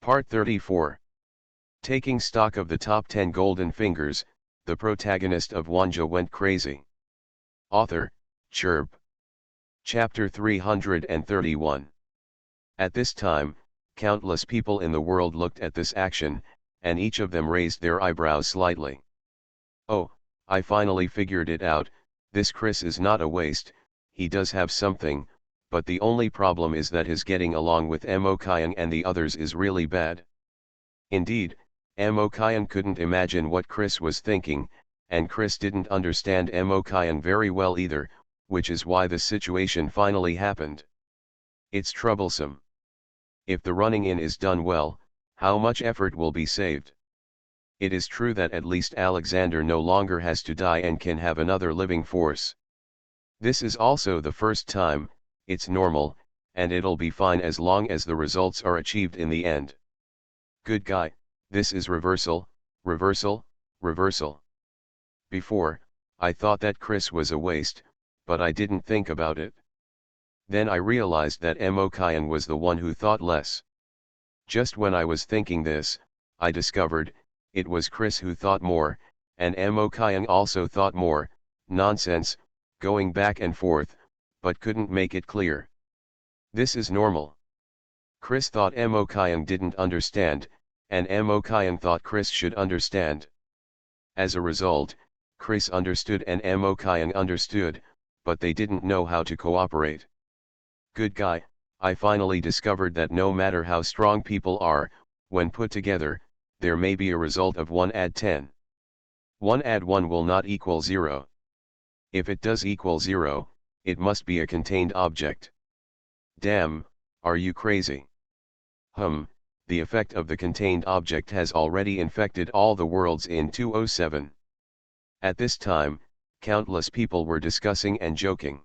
Part 34. Taking stock of the top 10 golden fingers, the protagonist of Wanjie went crazy. Author, Chirp. Chapter 331. At this time, countless people in the world looked at this action, and each of them raised their eyebrows slightly. Oh, I finally figured it out, this Chris is not a waste, he does have something, but the only problem is that his getting along with Mo and the others is really bad. Indeed, Mo couldn't imagine what Chris was thinking, and Chris didn't understand Mo very well either, which is why the situation finally happened. It's troublesome. If the running in is done well, how much effort will be saved? It is true that at least Alexander no longer has to die and can have another living force. This is also the first time, it's normal, and it'll be fine as long as the results are achieved in the end. Good guy, this is reversal, reversal, reversal. Before, I thought that Chris was a waste, but I didn't think about it. Then I realized that Mo was the one who thought less. Just when I was thinking this, I discovered, it was Chris who thought more, and Mo also thought more, nonsense, going back and forth, but couldn't make it clear. This is normal. Chris thought Mo didn't understand, and Mo thought Chris should understand. As a result, Chris understood and Mo understood, but they didn't know how to cooperate. Good guy, I finally discovered that no matter how strong people are, when put together, there may be a result of 1 add 10. 1 add 1 will not equal 0. If it does equal 0, it must be a contained object. Damn, are you crazy? The effect of the contained object has already infected all the worlds in 207. At this time, countless people were discussing and joking.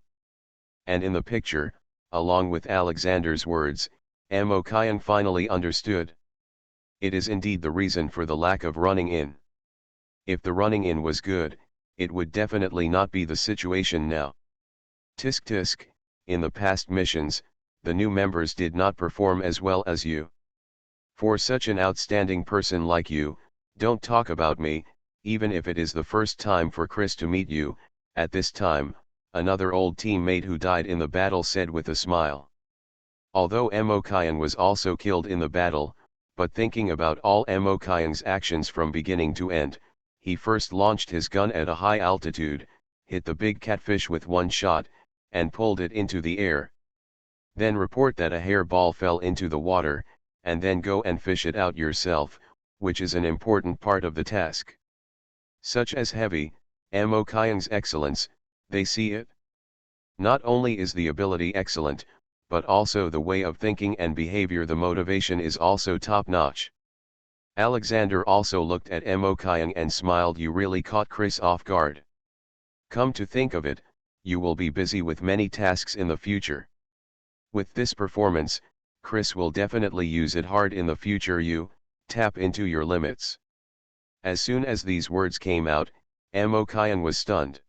And in the picture, along with Alexander's words, Mo finally understood. It is indeed the reason for the lack of running in. If the running in was good, it would definitely not be the situation now. Tisk tisk, in the past missions, the new members did not perform as well as you. For such an outstanding person like you, don't talk about me, even if it is the first time for Chris to meet you. At this time, another old teammate who died in the battle said with a smile. Although Mo was also killed in the battle, but thinking about all Mo actions from beginning to end, he first launched his gun at a high altitude, hit the big catfish with one shot, and pulled it into the air. Then report that a hairball fell into the water, and then go and fish it out yourself, which is an important part of the task. Such as heavy, Mo excellence, they see it. Not only is the ability excellent, but also the way of thinking and behavior, the motivation is also top-notch. Alexander also looked at Mo and smiled. You really caught Chris off guard. Come to think of it, you will be busy with many tasks in the future. With this performance, Chris will definitely use it hard in the future. You tap into your limits. As soon as these words came out, Mo was stunned.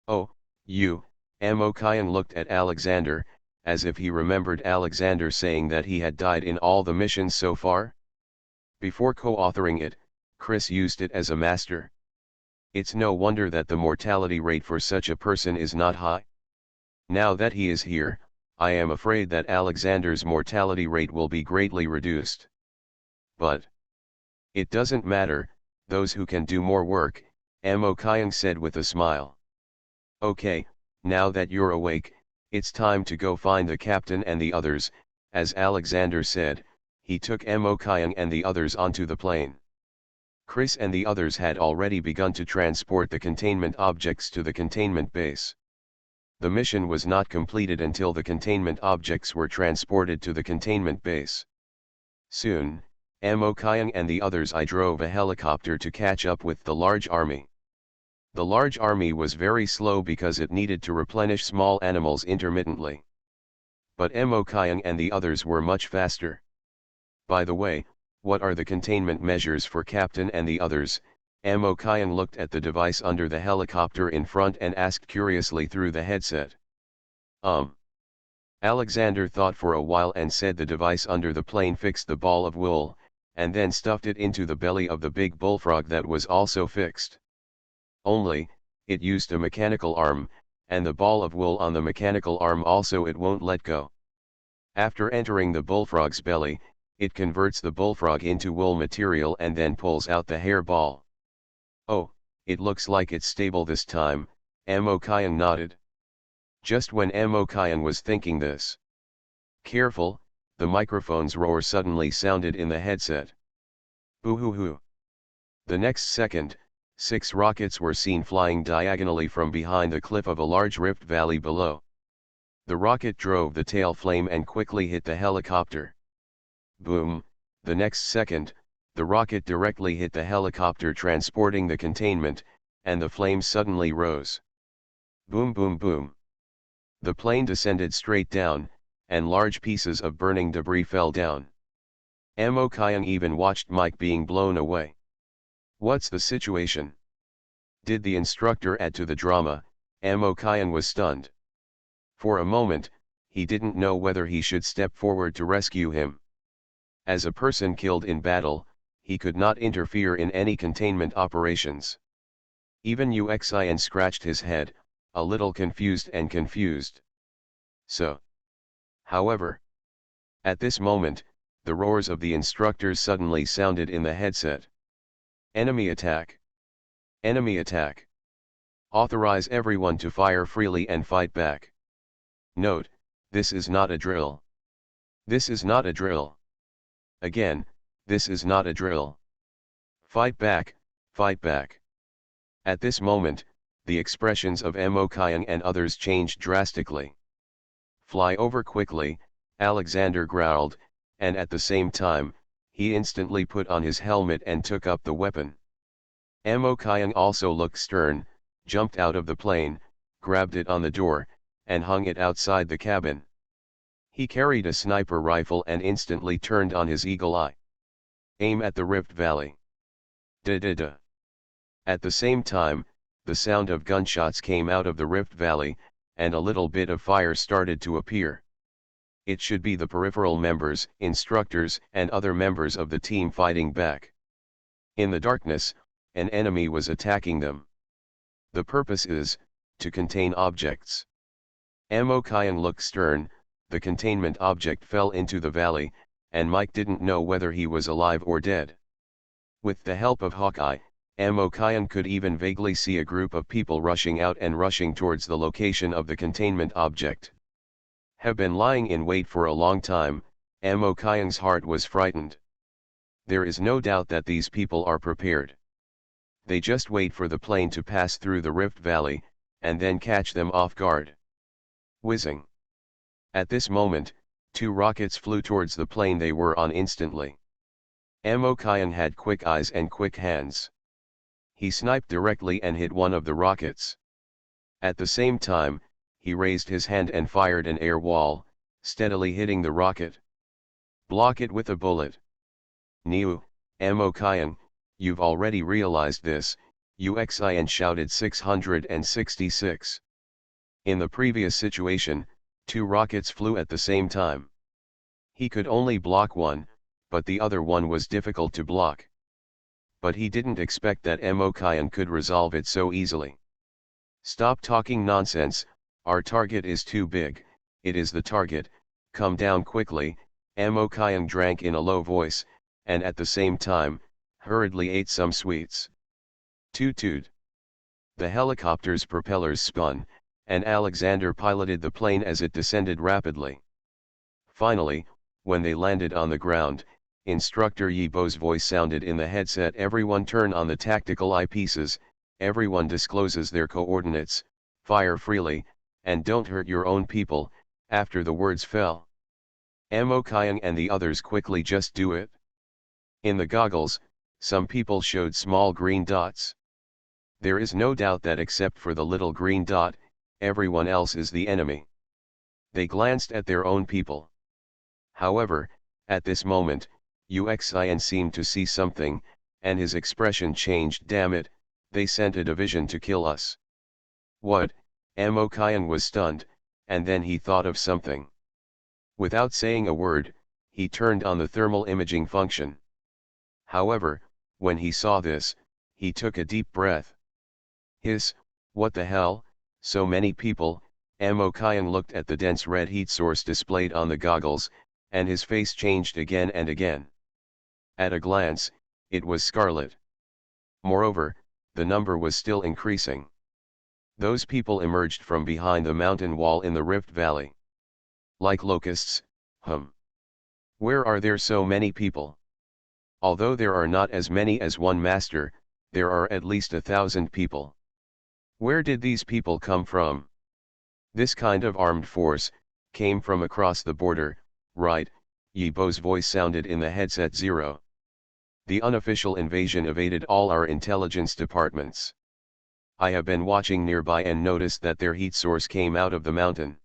Oh, you, Mo looked at Alexander, as if he remembered Alexander saying that he had died in all the missions so far. Before co-authoring it, Chris used it as a master. It's no wonder that the mortality rate for such a person is not high. Now that he is here, I am afraid that Alexander's mortality rate will be greatly reduced. But it doesn't matter, those who can do more work, Mo said with a smile. Okay, now that you're awake, it's time to go find the captain and the others. As Alexander said, he took Mo and the others onto the plane. Chris and the others had already begun to transport the containment objects to the containment base. The mission was not completed until the containment objects were transported to the containment base. Soon, Mo and the others drove a helicopter to catch up with the large army. The large army was very slow because it needed to replenish small animals intermittently. But Mo and the others were much faster. By the way, what are the containment measures for Captain and the others? Mo looked at the device under the helicopter in front and asked curiously through the headset. Alexander thought for a while and said the device under the plane fixed the ball of wool, and then stuffed it into the belly of the big bullfrog that was also fixed. Only, it used a mechanical arm, and the ball of wool on the mechanical arm also it won't let go. After entering the bullfrog's belly, it converts the bullfrog into wool material and then pulls out the hair ball. Oh, it looks like it's stable this time, Amokayan nodded. Just when Amokayan was thinking this. Careful, the microphone's roar suddenly sounded in the headset. Boo-hoo-hoo. The next second, 6 rockets were seen flying diagonally from behind the cliff of a large rift valley below. The rocket drove the tail flame and quickly hit the helicopter. Boom, the next second, the rocket directly hit the helicopter transporting the containment, and the flames suddenly rose. Boom boom boom. The plane descended straight down, and large pieces of burning debris fell down. Amokayan even watched Mike being blown away. What's the situation? Did the instructor add to the drama? Amokayan was stunned. For a moment, he didn't know whether he should step forward to rescue him. As a person killed in battle, he could not interfere in any containment operations. Even Uxian scratched his head, a little confused. So. However. At this moment, the roars of the instructors suddenly sounded in the headset. Enemy attack! Enemy attack! Authorize everyone to fire freely and fight back. Note, this is not a drill. This is not a drill. Again, this is not a drill. Fight back, fight back. At this moment, the expressions of Amokayan and others changed drastically. Fly over quickly, Alexander growled, and at the same time, he instantly put on his helmet and took up the weapon. Amokayan also looked stern, jumped out of the plane, grabbed it on the door, and hung it outside the cabin. He carried a sniper rifle and instantly turned on his eagle eye. Aim at the Rift Valley. Da-da-da. At the same time, the sound of gunshots came out of the Rift Valley, and a little bit of fire started to appear. It should be the peripheral members, instructors, and other members of the team fighting back. In the darkness, an enemy was attacking them. The purpose is, to contain objects. Amokayan looked stern, the containment object fell into the valley, and Mike didn't know whether he was alive or dead. With the help of Hawkeye, Amokayan could even vaguely see a group of people rushing out and rushing towards the location of the containment object. Have been lying in wait for a long time, Amokayan's heart was frightened. There is no doubt that these people are prepared. They just wait for the plane to pass through the Rift Valley, and then catch them off guard. Whizzing. At this moment, 2 rockets flew towards the plane they were on instantly. Amokayan had quick eyes and quick hands. He sniped directly and hit one of the rockets. At the same time, he raised his hand and fired an air wall, steadily hitting the rocket. Block it with a bullet. Niu, Amokayan, you've already realized this, Uxian shouted 666. In the previous situation, 2 rockets flew at the same time. He could only block one, but the other one was difficult to block. But he didn't expect that Amokayan could resolve it so easily. Stop talking nonsense, our target is too big, it is the target, come down quickly, Amokayan drank in a low voice, and at the same time, hurriedly ate some sweets. Toot toot. The helicopter's propellers spun, and Alexander piloted the plane as it descended rapidly. Finally, when they landed on the ground, Instructor Yibo's voice sounded in the headset. Everyone turn on the tactical eyepieces, everyone discloses their coordinates, fire freely, and don't hurt your own people. After the words fell, Amokayan and the others quickly just do it. In the goggles, some people showed small green dots. There is no doubt that except for the little green dot, everyone else is the enemy. They glanced at their own people. However, at this moment, Uxian seemed to see something, and his expression changed. Damn it, they sent a division to kill us. What? Amokayan was stunned, and then he thought of something. Without saying a word, he turned on the thermal imaging function. However, when he saw this, he took a deep breath. What the hell, so many people. Mo Kyan looked at the dense red heat source displayed on the goggles, and his face changed again and again. At a glance, it was scarlet. Moreover, the number was still increasing. Those people emerged from behind the mountain wall in the Rift Valley. Like locusts. Where are there so many people? Although there are not as many as one master, there are at least 1,000 people. Where did these people come from? This kind of armed force came from across the border, right? Yi Bo's voice sounded in the headset 0. The unofficial invasion evaded all our intelligence departments. I have been watching nearby and noticed that their heat source came out of the mountain.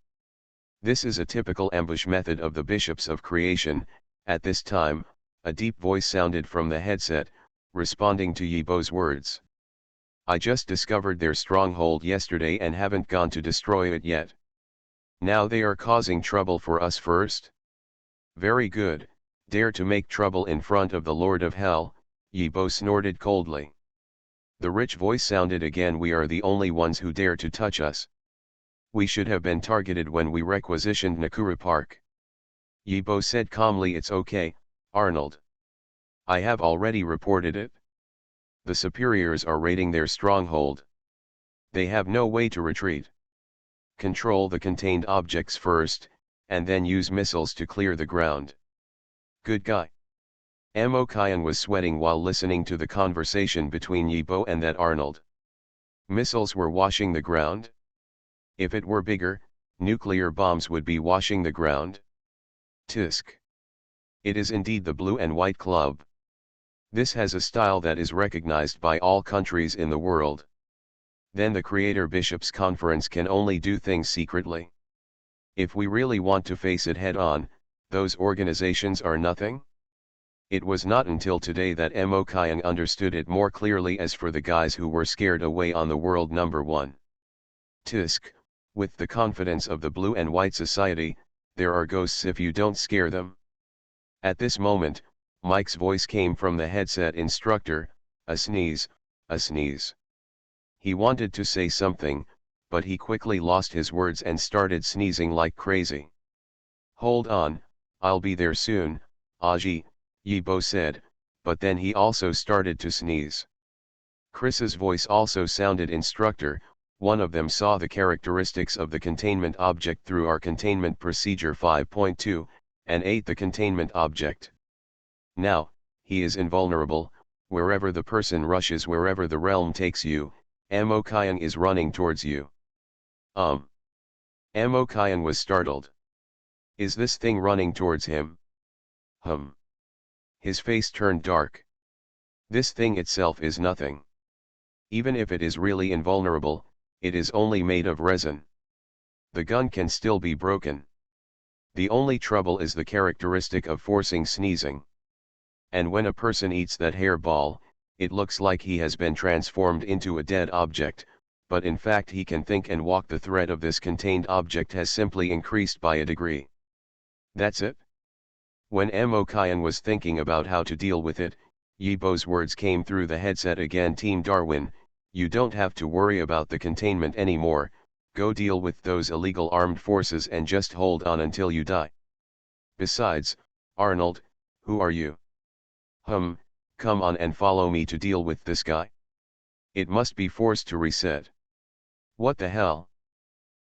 This is a typical ambush method of the Bishops of Creation. At this time, a deep voice sounded from the headset, responding to Yi Bo's words. I just discovered their stronghold yesterday and haven't gone to destroy it yet. Now they are causing trouble for us first? Very good, dare to make trouble in front of the Lord of Hell, Yi Bo snorted coldly. The rich voice sounded again. We are the only ones who dare to touch us. We should have been targeted when we requisitioned Nakura Park. Yi Bo said calmly. It's okay, Arnold. I have already reported it. The superiors are raiding their stronghold. They have no way to retreat. Control the contained objects first, and then use missiles to clear the ground. Good guy. Mo Kyan was sweating while listening to the conversation between Yi Bo and that Arnold. Missiles were washing the ground? If it were bigger, nuclear bombs would be washing the ground. Tisk. It is indeed the Blue and White Club. This has a style that is recognized by all countries in the world. Then the Creator Bishops' Conference can only do things secretly. If we really want to face it head on, those organizations are nothing? It was not until today that Mo Kyan understood it more clearly. As for the guys who were scared away on the world number 1. Tisk, with the confidence of the Blue and White Society, there are ghosts if you don't scare them. At this moment, Mike's voice came from the headset. Instructor, a sneeze, a sneeze. He wanted to say something, but he quickly lost his words and started sneezing like crazy. Hold on, I'll be there soon, Aji, Yi Bo said, but then he also started to sneeze. Chris's voice also sounded. Instructor, one of them saw the characteristics of the containment object through our containment procedure 5.2, and ate the containment object. Now, he is invulnerable, wherever the person rushes, wherever the realm takes you. Mo Kyan is running towards you. Mo Kyan was startled. Is this thing running towards him? His face turned dark. This thing itself is nothing. Even if it is really invulnerable, it is only made of resin. The gun can still be broken. The only trouble is the characteristic of forcing sneezing. And when a person eats that hairball, it looks like he has been transformed into a dead object, but in fact he can think and walk. The threat of this contained object has simply increased by a degree. That's it? When Mo Kyan was thinking about how to deal with it, Yi Bo's words came through the headset again. Team Darwin, you don't have to worry about the containment anymore. Go deal with those illegal armed forces and just hold on until you die. Besides, Arnold, who are you? Come on and follow me to deal with this guy. It must be forced to reset. What the hell?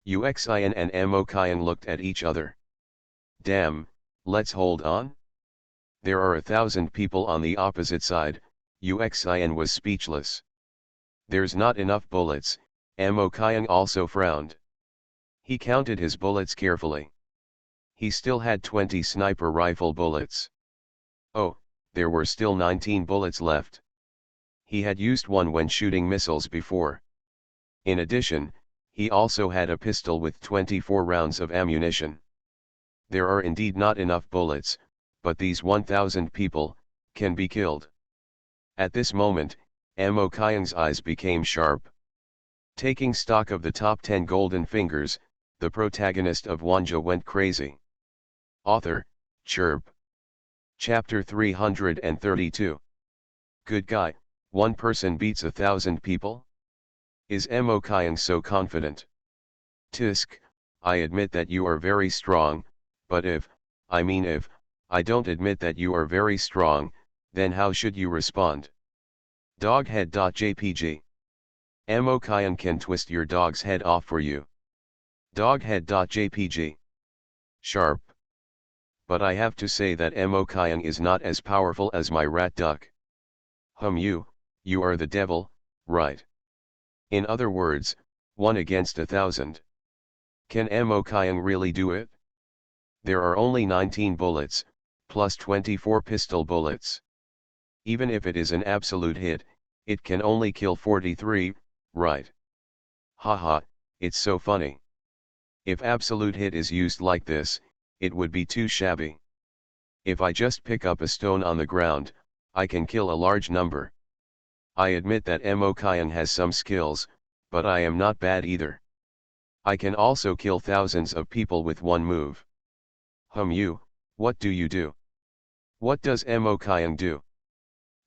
Uxian and Mo Kyan looked at each other. Damn, let's hold on? There are 1,000 people on the opposite side. Uxian was speechless. There's not enough bullets. Mo Kyan also frowned. He counted his bullets carefully. He still had 20 sniper rifle bullets. Oh, there were still 19 bullets left. He had used one when shooting missiles before. In addition, he also had a pistol with 24 rounds of ammunition. There are indeed not enough bullets, but these 1,000 people can be killed. At this moment, Mo Kyan's eyes became sharp. Taking stock of the top 10 golden fingers, the protagonist of Wanjie went crazy. Author, Chirp. Chapter 332. Good guy, one person beats 1,000 people? Is Emokian so confident? Tisk, I admit that you are very strong, but if I don't admit that you are very strong, then how should you respond? Doghead.jpg. Emokian can twist your dog's head off for you. Doghead.jpg. Sharp. But I have to say that Emokian is not as powerful as my rat duck. You are the devil, right? In other words, 1 against 1,000. Can Emokian really do it? There are only 19 bullets, plus 24 pistol bullets. Even if it is an absolute hit, it can only kill 43, right? Haha, it's so funny. If absolute hit is used like this, it would be too shabby. If I just pick up a stone on the ground, I can kill a large number. I admit that Emokian has some skills, but I am not bad either. I can also kill thousands of people with one move. What do you do? What does Emokian do?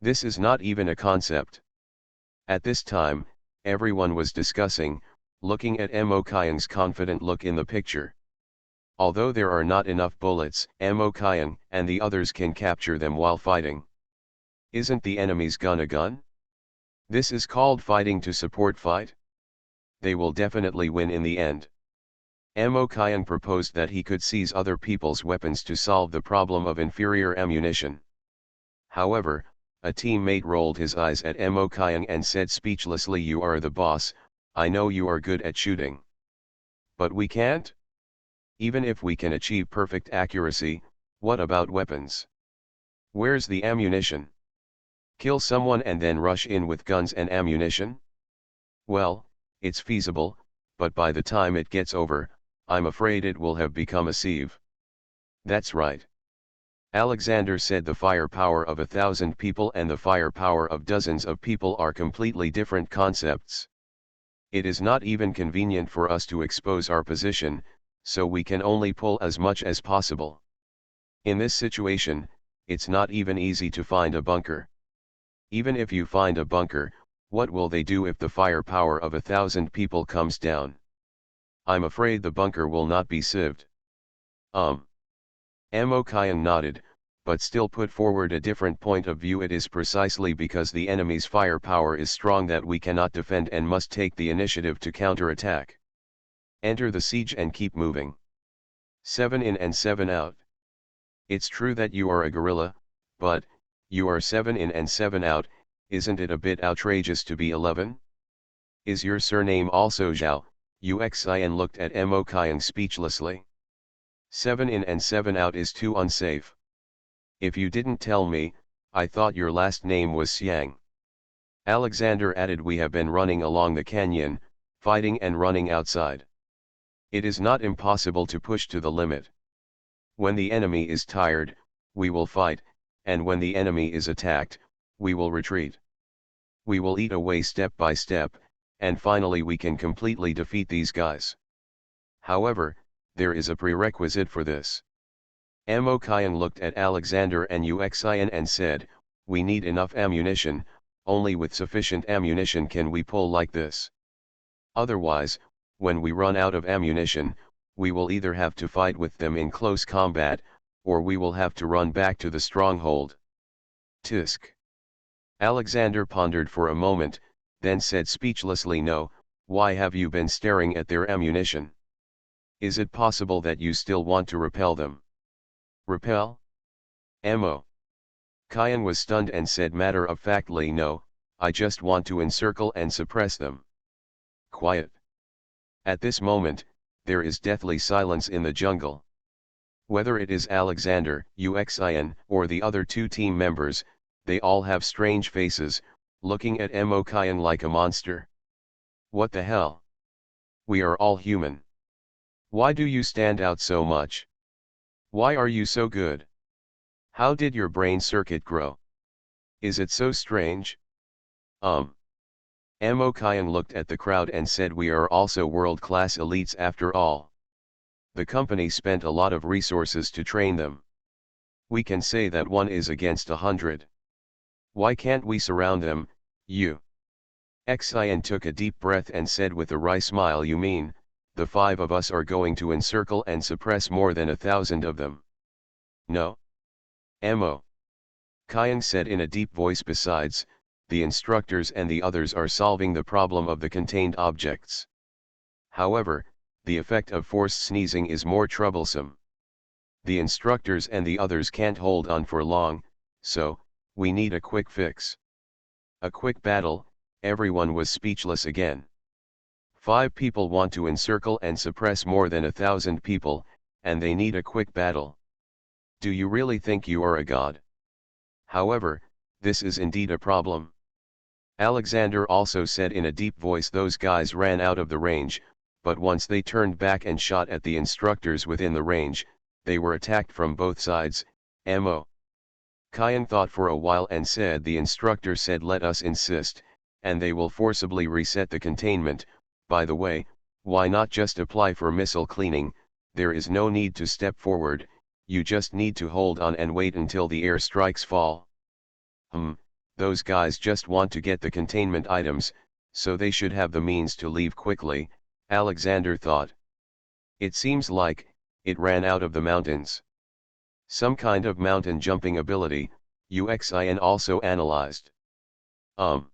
This is not even a concept. At this time, everyone was discussing, looking at Emokian's confident look in the picture. Although there are not enough bullets, Emokian and the others can capture them while fighting. Isn't the enemy's gun a gun? This is called fighting to support fight? They will definitely win in the end. Emokian proposed that he could seize other people's weapons to solve the problem of inferior ammunition. However, a teammate rolled his eyes at Emokian and said speechlessly, "You are the boss, I know you are good at shooting. But we can't? Even if we can achieve perfect accuracy, what about weapons? Where's the ammunition? Kill someone and then rush in with guns and ammunition? Well, it's feasible, but by the time it gets over, I'm afraid it will have become a sieve." That's right. Alexander said the firepower of 1,000 people and the firepower of dozens of people are completely different concepts. It is not even convenient for us to expose our position, so we can only pull as much as possible. In this situation, it's not even easy to find a bunker. Even if you find a bunker, what will they do if the firepower of 1,000 people comes down? I'm afraid the bunker will not be sieved. Emokian nodded, but still put forward a different point of view. It is precisely because the enemy's firepower is strong that we cannot defend and must take the initiative to counterattack. Enter the siege and keep moving. 7 in and 7 out. It's true that you are a guerrilla, but, you are 7 in and 7 out, isn't it a bit outrageous to be 11? Is your surname also Zhao? Uxian looked at Emokian speechlessly. 7 in and 7 out is too unsafe. If you didn't tell me, I thought your last name was Xiang. Alexander added, "We have been running along the canyon, fighting and running outside. It is not impossible to push to the limit. When the enemy is tired, we will fight, and when the enemy is attacked, we will retreat. We will eat away step by step, and finally we can completely defeat these guys. However, there is a prerequisite for this." Emokian looked at Alexander and Uxian and said, "We need enough ammunition, only with sufficient ammunition can we pull like this. Otherwise, when we run out of ammunition, we will either have to fight with them in close combat, or we will have to run back to the stronghold." Tisk. Alexander pondered for a moment, then said speechlessly, "No, why have you been staring at their ammunition? Is it possible that you still want to repel them?" "Repel? Kian was stunned and said matter-of-factly, "No, I just want to encircle and suppress them." Quiet. At this moment, there is deathly silence in the jungle. Whether it is Alexander, Uxian, or the other two team members, they all have strange faces, looking at Emokian like a monster. What the hell? We are all human. Why do you stand out so much? Why are you so good? How did your brain circuit grow? Is it so strange? Emokian looked at the crowd and said, "We are also world-class elites after all. The company spent a lot of resources to train them. We can say that 1 is against 100. Why can't we surround them, you? Xian took a deep breath and said with a wry smile, you mean, the 5 of us are going to encircle and suppress more than 1,000 of them? No. Mo. Kayang said in a deep voice. Besides, the instructors and the others are solving the problem of the contained objects. However, the effect of forced sneezing is more troublesome. The instructors and the others can't hold on for long, so, we need a quick fix. A quick battle. Everyone was speechless again. 5 people want to encircle and suppress more than 1,000 people, and they need a quick battle. Do you really think you are a god? However, this is indeed a problem. Alexander also said in a deep voice. Those guys ran out of the range, but once they turned back and shot at the instructors within the range, they were attacked from both sides. Mo. Kayang thought for a while and said, the instructor said let us insist, and they will forcibly reset the containment. By the way, why not just apply for missile cleaning? There is no need to step forward, you just need to hold on and wait until the air strikes fall. Those guys just want to get the containment items, so they should have the means to leave quickly, Alexander thought. It seems like, it ran out of the mountains. Some kind of mountain jumping ability, Uxin also analyzed. Mo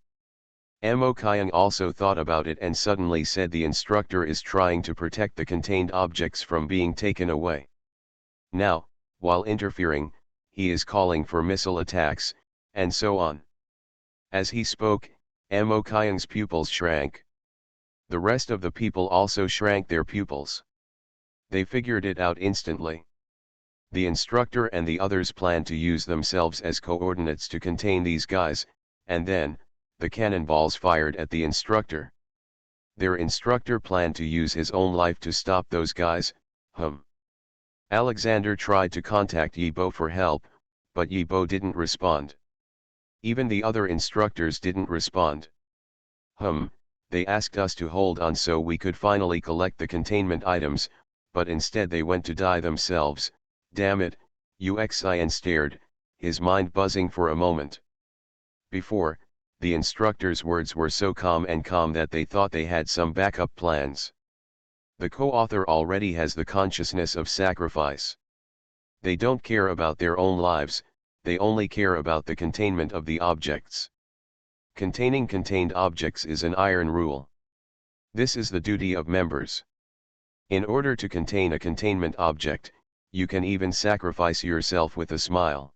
Kayang also thought about it and suddenly said the instructor is trying to protect the contained objects from being taken away. Now, while interfering, he is calling for missile attacks, and so on. As he spoke, Mo Kayang's pupils shrank. The rest of the people also shrank their pupils. They figured it out instantly. The instructor and the others planned to use themselves as coordinates to contain these guys, and then, the cannonballs fired at the instructor. Their instructor planned to use his own life to stop those guys. Alexander tried to contact Yibo for help, but Yibo didn't respond. Even the other instructors didn't respond. They asked us to hold on so we could finally collect the containment items, but instead they went to die themselves. Damn it, Uxin stared, his mind buzzing for a moment. Before, the instructor's words were so calm that they thought they had some backup plans. The co-author already has the consciousness of sacrifice. They don't care about their own lives, they only care about the containment of the objects. Containing contained objects is an iron rule. This is the duty of members. In order to contain a containment object, you can even sacrifice yourself with a smile.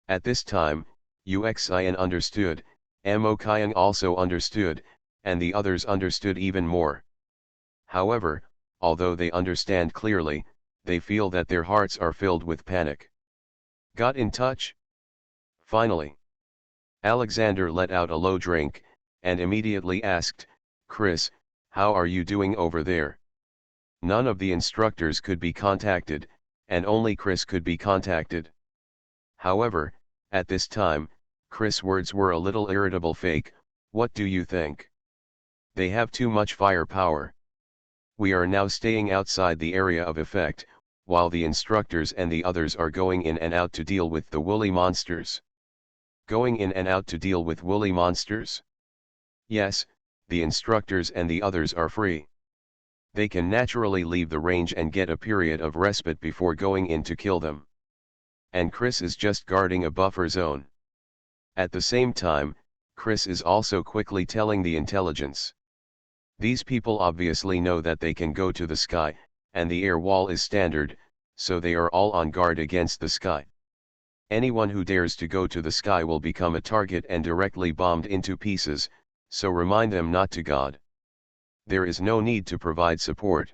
At this time, Uxin understood, Mo Kayang also understood, and the others understood even more. However, although they understand clearly, they feel that their hearts are filled with panic. Got in touch? Finally. Alexander let out a low drink, and immediately asked, Chris, how are you doing over there? None of the instructors could be contacted, and only Chris could be contacted. However, at this time, Chris' words were a little irritable. Fake, what do you think? They have too much firepower. We are now staying outside the area of effect, while the instructors and the others are going in and out to deal with the woolly monsters. Going in and out to deal with woolly monsters? Yes, the instructors and the others are free. They can naturally leave the range and get a period of respite before going in to kill them. And Chris is just guarding a buffer zone. At the same time, Chris is also quickly telling the intelligence. These people obviously know that they can go to the sky, and the air wall is standard, so they are all on guard against the sky. Anyone who dares to go to the sky will become a target and directly bombed into pieces, so remind them not to God. There is no need to provide support.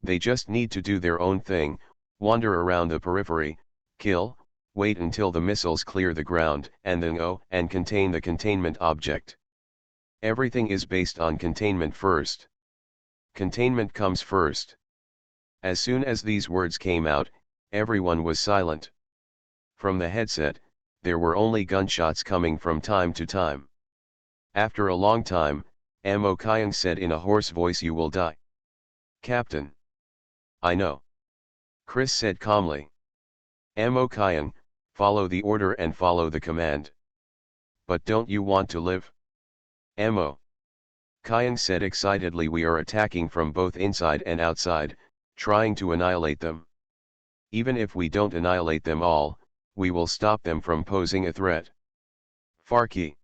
They just need to do their own thing, wander around the periphery, kill, wait until the missiles clear the ground, and then go and contain the containment object. Everything is based on containment first. Containment comes first. As soon as these words came out, everyone was silent. From the headset, there were only gunshots coming from time to time. After a long time, Mo Kayang said in a hoarse voice, "You will die. Captain." I know. Chris said calmly. Amo Kyan, follow the order and follow the command. But don't you want to live? Amo Kyan said excitedly, we are attacking from both inside and outside, trying to annihilate them. Even if we don't annihilate them all, we will stop them from posing a threat. Farki.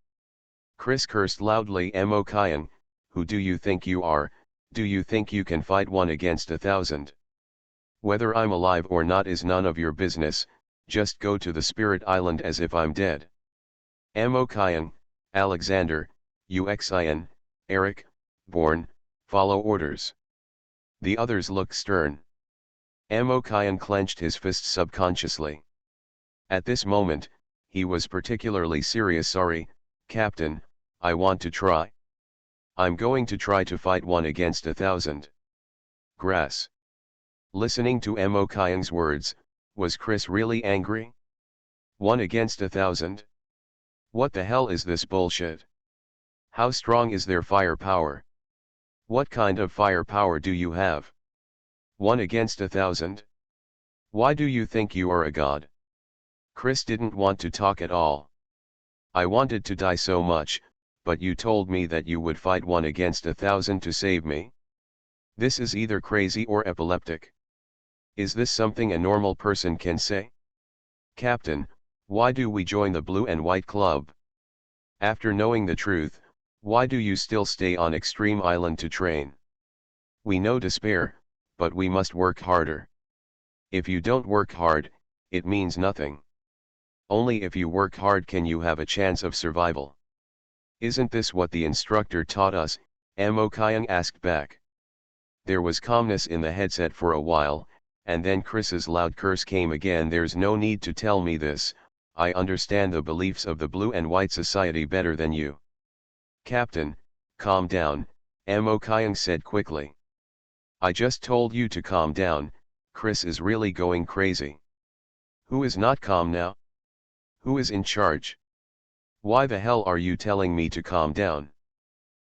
Chris cursed loudly. Amo Kyan, who do you think you are? Do you think you can fight 1 against 1,000? Whether I'm alive or not is none of your business, just go to the spirit island as if I'm dead. Amo Kyan, Alexander, Uxin, Eric, Born, follow orders. The others looked stern. Amo Kyan clenched his fists subconsciously. At this moment, he was particularly serious. Sorry, Captain, I want to try. I'm going to try to fight 1 against 1,000. Grass. Listening to Amo Kyan's words, was Chris really angry? 1 against 1,000? What the hell is this bullshit? How strong is their firepower? What kind of firepower do you have? 1 against 1,000? Why do you think you are a god? Chris didn't want to talk at all. I wanted to die so much, but you told me that you would fight 1 against 1,000 to save me. This is either crazy or epileptic. Is this something a normal person can say? Captain, why do we join the Blue and White Club? After knowing the truth, why do you still stay on Extreme Island to train? We know despair, but we must work harder. If you don't work hard, it means nothing. Only if you work hard can you have a chance of survival. Isn't this what the instructor taught us? Amo Kyan asked back. There was calmness in the headset for a while, and then Chris's loud curse came again. There's no need to tell me this, I understand the beliefs of the Blue and White Society better than you. Captain, calm down, Amo Kyan said quickly. I just told you to calm down. Chris is really going crazy. Who is not calm now? Who is in charge? Why the hell are you telling me to calm down?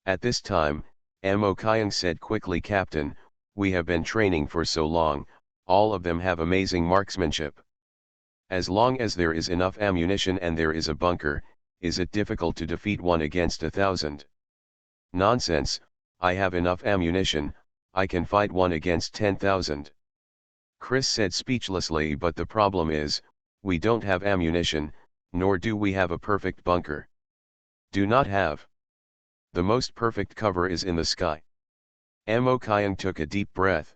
At this time, Amo Kyan said quickly, Captain, we have been training for so long, all of them have amazing marksmanship. As long as there is enough ammunition and there is a bunker, is it difficult to defeat 1 against 1,000? Nonsense, I have enough ammunition, I can fight 1 against 10,000. Chris said speechlessly, but the problem is, we don't have ammunition, nor do we have a perfect bunker. Do not have. The most perfect cover is in the sky. Amo Kyan took a deep breath.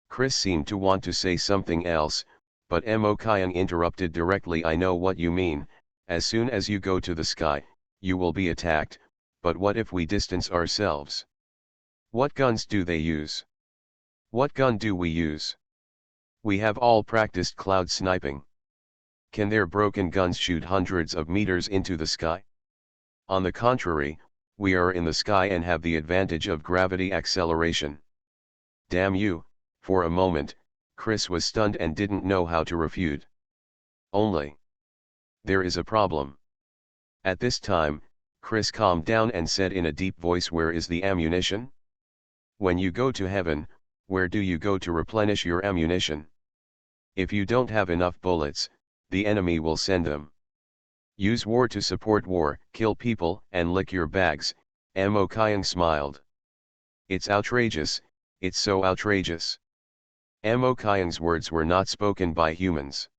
Chris seemed to want to say something else, but Amo Kyan interrupted directly. I know what you mean, as soon as you go to the sky, you will be attacked, but what if we distance ourselves? What guns do they use? What gun do we use? We have all practiced cloud sniping. Can their broken guns shoot hundreds of meters into the sky? On the contrary, we are in the sky and have the advantage of gravity acceleration. Damn you, for a moment, Chris was stunned and didn't know how to refute. Only. There is a problem. At this time, Chris calmed down and said in a deep voice, where is the ammunition? When you go to heaven, where do you go to replenish your ammunition? If you don't have enough bullets, the enemy will send them. Use war to support war, kill people, and lick your bags, Amo Kyan smiled. It's outrageous, it's so outrageous. Amo Kyan's words were not spoken by humans.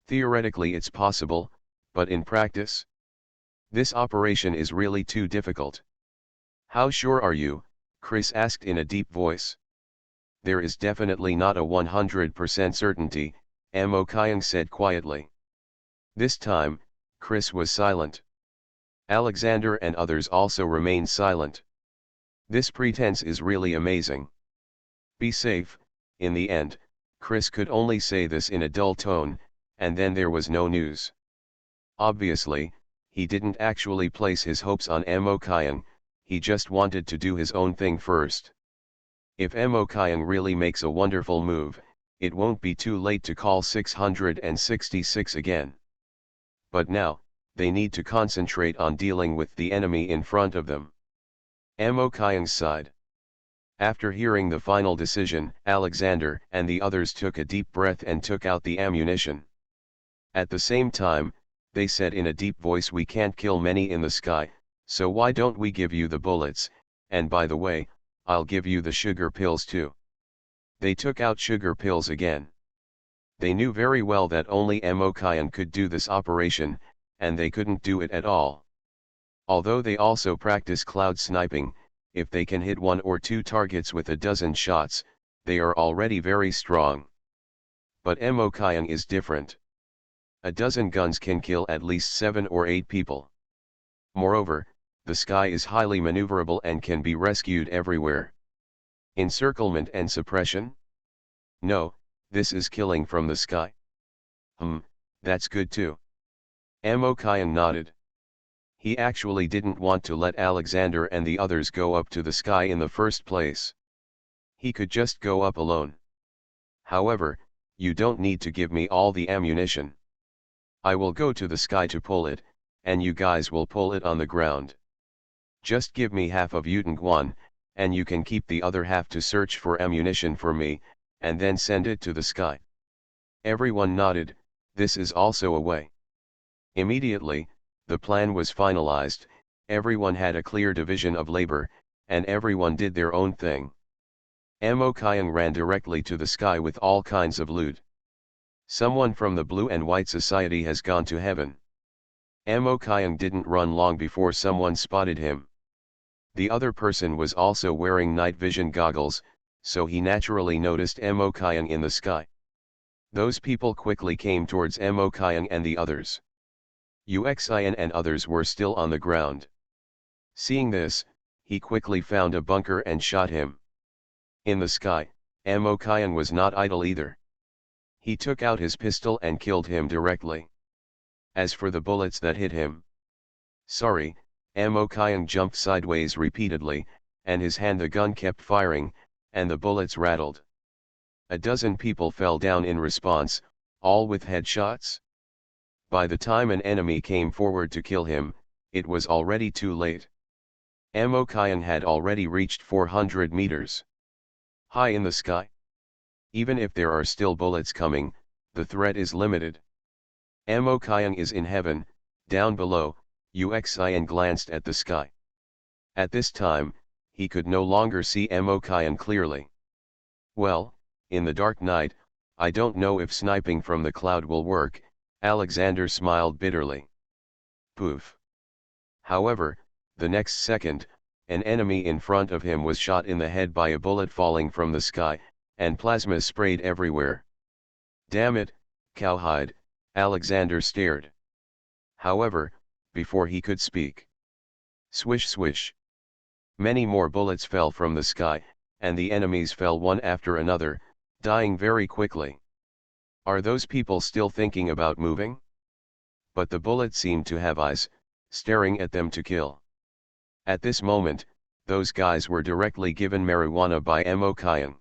Theoretically it's possible, but in practice? This operation is really too difficult. How sure are you? Chris asked in a deep voice. There is definitely not a 100% certainty, Amo Kyan said quietly. This time, Chris was silent. Alexander and others also remained silent. This pretense is really amazing. Be safe. In the end, Chris could only say this in a dull tone, and then there was no news. Obviously, he didn't actually place his hopes on Amo Kyan, he just wanted to do his own thing first. If Amo Kyan really makes a wonderful move, it won't be too late to call 666 again. But now, they need to concentrate on dealing with the enemy in front of them. Amo Kyan sighed. After hearing the final decision, Alexander and the others took a deep breath and took out the ammunition. At the same time, they said in a deep voice, "We can't kill many in the sky, so why don't we give you the bullets, and by the way, I'll give you the sugar pills too." They took out sugar pills again. They knew very well that only Emokayan could do this operation, and they couldn't do it at all. Although they also practice cloud sniping, if they can hit 1 or 2 targets with a dozen shots, they are already very strong. But Emokayan is different. A dozen guns can kill at least 7 or 8 people. Moreover, the sky is highly maneuverable and can be rescued everywhere. Encirclement and suppression? No, this is killing from the sky. That's good too. Emokayan nodded. He actually didn't want to let Alexander and the others go up to the sky in the first place. He could just go up alone. However, you don't need to give me all the ammunition. I will go to the sky to pull it, and you guys will pull it on the ground. Just give me half of Yutangwan, and you can keep the other half to search for ammunition for me, and then send it to the sky. Everyone nodded. This is also a way. Immediately, the plan was finalized, everyone had a clear division of labor, and everyone did their own thing. Emokayan ran directly to the sky with all kinds of loot. Someone from the Blue and White Society has gone to heaven. Emokayan didn't run long before someone spotted him. The other person was also wearing night vision goggles, so he naturally noticed Emokayan in the sky. Those people quickly came towards Emokayan and the others. Uxian and others were still on the ground. Seeing this, he quickly found a bunker and shot him. In the sky, Emokayan was not idle either. He took out his pistol and killed him directly. As for the bullets that hit him, sorry, Emokayan jumped sideways repeatedly, and his hand the gun kept firing, and the bullets rattled. A dozen people fell down in response, all with headshots. By the time an enemy came forward to kill him, it was already too late. Emokayan had already reached 400 meters high in the sky. Even if there are still bullets coming, the threat is limited. Emokayan is in heaven. Down below, Uxian glanced at the sky. At this time, he could no longer see Emokayan clearly. Well, in the dark night, I don't know if sniping from the cloud will work, Alexander smiled bitterly. Poof. However, the next second, an enemy in front of him was shot in the head by a bullet falling from the sky, and plasma sprayed everywhere. Damn it, cowhide, Alexander stared. However, before he could speak, swish swish. Many more bullets fell from the sky, and the enemies fell one after another, dying very quickly. Are those people still thinking about moving? But the bullets seemed to have eyes, staring at them to kill. At this moment, those guys were directly given marijuana by Emokayan.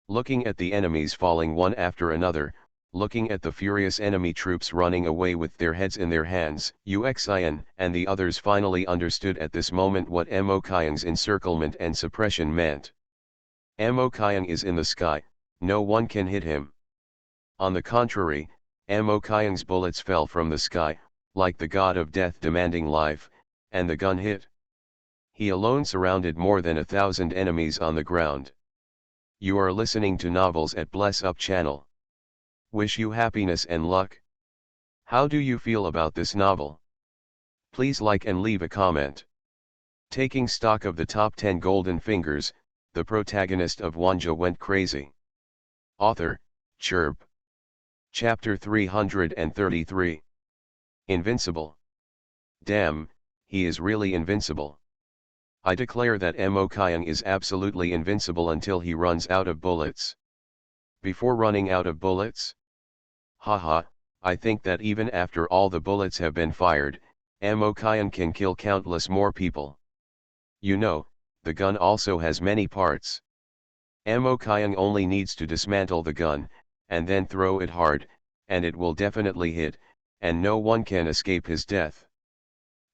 Looking at the enemies falling one after another, looking at the furious enemy troops running away with their heads in their hands, Uxian and the others finally understood at this moment what Emokayan's encirclement and suppression meant. Emokayan is in the sky, no one can hit him. On the contrary, Emokayan's bullets fell from the sky, like the god of death demanding life, and the gun hit. He alone surrounded more than 1,000 enemies on the ground. You are listening to Novels at Bless Up channel. Wish you happiness and luck. How do you feel about this novel? Please like and leave a comment. Taking stock of the top 10 golden fingers, the protagonist of Wanjie went crazy. Author, Chirp. Chapter 333. Invincible. Damn, he is really invincible. I declare that Emokayan is absolutely invincible until he runs out of bullets. Before running out of bullets? Haha, I think that even after all the bullets have been fired, Emokayan can kill countless more people. You know, the gun also has many parts. Emokayan only needs to dismantle the gun, and then throw it hard, and it will definitely hit, and no one can escape his death.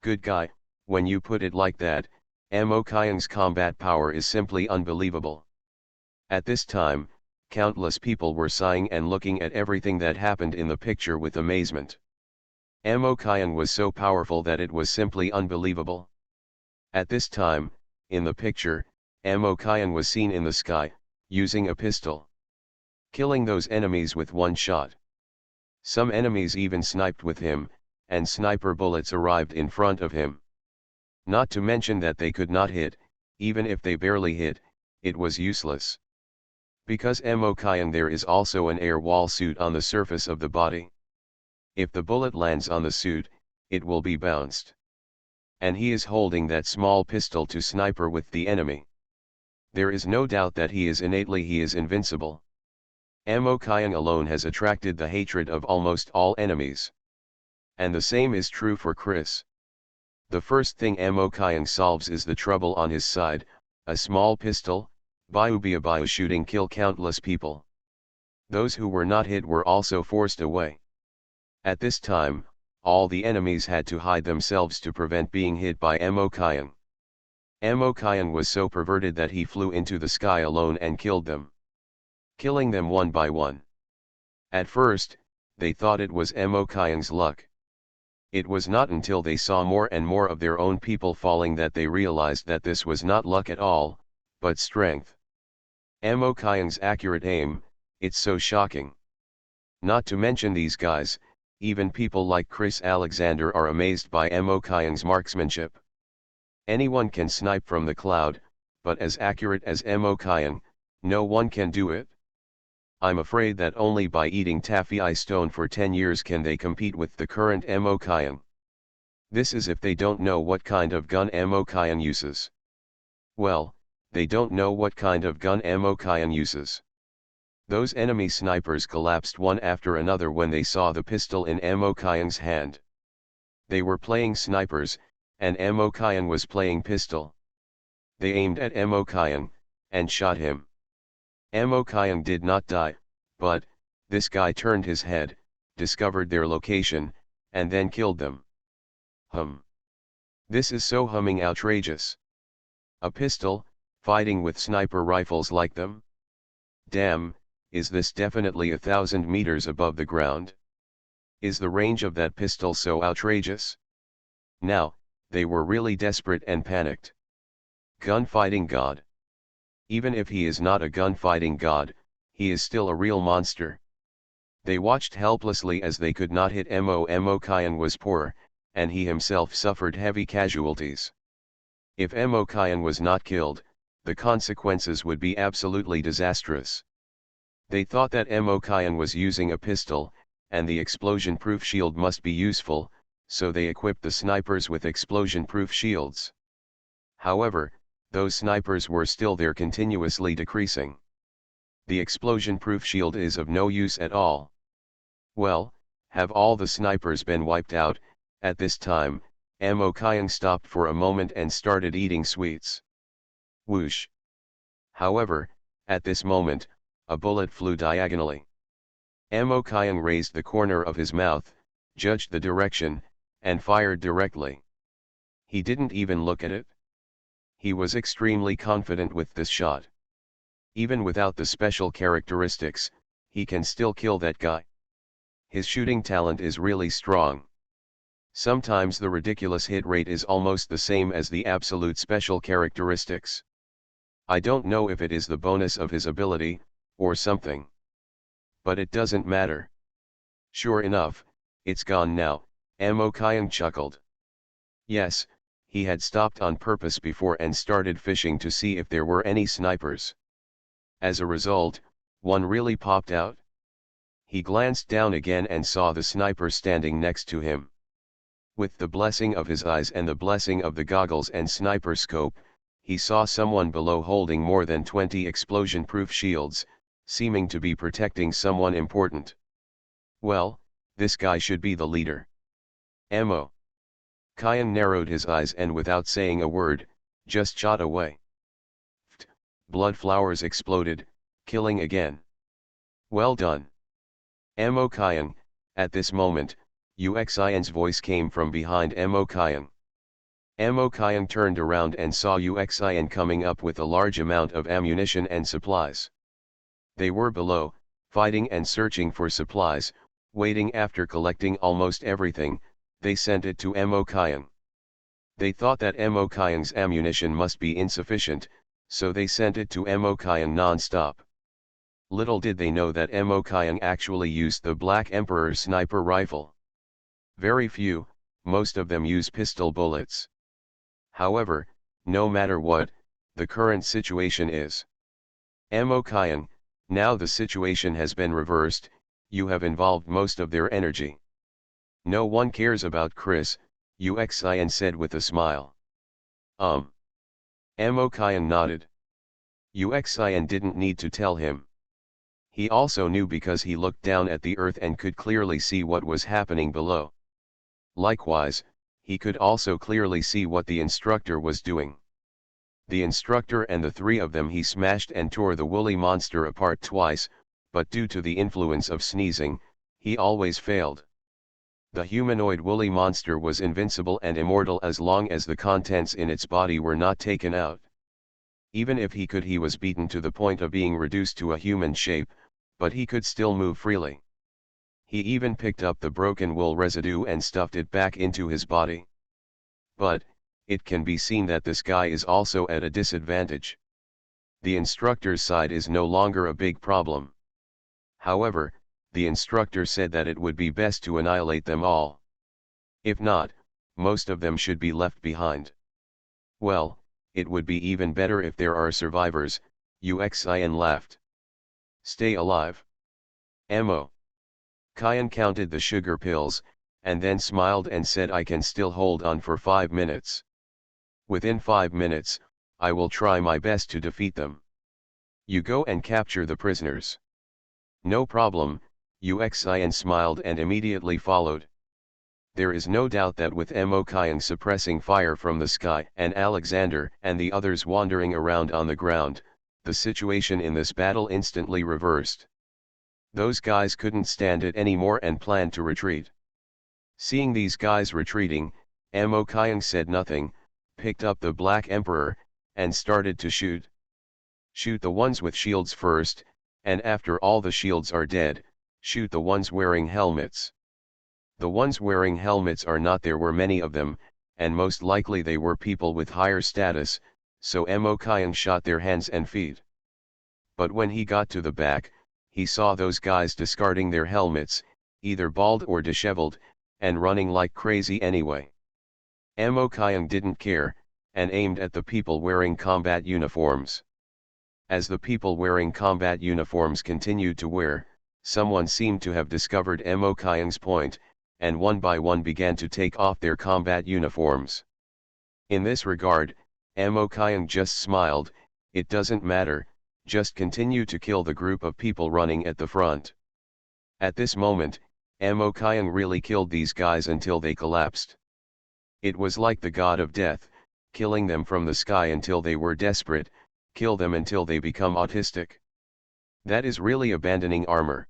Good guy, when you put it like that, Amo Kyung's combat power is simply unbelievable. At this time, countless people were sighing and looking at everything that happened in the picture with amazement. Amo Kyung was so powerful that it was simply unbelievable. At this time, in the picture, Amo Kyung was seen in the sky, using a pistol, killing those enemies with one shot. Some enemies even sniped with him, and sniper bullets arrived in front of him. Not to mention that they could not hit, even if they barely hit, it was useless. Because Amo Kyung there is also an air wall suit on the surface of the body. If the bullet lands on the suit, it will be bounced. And he is holding that small pistol to sniper with the enemy. There is no doubt that he is invincible. Amo Kyung alone has attracted the hatred of almost all enemies. And the same is true for Chris. The first thing Amo Kyung solves is the trouble on his side, a small pistol, Biu shooting kill countless people. Those who were not hit were also forced away. At this time, all the enemies had to hide themselves to prevent being hit by Amo Kyung. Amo Kyung was so perverted that he flew into the sky alone and killed them, killing them one by one. At first, they thought it was Amo Kyung's luck. It was not until they saw more and more of their own people falling that they realized that this was not luck at all, but strength. Amo Kyung's accurate aim, it's so shocking. Not to mention these guys, even people like Chris Alexander are amazed by Amo Kyung's marksmanship. Anyone can snipe from the cloud, but as accurate as Amo Kyung, no one can do it. I'm afraid that only by eating taffy ice stone for 10 years can they compete with the current Amo Kyung. This is if they don't know what kind of gun Amo Kyung uses. Well, they don't know what kind of gun Amo Kyung uses. Those enemy snipers collapsed one after another when they saw the pistol in Amo Kyung's hand. They were playing snipers, and Amo Kyung was playing pistol. They aimed at Amo Kyung, and shot him. Amo Kyung did not die, but, this guy turned his head, discovered their location, and then killed them. This is so outrageous. A pistol, fighting with sniper rifles like them? Damn, is this definitely 1,000 meters above the ground? Is the range of that pistol so outrageous? Now, they were really desperate and panicked. Gunfighting god. Even if he is not a gunfighting god, he is still a real monster. They watched helplessly as they could not hit Amo Kyung was poor, and he himself suffered heavy casualties. If Amo Kyung was not killed, the consequences would be absolutely disastrous. They thought that Amo Kyung was using a pistol, and the explosion-proof shield must be useful, so they equipped the snipers with explosion-proof shields. However, those snipers were still there, continuously decreasing. The explosion-proof shield is of no use at all. Well, have all the snipers been wiped out? At this time, Amo Kyung stopped for a moment and started eating sweets. Whoosh! However, at this moment, a bullet flew diagonally. Amo Kyung raised the corner of his mouth, judged the direction, and fired directly. He didn't even look at it. He was extremely confident with this shot. Even without the special characteristics, he can still kill that guy. His shooting talent is really strong. Sometimes the ridiculous hit rate is almost the same as the absolute special characteristics. I don't know if it is the bonus of his ability, or something. But it doesn't matter. Sure enough, it's gone now, Amo Kyung chuckled. Yes, he had stopped on purpose before and started fishing to see if there were any snipers. As a result, one really popped out. He glanced down again and saw the sniper standing next to him. With the blessing of his eyes and the blessing of the goggles and sniper scope, he saw someone below holding more than 20 explosion-proof shields, seeming to be protecting someone important. Well, this guy should be the leader. Amo Kyung narrowed his eyes and without saying a word, just shot away. Blood flowers exploded, killing again. Well done. Amo Kyung. At this moment, Uxin's voice came from behind Amo Kyung. Amo Kyung turned around and saw Uxian coming up with a large amount of ammunition and supplies. They were below, fighting and searching for supplies, waiting. After collecting almost everything, they sent it to Amo Kyung. They thought that Amo Kyung's ammunition must be insufficient, so they sent it to Amo Kyung non-stop. Little did they know that Amo Kyung actually used the Black Emperor's sniper rifle. Very few, most of them use pistol bullets. However, no matter what, the current situation is. Amo Kyung, now the situation has been reversed, you have involved most of their energy. No one cares about Chris, Uxian said with a smile. Amo Kyung nodded. Uxian didn't need to tell him. He also knew because he looked down at the earth and could clearly see what was happening below. Likewise, he could also clearly see what the instructor was doing. The instructor and the three of them he smashed and tore the woolly monster apart twice, but due to the influence of sneezing, he always failed. The humanoid woolly monster was invincible and immortal as long as the contents in its body were not taken out. Even if he could, he was beaten to the point of being reduced to a human shape, but he could still move freely. He even picked up the broken wool residue and stuffed it back into his body. But, it can be seen that this guy is also at a disadvantage. The instructor's side is no longer a big problem. However, the instructor said that it would be best to annihilate them all. If not, most of them should be left behind. Well, it would be even better if there are survivors, Uxian laughed. Stay alive. Amo Kyung counted the sugar pills, and then smiled and said, I can still hold on for 5 minutes. Within 5 minutes, I will try my best to defeat them. You go and capture the prisoners. No problem, Uxian smiled and immediately followed. There is no doubt that with Amo Kyung suppressing fire from the sky and Alexander and the others wandering around on the ground, the situation in this battle instantly reversed. Those guys couldn't stand it anymore and planned to retreat. Seeing these guys retreating, Amo Kyung said nothing, picked up the Black Emperor, and started to shoot. Shoot the ones with shields first, and after all the shields are dead, shoot the ones wearing helmets. The ones wearing helmets are not, there were many of them, and most likely they were people with higher status, so Amo Kyung shot their hands and feet. But when he got to the back, he saw those guys discarding their helmets, either bald or disheveled, and running like crazy anyway. Amo Kyung didn't care, and aimed at the people wearing combat uniforms. As the people wearing combat uniforms continued to wear, someone seemed to have discovered Amo Kyung's point, and one by one began to take off their combat uniforms. In this regard, Amo Kyung just smiled, it doesn't matter, just continue to kill the group of people running at the front. At this moment, Amo Kyung really killed these guys until they collapsed. It was like the god of death, killing them from the sky until they were desperate, kill them until they become autistic. That is really abandoning armor.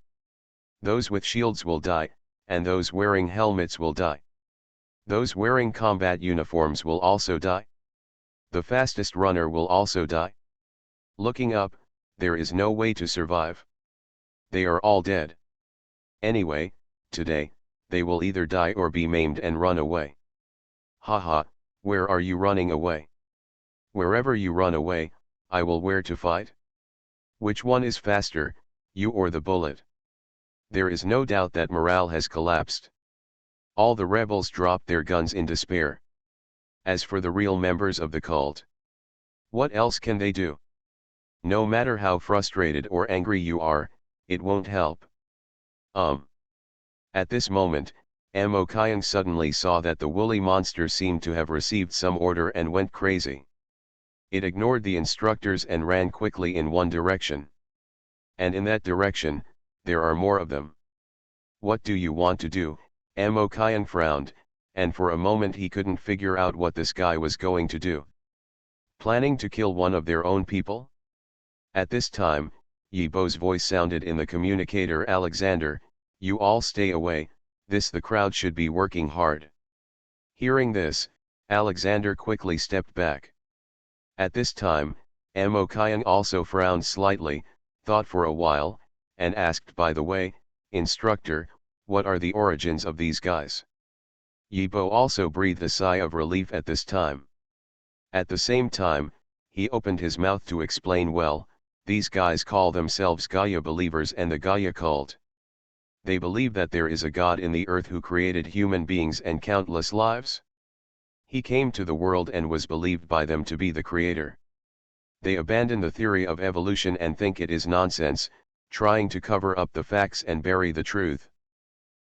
Those with shields will die, and those wearing helmets will die. Those wearing combat uniforms will also die. The fastest runner will also die. Looking up, there is no way to survive. They are all dead. Anyway, today, they will either die or be maimed and run away. Haha, where are you running away? Wherever you run away, I will where to fight? Which one is faster, you or the bullet? There is no doubt that morale has collapsed. All the rebels dropped their guns in despair. As for the real members of the cult, what else can they do? No matter how frustrated or angry you are, it won't help. At this moment, Amo Kyung suddenly saw that the woolly monster seemed to have received some order and went crazy. It ignored the instructors and ran quickly in one direction. And in that direction, there are more of them. What do you want to do? Amo Kyung frowned, and for a moment he couldn't figure out what this guy was going to do. Planning to kill one of their own people? At this time, Yibo's voice sounded in the communicator. Alexander, you all stay away, the crowd should be working hard. Hearing this, Alexander quickly stepped back. At this time, Mo Kayang also frowned slightly, thought for a while, and asked, by the way, instructor, what are the origins of these guys? Yibo also breathed a sigh of relief at this time. At the same time, he opened his mouth to explain, well, these guys call themselves Gaia believers and the Gaia cult. They believe that there is a God in the earth who created human beings and countless lives. He came to the world and was believed by them to be the creator. They abandon the theory of evolution and think it is nonsense, trying to cover up the facts and bury the truth.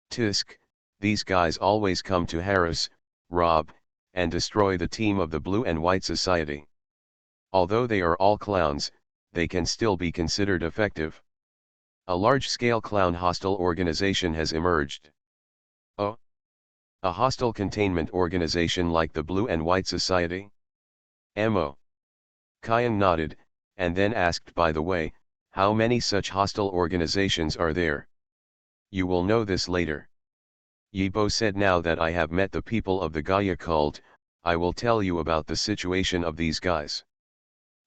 Tisk, these guys always come to harass, rob, and destroy the team of the Blue and White Society. Although they are all clowns, they can still be considered effective. A large-scale clown hostile organization has emerged. Oh? A hostile containment organization like the Blue and White Society? Mo. Kayang nodded, and then asked, by the way, how many such hostile organizations are there? You will know this later. Yibo said, now that I have met the people of the Gaia cult, I will tell you about the situation of these guys.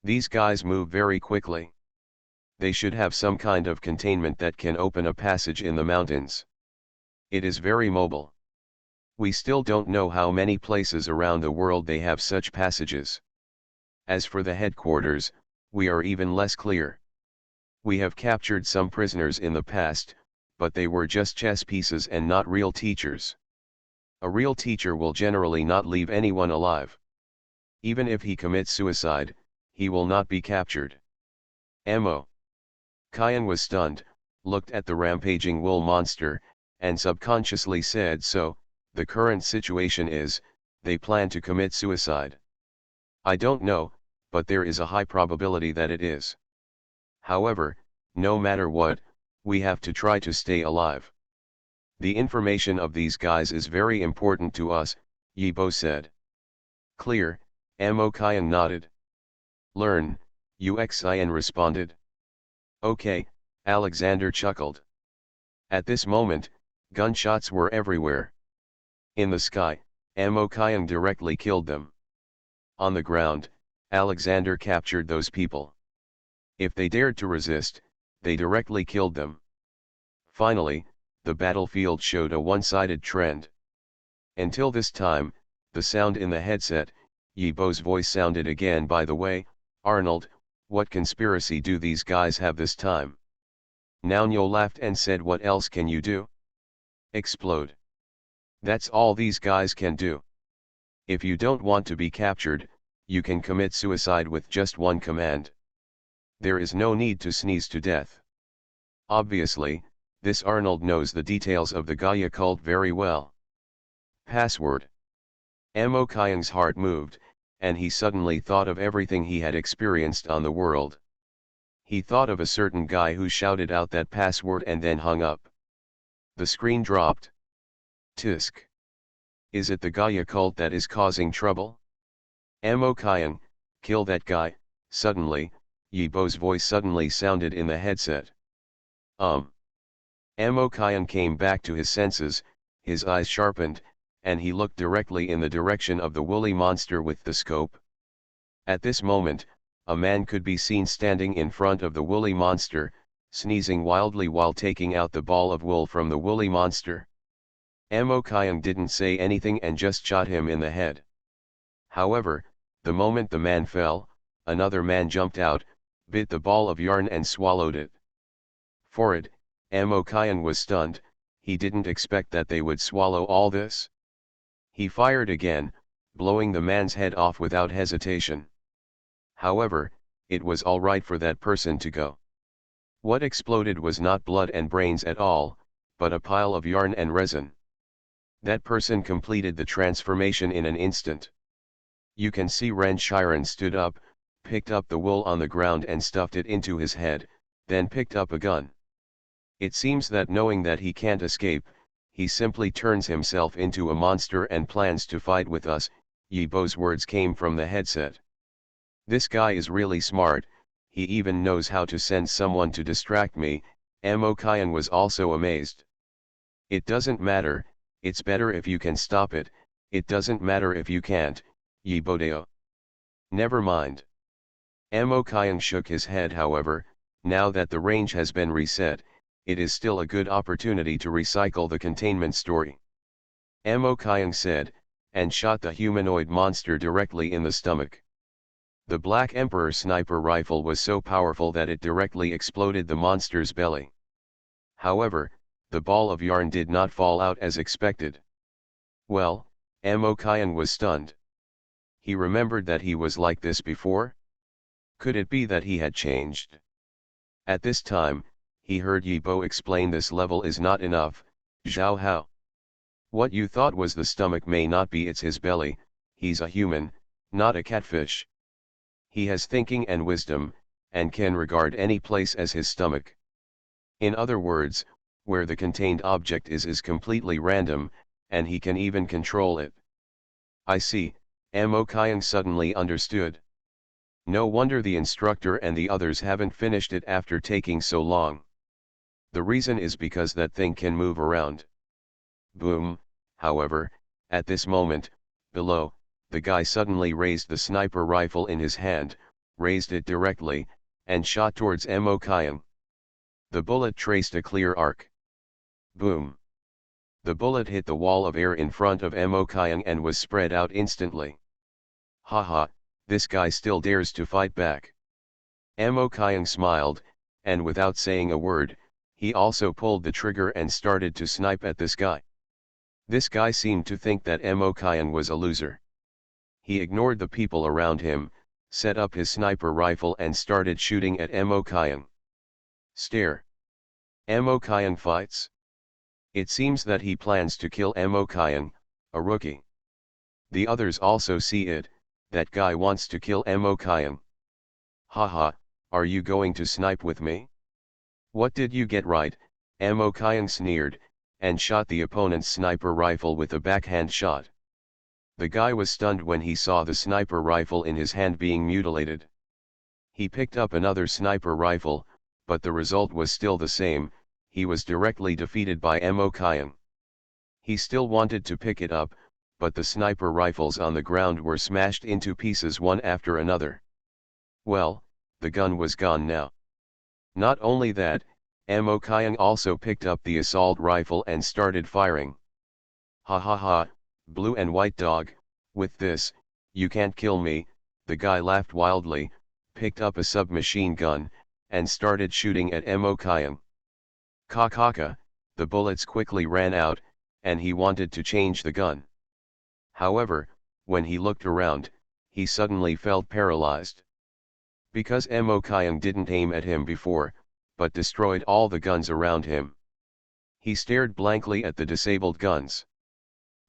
These guys move very quickly. They should have some kind of containment that can open a passage in the mountains. It is very mobile. We still don't know how many places around the world they have such passages. As for the headquarters, we are even less clear. We have captured some prisoners in the past, but they were just chess pieces and not real teachers. A real teacher will generally not leave anyone alive. Even if he commits suicide, he will not be captured. Mo. Kayang was stunned, looked at the rampaging wool monster, and subconsciously said, so, the current situation is, they plan to commit suicide. I don't know, but there is a high probability that it is. However, no matter what, we have to try to stay alive. The information of these guys is very important to us, Yibo said. Clear, Mo Kayang nodded. Learn, Uxin responded. Okay, Alexander chuckled. At this moment, gunshots were everywhere. In the sky, Mo Kayang directly killed them. On the ground, Alexander captured those people. If they dared to resist, they directly killed them. Finally, the battlefield showed a one-sided trend. Until this time, the sound in the headset, Yibo's voice sounded again, by the way, Arnold, what conspiracy do these guys have this time? Naunyo laughed and said, what else can you do? Explode. That's all these guys can do. If you don't want to be captured, you can commit suicide with just one command. There is no need to sneeze to death. Obviously, this Arnold knows the details of the Gaia cult very well. Password. Mo Kayang's heart moved, and he suddenly thought of everything he had experienced on the world. He thought of a certain guy who shouted out that password and then hung up. The screen dropped. Tisk. Is it the Gaia cult that is causing trouble? Mo Kayang, kill that guy. Suddenly, Yibo's voice suddenly sounded in the headset. Mo Kayang came back to his senses, his eyes sharpened, and he looked directly in the direction of the woolly monster with the scope. At this moment, a man could be seen standing in front of the woolly monster, sneezing wildly while taking out the ball of wool from the woolly monster. Mo Kayang didn't say anything and just shot him in the head. However, the moment the man fell, another man jumped out, bit the ball of yarn and swallowed it. For it, Mo Kayang was stunned. He didn't expect that they would swallow all this. He fired again, blowing the man's head off without hesitation. However, it was all right for that person to go. What exploded was not blood and brains at all, but a pile of yarn and resin. That person completed the transformation in an instant. You can see Ren Shiren stood up, picked up the wool on the ground and stuffed it into his head, then picked up a gun. It seems that knowing that he can't escape, he simply turns himself into a monster and plans to fight with us. Yibo's words came from the headset. This guy is really smart, he even knows how to send someone to distract me. Mo Kayang was also amazed. It doesn't matter, it's better if you can stop it, It doesn't matter if you can't, Yi Bodeo. Never mind. Amo Kyung shook his head. However, now that the range has been reset, it is still a good opportunity to recycle the containment story. Amo Kyung said, and shot the humanoid monster directly in the stomach. The Black Emperor sniper rifle was so powerful that it directly exploded the monster's belly. However, the ball of yarn did not fall out as expected. Well, Amo Kyung was stunned. He remembered that he was like this before? Could it be that he had changed? At this time, he heard Yi Bo explain, this level is not enough, Zhao Hao. What you thought was the stomach may not be, it's his belly. He's a human, not a catfish. He has thinking and wisdom, and can regard any place as his stomach. In other words, where the contained object is completely random, and he can even control it. I see, Amo Kyung suddenly understood. No wonder the instructor and the others haven't finished it after taking so long. The reason is because that thing can move around. Boom. However, at this moment, below, the guy suddenly raised the sniper rifle in his hand, raised it directly, and shot towards Amo Kyung. The bullet traced a clear arc. Boom. The bullet hit the wall of air in front of Amo Kyung and was spread out instantly. Haha, this guy still dares to fight back. Amo Kyung smiled, and without saying a word, he also pulled the trigger and started to snipe at this guy. This guy seemed to think that Amo Kyung was a loser. He ignored the people around him, set up his sniper rifle and started shooting at Amo Kyung. Stare. Amo Kyung fights. It seems that he plans to kill Amo Kyung, a rookie. The others also see it, that guy wants to kill Amo Kyung. Haha, are you going to snipe with me? What did you get right? Amo Kyung sneered, and shot the opponent's sniper rifle with a backhand shot. The guy was stunned when he saw the sniper rifle in his hand being mutilated. He picked up another sniper rifle, but the result was still the same. He was directly defeated by Amo Kyung. He still wanted to pick it up, but the sniper rifles on the ground were smashed into pieces one after another. Well, the gun was gone now. Not only that, Amo Kyung also picked up the assault rifle and started firing. Ha ha ha, blue and white dog, with this, you can't kill me, the guy laughed wildly, picked up a submachine gun, and started shooting at Amo Kyung. Kakaka, the bullets quickly ran out, and he wanted to change the gun. However, when he looked around, he suddenly felt paralyzed. Because Amo Kyung didn't aim at him before, but destroyed all the guns around him. He stared blankly at the disabled guns.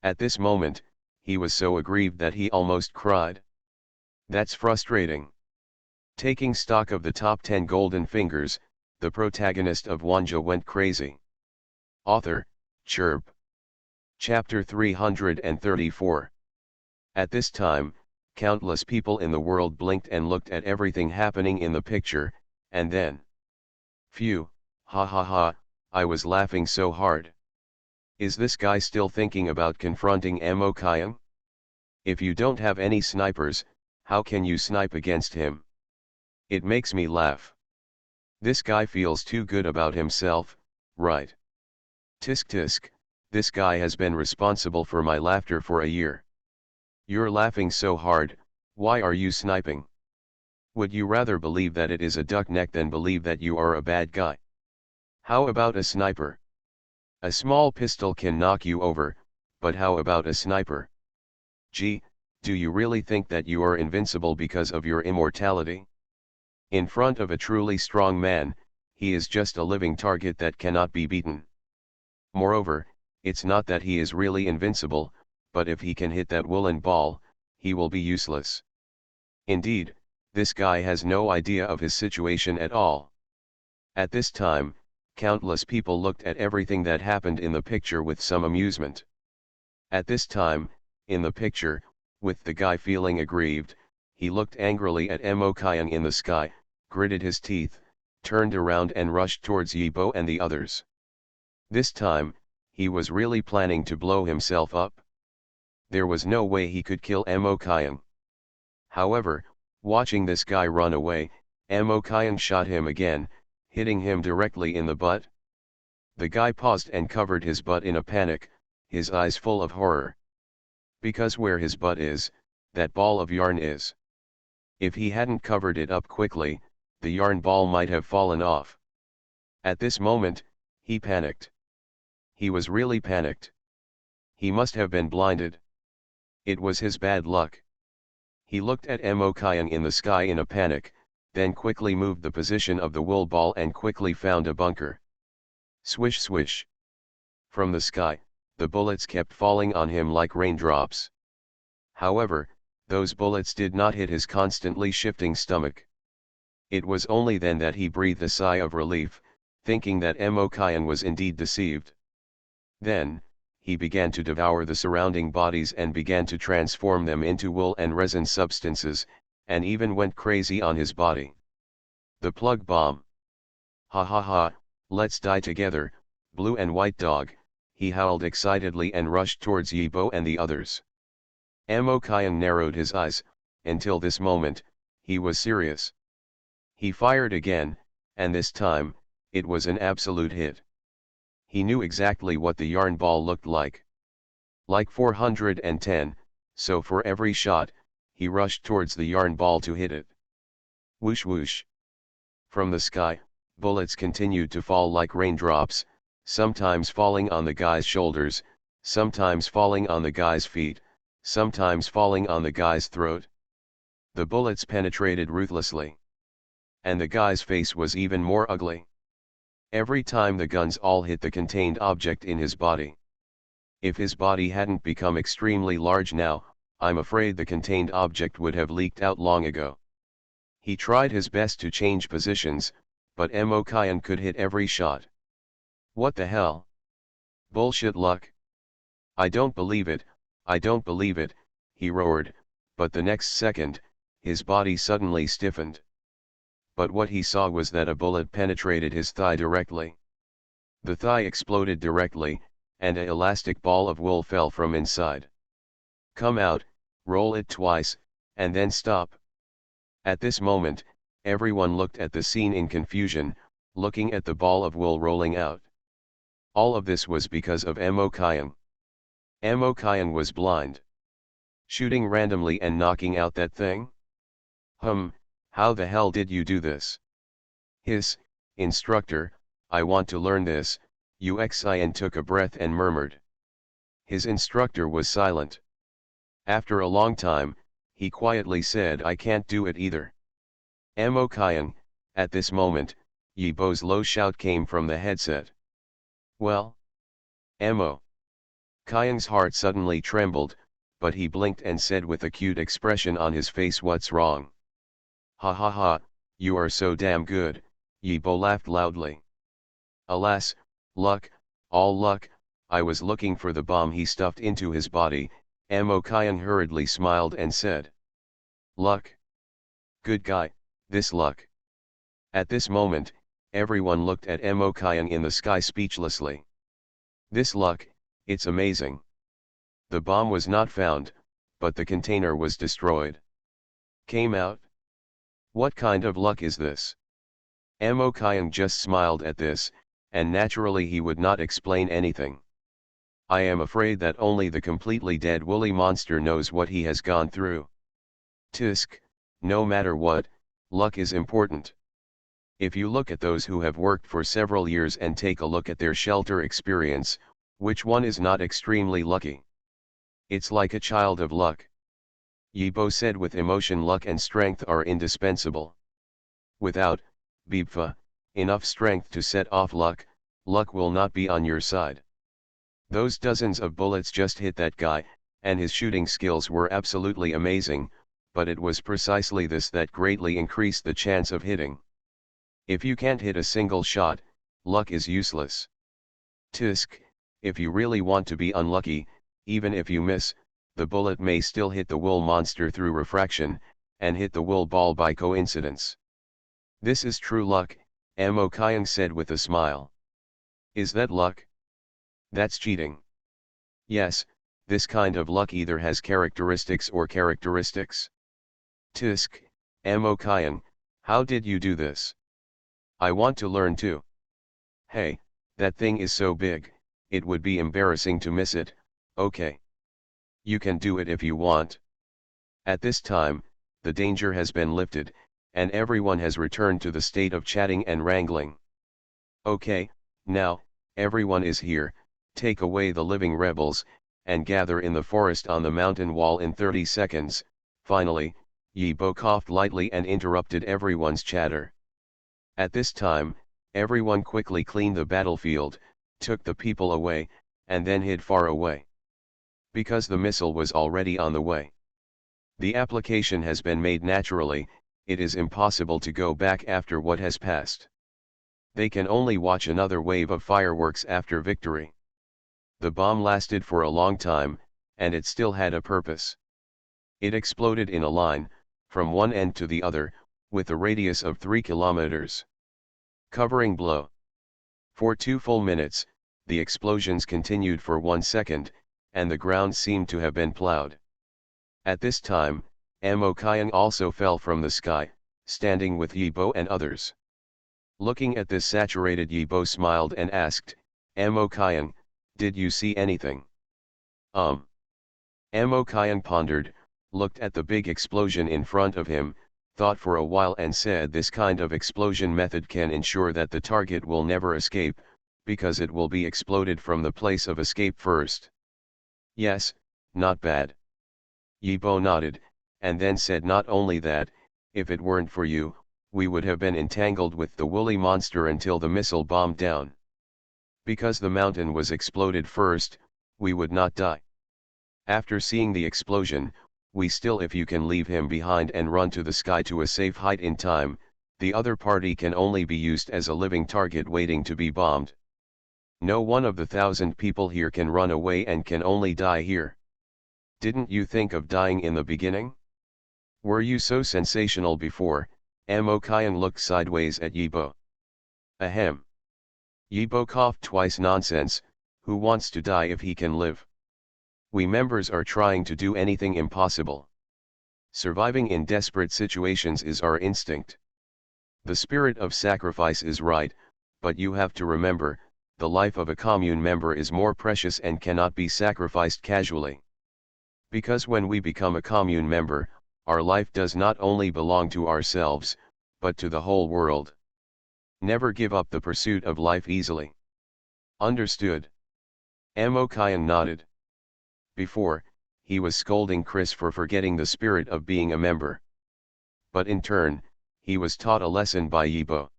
At this moment, he was so aggrieved that he almost cried. That's frustrating. Taking stock of the top 10 golden fingers, the protagonist of Wanjie went crazy. Author, Chirp. Chapter 334. At this time, countless people in the world blinked and looked at everything happening in the picture, and then, phew, ha ha ha, I was laughing so hard. Is this guy still thinking about confronting Amo Kyung? If you don't have any snipers, how can you snipe against him? It makes me laugh. This guy feels too good about himself, right? Tisk tisk, this guy has been responsible for my laughter for a year. You're laughing so hard, why are you sniping? Would you rather believe that it is a duck neck than believe that you are a bad guy? How about a sniper? A small pistol can knock you over, but how about a sniper? Gee, do you really think that you are invincible because of your immortality? In front of a truly strong man, he is just a living target that cannot be beaten. Moreover, it's not that he is really invincible, but if he can hit that woolen ball, he will be useless. Indeed, this guy has no idea of his situation at all. At this time, countless people looked at everything that happened in the picture with some amusement. At this time, in the picture, with the guy feeling aggrieved, he looked angrily at Amo Kyung in the sky, gritted his teeth, turned around and rushed towards Yi Bo and the others. This time, he was really planning to blow himself up. There was no way he could kill Mo Kyan. However, watching this guy run away, Mo Kyan shot him again, hitting him directly in the butt. The guy paused and covered his butt in a panic, his eyes full of horror. Because where his butt is, that ball of yarn is. If he hadn't covered it up quickly, the yarn ball might have fallen off. At this moment, he panicked. He was really panicked. He must have been blinded. It was his bad luck. He looked at Mo Kyan in the sky in a panic, then quickly moved the position of the wool ball and quickly found a bunker. Swish swish. From the sky, the bullets kept falling on him like raindrops. However, those bullets did not hit his constantly shifting stomach. It was only then that he breathed a sigh of relief, thinking that Mo Kyan was indeed deceived. Then, he began to devour the surrounding bodies and began to transform them into wool and resin substances, and even went crazy on his body. The plug bomb. Ha ha ha, let's die together, blue and white dog, he howled excitedly and rushed towards Yibo and the others. Mo Kyan narrowed his eyes. Until this moment, he was serious. He fired again, and this time, it was an absolute hit. He knew exactly what the yarn ball looked like. Like 410, so for every shot, he rushed towards the yarn ball to hit it. Whoosh whoosh. From the sky, bullets continued to fall like raindrops, sometimes falling on the guy's shoulders, sometimes falling on the guy's feet, sometimes falling on the guy's throat. The bullets penetrated ruthlessly. And the guy's face was even more ugly. Every time the guns all hit the contained object in his body. If his body hadn't become extremely large now, I'm afraid the contained object would have leaked out long ago. He tried his best to change positions, but Mo Kyan could hit every shot. What the hell? Bullshit luck. I don't believe it, I don't believe it, he roared, but the next second, his body suddenly stiffened. But what he saw was that a bullet penetrated his thigh directly. The thigh exploded directly, and an elastic ball of wool fell from inside. Come out, roll it twice, and then stop. At this moment, everyone looked at the scene in confusion, looking at the ball of wool rolling out. All of this was because of Mo Kyan. Mo Kyan was blind. Shooting randomly and knocking out that thing? How the hell did you do this? His instructor, I want to learn this, Uxian took a breath and murmured. His instructor was silent. After a long time, he quietly said I can't do it either. Mo Kyan, at this moment, Yibo's low shout came from the headset. Well? Mo Kyan's heart suddenly trembled, but he blinked and said with a cute expression on his face, what's wrong? Ha ha ha, you are so damn good, Yibo laughed loudly. Alas, luck, all luck, I was looking for the bomb he stuffed into his body. Mo Kyan hurriedly smiled and said. Luck? Good guy, this luck. At this moment, everyone looked at Mo Kyan in the sky speechlessly. This luck, it's amazing. The bomb was not found, but the container was destroyed. Came out? What kind of luck is this? Mo Kyan just smiled at this, and naturally he would not explain anything. I am afraid that only the completely dead woolly monster knows what he has gone through. Tisk, no matter what, luck is important. If you look at those who have worked for several years and take a look at their shelter experience, which one is not extremely lucky? It's like a child of luck. Yibo said with emotion, luck and strength are indispensable. Without, Bibfa, enough strength to set off luck, luck will not be on your side. Those dozens of bullets just hit that guy, and his shooting skills were absolutely amazing, but it was precisely this that greatly increased the chance of hitting. If you can't hit a single shot, luck is useless. Tisk, if you really want to be unlucky, even if you miss, the bullet may still hit the wool monster through refraction, and hit the wool ball by coincidence. This is true luck, Mo Kyan said with a smile. Is that luck? That's cheating. Yes, This kind of luck either has characteristics or characteristics. Tisk, Amokayan, how did you do this? I want to learn too. Hey, that thing is so big, it would be embarrassing to miss it. Okay. You can do it if you want. At this time, the danger has been lifted, and everyone has returned to the state of chatting and wrangling. Okay, now, everyone is here, take away the living rebels, and gather in the forest on the mountain wall in 30 seconds. Finally, Yi Bo coughed lightly and interrupted everyone's chatter. At this time, everyone quickly cleaned the battlefield, took the people away, and then hid far away. Because the missile was already on the way. The application has been made naturally, it is impossible to go back after what has passed. They can only watch another wave of fireworks after victory. The bomb lasted for a long time, and it still had a purpose. It exploded in a line, from one end to the other, with a radius of 3 kilometers. Covering blow. For 2 full minutes, the explosions continued for 1 second, and the ground seemed to have been plowed. At this time, Amokayan also fell from the sky, standing with Yi Bo and others. Looking at this saturated, Yi Bo smiled and asked, Amokayan, did you see anything? Amokayan pondered, looked at the big explosion in front of him, thought for a while and said this kind of explosion method can ensure that the target will never escape, because it will be exploded from the place of escape first. Yes, not bad. Yi Bo nodded, and then said not only that, if it weren't for you, we would have been entangled with the woolly monster until the missile bombed down. Because the mountain was exploded first, we would not die. After seeing the explosion, we still if you can leave him behind and run to the sky to a safe height in time, the other party can only be used as a living target waiting to be bombed. No one of the 1,000 people here can run away and can only die here. Didn't you think of dying in the beginning? Were you so sensational before? Amokayan looked sideways at Yi Bo. Ahem. Yi Bo coughed twice. Nonsense, who wants to die if he can live? We members are trying to do anything impossible. Surviving in desperate situations is our instinct. The spirit of sacrifice is right, but you have to remember, the life of a commune member is more precious and cannot be sacrificed casually. Because when we become a commune member, our life does not only belong to ourselves, but to the whole world. Never give up the pursuit of life easily. Understood? Amokayan nodded. Before, he was scolding Chris for forgetting the spirit of being a member. But in turn, he was taught a lesson by Yi Bo.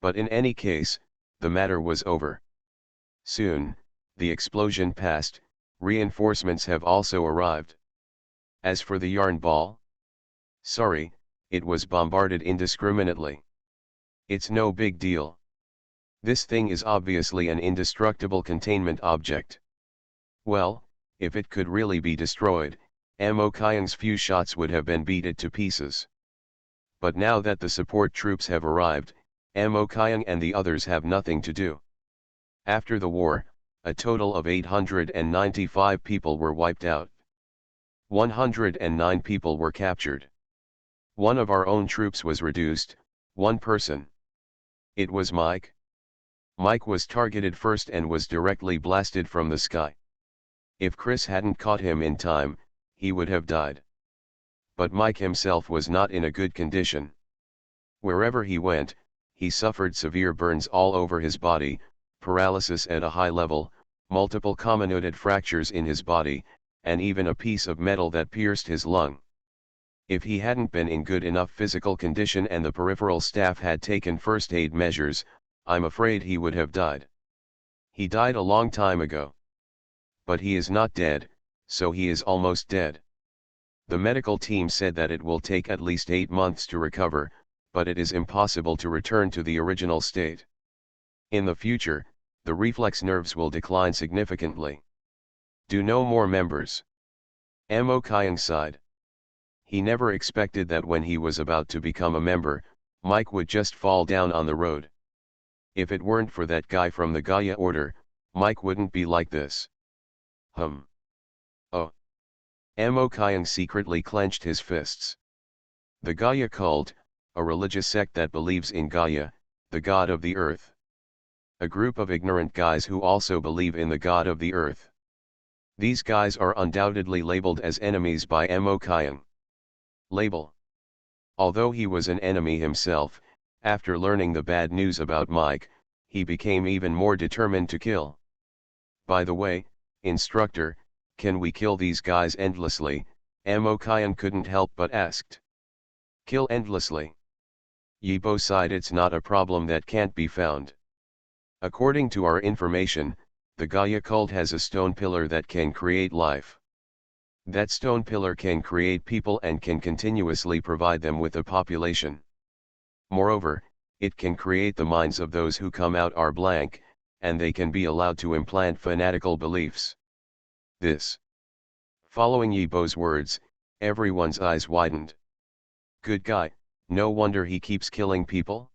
But in any case, the matter was over. Soon, the explosion passed, reinforcements have also arrived. As for the yarn ball? Sorry, it was bombarded indiscriminately. It's no big deal. This thing is obviously an indestructible containment object. Well, if it could really be destroyed, Amokayan's few shots would have been beat it to pieces. But now that the support troops have arrived, Amokayan and the others have nothing to do. After the war, a total of 895 people were wiped out. 109 people were captured. One of our own troops was reduced, 1 person. It was Mike. Mike was targeted first and was directly blasted from the sky. If Chris hadn't caught him in time, he would have died. But Mike himself was not in a good condition. Wherever he went, he suffered severe burns all over his body, paralysis at a high level, multiple comminuted fractures in his body, and even a piece of metal that pierced his lung. If he hadn't been in good enough physical condition and the peripheral staff had taken first aid measures, I'm afraid he would have died. He died a long time ago. But he is not dead, so he is almost dead. The medical team said that it will take at least 8 months to recover, but it is impossible to return to the original state. In the future, the reflex nerves will decline significantly. Do no more members. Amokayan sighed. He never expected that when he was about to become a member, Mike would just fall down on the road. If it weren't for that guy from the Gaia Order, Mike wouldn't be like this. Mo Kyung secretly clenched his fists. The Gaia cult, a religious sect that believes in Gaia, the god of the earth. A group of ignorant guys who also believe in the god of the earth. These guys are undoubtedly labeled as enemies by Mo Kyung. Label. Although he was an enemy himself, after learning the bad news about Mike, he became even more determined to kill. By the way, instructor, can we kill these guys endlessly? Mo Kyung couldn't help but asked. Kill endlessly? Yibo sighed. It's not a problem that can't be found. According to our information, the Gaia cult has a stone pillar that can create life. That stone pillar can create people and can continuously provide them with a population. Moreover, it can create the minds of those who come out are blank, and they can be allowed to implant fanatical beliefs. This. Following Yibo's words, everyone's eyes widened. Good guy, no wonder he keeps killing people.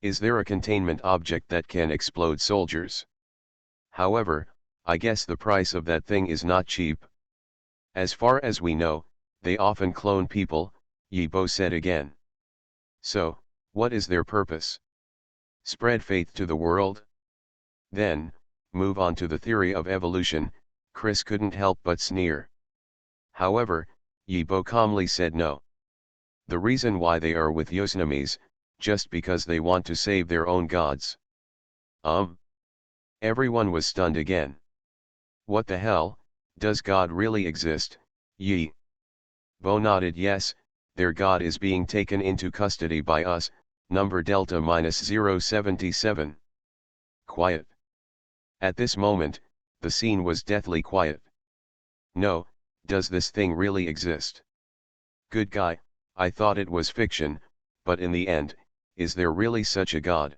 Is there a containment object that can explode soldiers? However, I guess the price of that thing is not cheap. As far as we know, they often clone people, Yibo said again. So, what is their purpose? Spread faith to the world? Then, move on to the theory of evolution. Chris couldn't help but sneer. However, Yibo calmly said no. The reason why they are with Yosenamis, just because they want to save their own gods. Everyone was stunned again. What the hell, does God really exist? Bo nodded. Yes, their God is being taken into custody by us, number Delta -077. Quiet. At this moment, the scene was deathly quiet. No, does this thing really exist? Good guy, I thought it was fiction, but in the end, is there really such a God?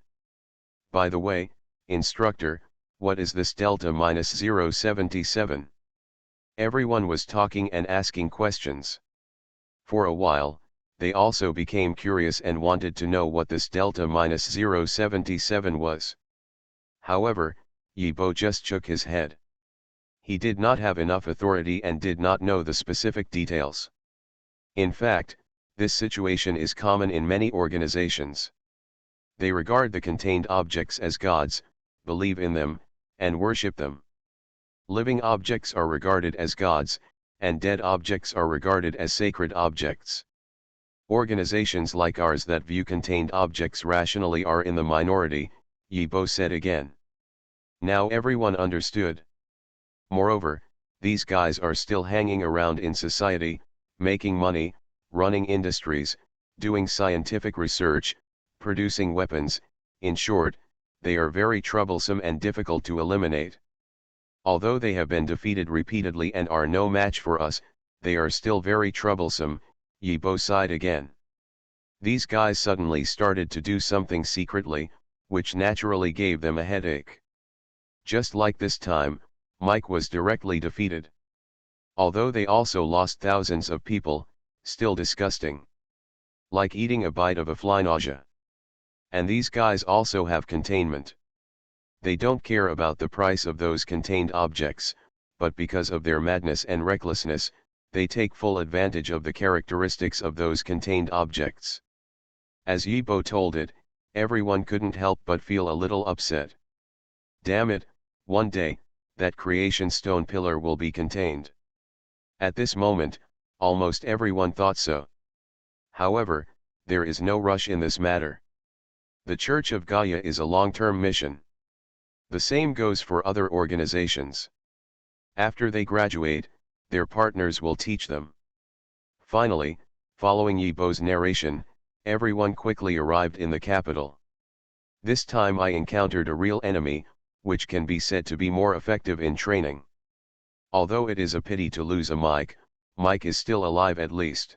By the way, instructor, what is this Delta -077? Everyone was talking and asking questions. For a while, they also became curious and wanted to know what this Delta -077 was. However, Yibo just shook his head. He did not have enough authority and did not know the specific details. In fact, this situation is common in many organizations. They regard the contained objects as gods, believe in them, and worship them. Living objects are regarded as gods, and dead objects are regarded as sacred objects. Organizations like ours that view contained objects rationally are in the minority, Yibo said again. Now everyone understood. Moreover, these guys are still hanging around in society, making money, running industries, doing scientific research, producing weapons. In short, they are very troublesome and difficult to eliminate. Although they have been defeated repeatedly and are no match for us, they are still very troublesome, Yibo sighed again. These guys suddenly started to do something secretly, which naturally gave them a headache. Just like this time, Mike was directly defeated. Although they also lost thousands of people, still disgusting. Like eating a bite of a fly nausea. And these guys also have containment. They don't care about the price of those contained objects, but because of their madness and recklessness, they take full advantage of the characteristics of those contained objects. As Yibo told it, everyone couldn't help but feel a little upset. Damn it, one day, that creation stone pillar will be contained. At this moment, almost everyone thought so. However, there is no rush in this matter. The Church of Gaia is a long-term mission. The same goes for other organizations. After they graduate, their partners will teach them. Finally, following Yibo's narration, everyone quickly arrived in the capital. This time I encountered a real enemy, which can be said to be more effective in training. Although it is a pity to lose a Mike, Mike is still alive at least.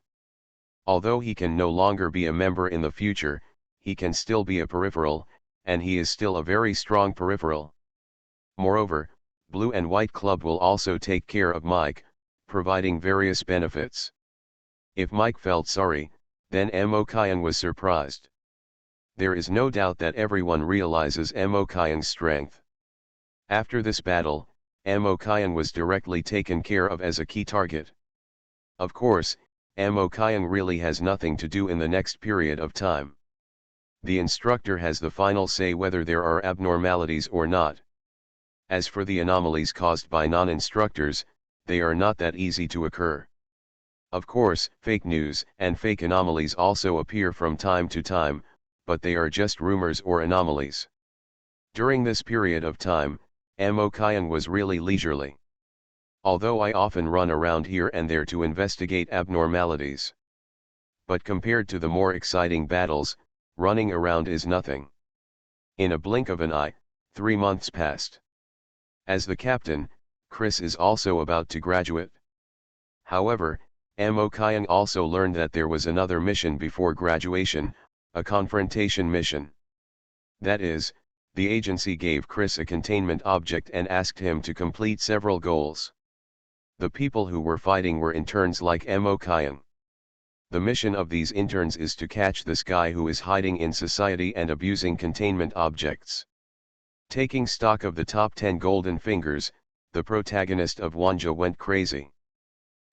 Although he can no longer be a member in the future, he can still be a peripheral, and he is still a very strong peripheral. Moreover, Blue and White Club will also take care of Mike, providing various benefits. If Mike felt sorry, then Mo Kyung was surprised. There is no doubt that everyone realizes Mo Kyung's strength. After this battle, Mo Kyung was directly taken care of as a key target. Of course, Amo Kyung really has nothing to do in the next period of time. The instructor has the final say whether there are abnormalities or not. As for the anomalies caused by non-instructors, they are not that easy to occur. Of course, fake news and fake anomalies also appear from time to time, but they are just rumors or anomalies. During this period of time, Amo Kyung was really leisurely. Although I often run around here and there to investigate abnormalities. But compared to the more exciting battles, running around is nothing. In a blink of an eye, 3 months passed. As the captain, Chris is also about to graduate. However, Amo Kyung also learned that there was another mission before graduation, a confrontation mission. That is, the agency gave Chris a containment object and asked him to complete several goals. The people who were fighting were interns like Amo Kyung. The mission of these interns is to catch this guy who is hiding in society and abusing containment objects. Taking stock of the top 10 golden fingers, the protagonist of Wanjie went crazy.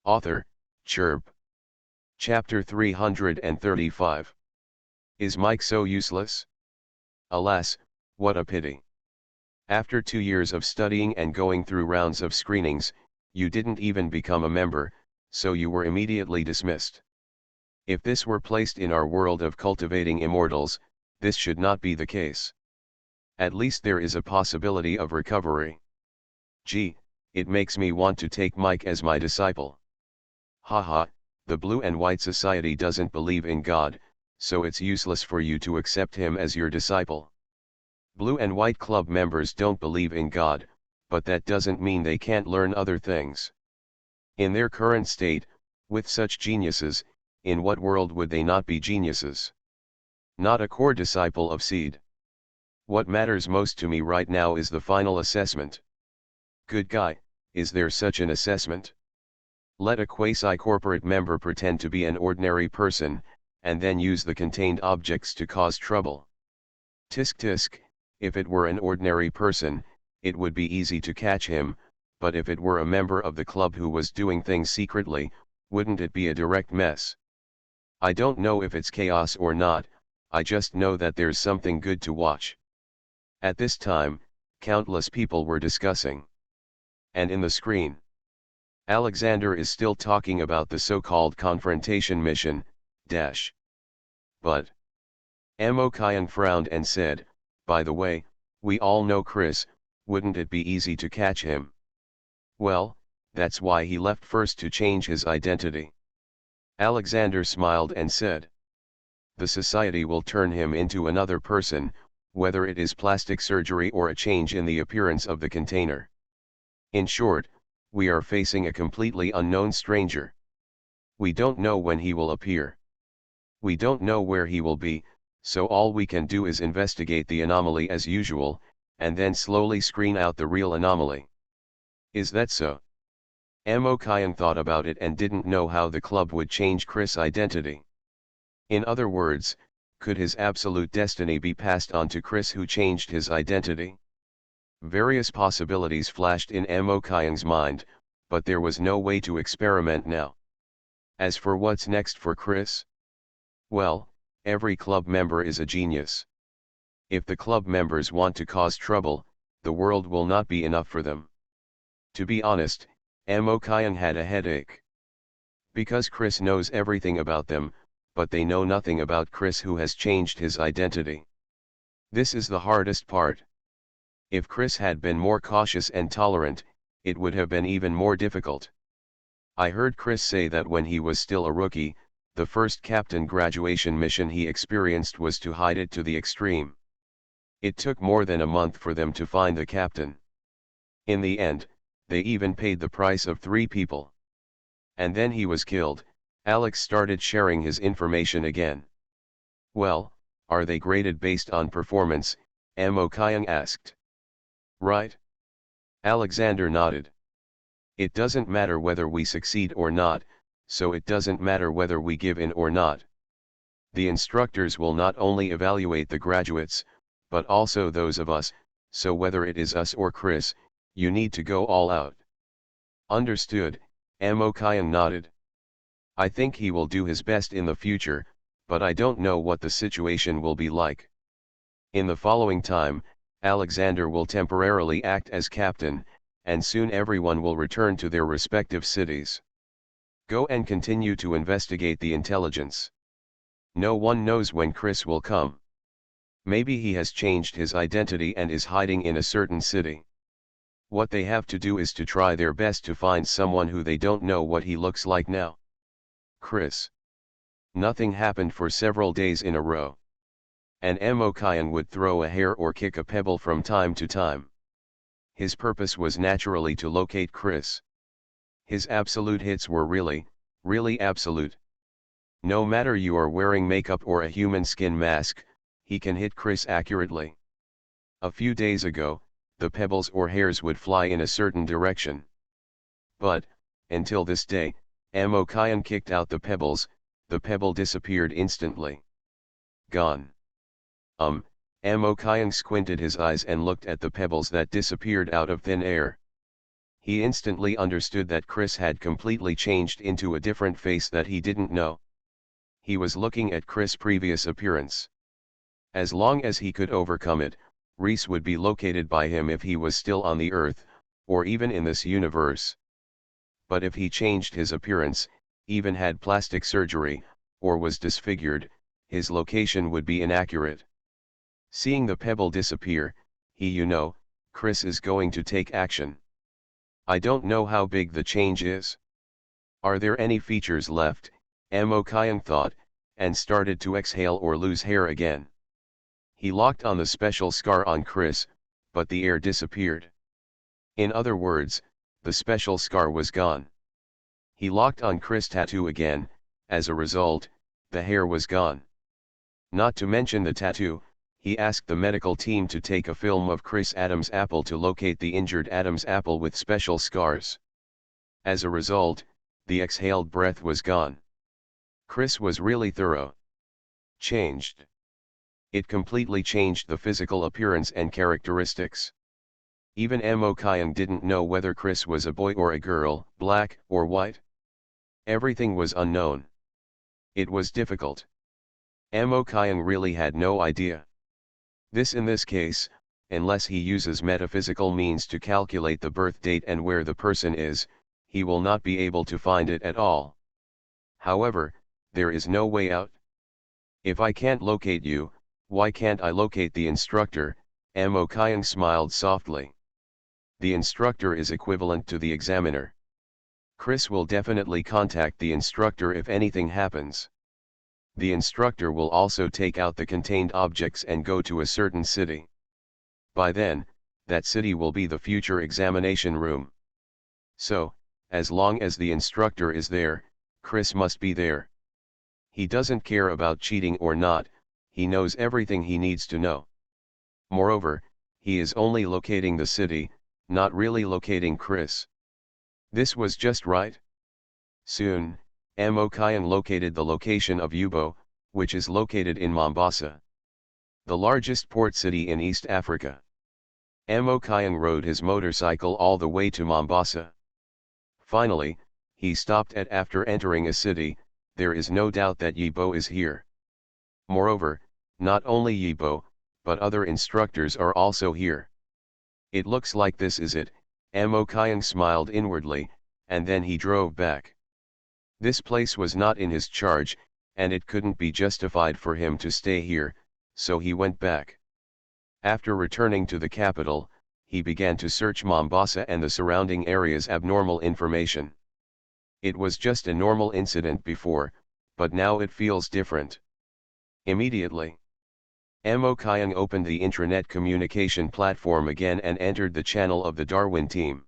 Author, Chirp. Chapter 335. Is Mike so useless? Alas, what a pity. After 2 years of studying and going through rounds of screenings, you didn't even become a member, so you were immediately dismissed. If this were placed in our world of cultivating immortals, this should not be the case. At least there is a possibility of recovery. Gee, it makes me want to take Mike as my disciple. Haha, the Blue and White Society doesn't believe in God, so it's useless for you to accept him as your disciple. Blue and White Club members don't believe in God, but that doesn't mean they can't learn other things. In their current state, with such geniuses, in what world would they not be geniuses? Not a core disciple of Seed. What matters most to me right now is the final assessment. Good guy, is there such an assessment? Let a quasi-corporate member pretend to be an ordinary person, and then use the contained objects to cause trouble. Tisk tisk, if it were an ordinary person, it would be easy to catch him, but if it were a member of the club who was doing things secretly, wouldn't it be a direct mess? I don't know if it's chaos or not, I just know that there's something good to watch. At this time, countless people were discussing. And in the screen, Alexander is still talking about the so-called confrontation mission, dash. But Amo Kyung frowned and said, by the way, we all know Chris, wouldn't it be easy to catch him? Well, that's why he left first to change his identity. Alexander smiled and said, the society will turn him into another person, whether it is plastic surgery or a change in the appearance of the container. In short, we are facing a completely unknown stranger. We don't know when he will appear. We don't know where he will be, so all we can do is investigate the anomaly as usual, and then slowly screen out the real anomaly. Is that so? Amo Kyung thought about it and didn't know how the club would change Chris' identity. In other words, could his absolute destiny be passed on to Chris who changed his identity? Various possibilities flashed in Amo Kyung's mind, but there was no way to experiment now. As for what's next for Chris? Well, every club member is a genius. If the club members want to cause trouble, the world will not be enough for them. To be honest, Amo Kyung had a headache. Because Chris knows everything about them, but they know nothing about Chris who has changed his identity. This is the hardest part. If Chris had been more cautious and tolerant, it would have been even more difficult. I heard Chris say that when he was still a rookie, the first captain graduation mission he experienced was to hide it to the extreme. It took more than a month for them to find the captain. In the end, they even paid the price of 3 people. And then he was killed. Alex started sharing his information again. Well, are they graded based on performance? Amo Kyung asked. Right? Alexander nodded. It doesn't matter whether we succeed or not, so it doesn't matter whether we give in or not. The instructors will not only evaluate the graduates, but also those of us, so whether it is us or Chris, you need to go all out. Understood, Amo Kyung nodded. I think he will do his best in the future, but I don't know what the situation will be like. In the following time, Alexander will temporarily act as captain, and soon everyone will return to their respective cities. Go and continue to investigate the intelligence. No one knows when Chris will come. Maybe he has changed his identity and is hiding in a certain city. What they have to do is to try their best to find someone who they don't know what he looks like now. Chris. Nothing happened for several days in a row. And Emokian would throw a hair or kick a pebble from time to time. His purpose was naturally to locate Chris. His absolute hits were really absolute. No matter you are wearing makeup or a human skin mask, he can hit Chris accurately. A few days ago, the pebbles or hairs would fly in a certain direction. But, until this day, Emokian kicked out the pebble disappeared instantly. Gone. Emokian squinted his eyes and looked at the pebbles that disappeared out of thin air. He instantly understood that Chris had completely changed into a different face that he didn't know. He was looking at Chris' previous appearance. As long as he could overcome it, Reese would be located by him if he was still on the Earth, or even in this universe. But if he changed his appearance, even had plastic surgery, or was disfigured, his location would be inaccurate. Seeing the pebble disappear, Chris is going to take action. I don't know how big the change is. Are there any features left, Emokian thought, and started to exhale or lose hair again. He locked on the special scar on Chris, but the air disappeared. In other words, the special scar was gone. He locked on Chris' tattoo again, as a result, the hair was gone. Not to mention the tattoo, he asked the medical team to take a film of Chris Adams' apple to locate the injured Adams' apple with special scars. As a result, the exhaled breath was gone. Chris was really thorough. Changed. It completely changed the physical appearance and characteristics. Even Emokian didn't know whether Chris was a boy or a girl, black or white. Everything was unknown. It was difficult. Emokian really had no idea. In this case, unless he uses metaphysical means to calculate the birth date and where the person is, he will not be able to find it at all. However, there is no way out. If I can't locate you, why can't I locate the instructor? Emokian smiled softly. The instructor is equivalent to the examiner. Chris will definitely contact the instructor if anything happens. The instructor will also take out the contained objects and go to a certain city. By then, that city will be the future examination room. So, as long as the instructor is there, Chris must be there. He doesn't care about cheating or not, he knows everything he needs to know. Moreover, he is only locating the city, not really locating Chris. This was just right. Soon, Emokian located the location of Yubo, which is located in Mombasa, the largest port city in East Africa. Emokian rode his motorcycle all the way to Mombasa. Finally, he stopped after entering a city. There is no doubt that Yibo is here. Moreover, not only Yibo, but other instructors are also here. It looks like this is it, Emokian smiled inwardly, and then he drove back. This place was not in his charge, and it couldn't be justified for him to stay here, so he went back. After returning to the capital, he began to search Mombasa and the surrounding areas abnormal information. It was just a normal incident before, but now it feels different. Immediately, Emokian opened the intranet communication platform again and entered the channel of the Darwin team.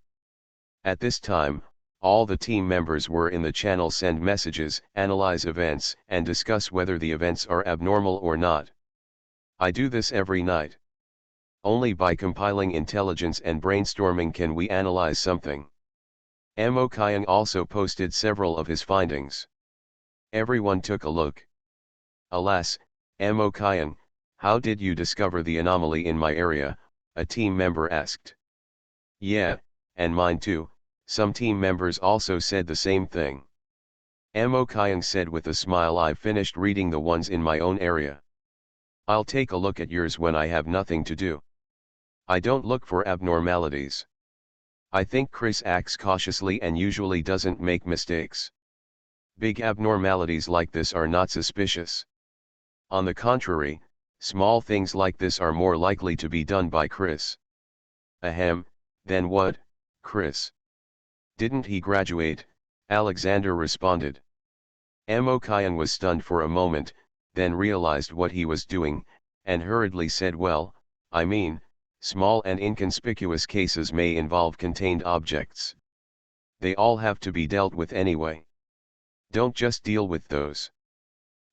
At this time, all the team members were in the channel send messages, analyze events, and discuss whether the events are abnormal or not. I do this every night. Only by compiling intelligence and brainstorming can we analyze something. Emokian also posted several of his findings. Everyone took a look. Alas, Emokian, how did you discover the anomaly in my area? A team member asked. Yeah, and mine too. Some team members also said the same thing. Amo Kyung said with a smile. I've finished reading the ones in my own area. I'll take a look at yours when I have nothing to do. I don't look for abnormalities. I think Chris acts cautiously and usually doesn't make mistakes. Big abnormalities like this are not suspicious. On the contrary, small things like this are more likely to be done by Chris. Ahem, then what, Chris? Didn't he graduate? Alexander responded. Amo Kyung was stunned for a moment, then realized what he was doing, and hurriedly said, well, I mean, small and inconspicuous cases may involve contained objects. They all have to be dealt with anyway. Don't just deal with those.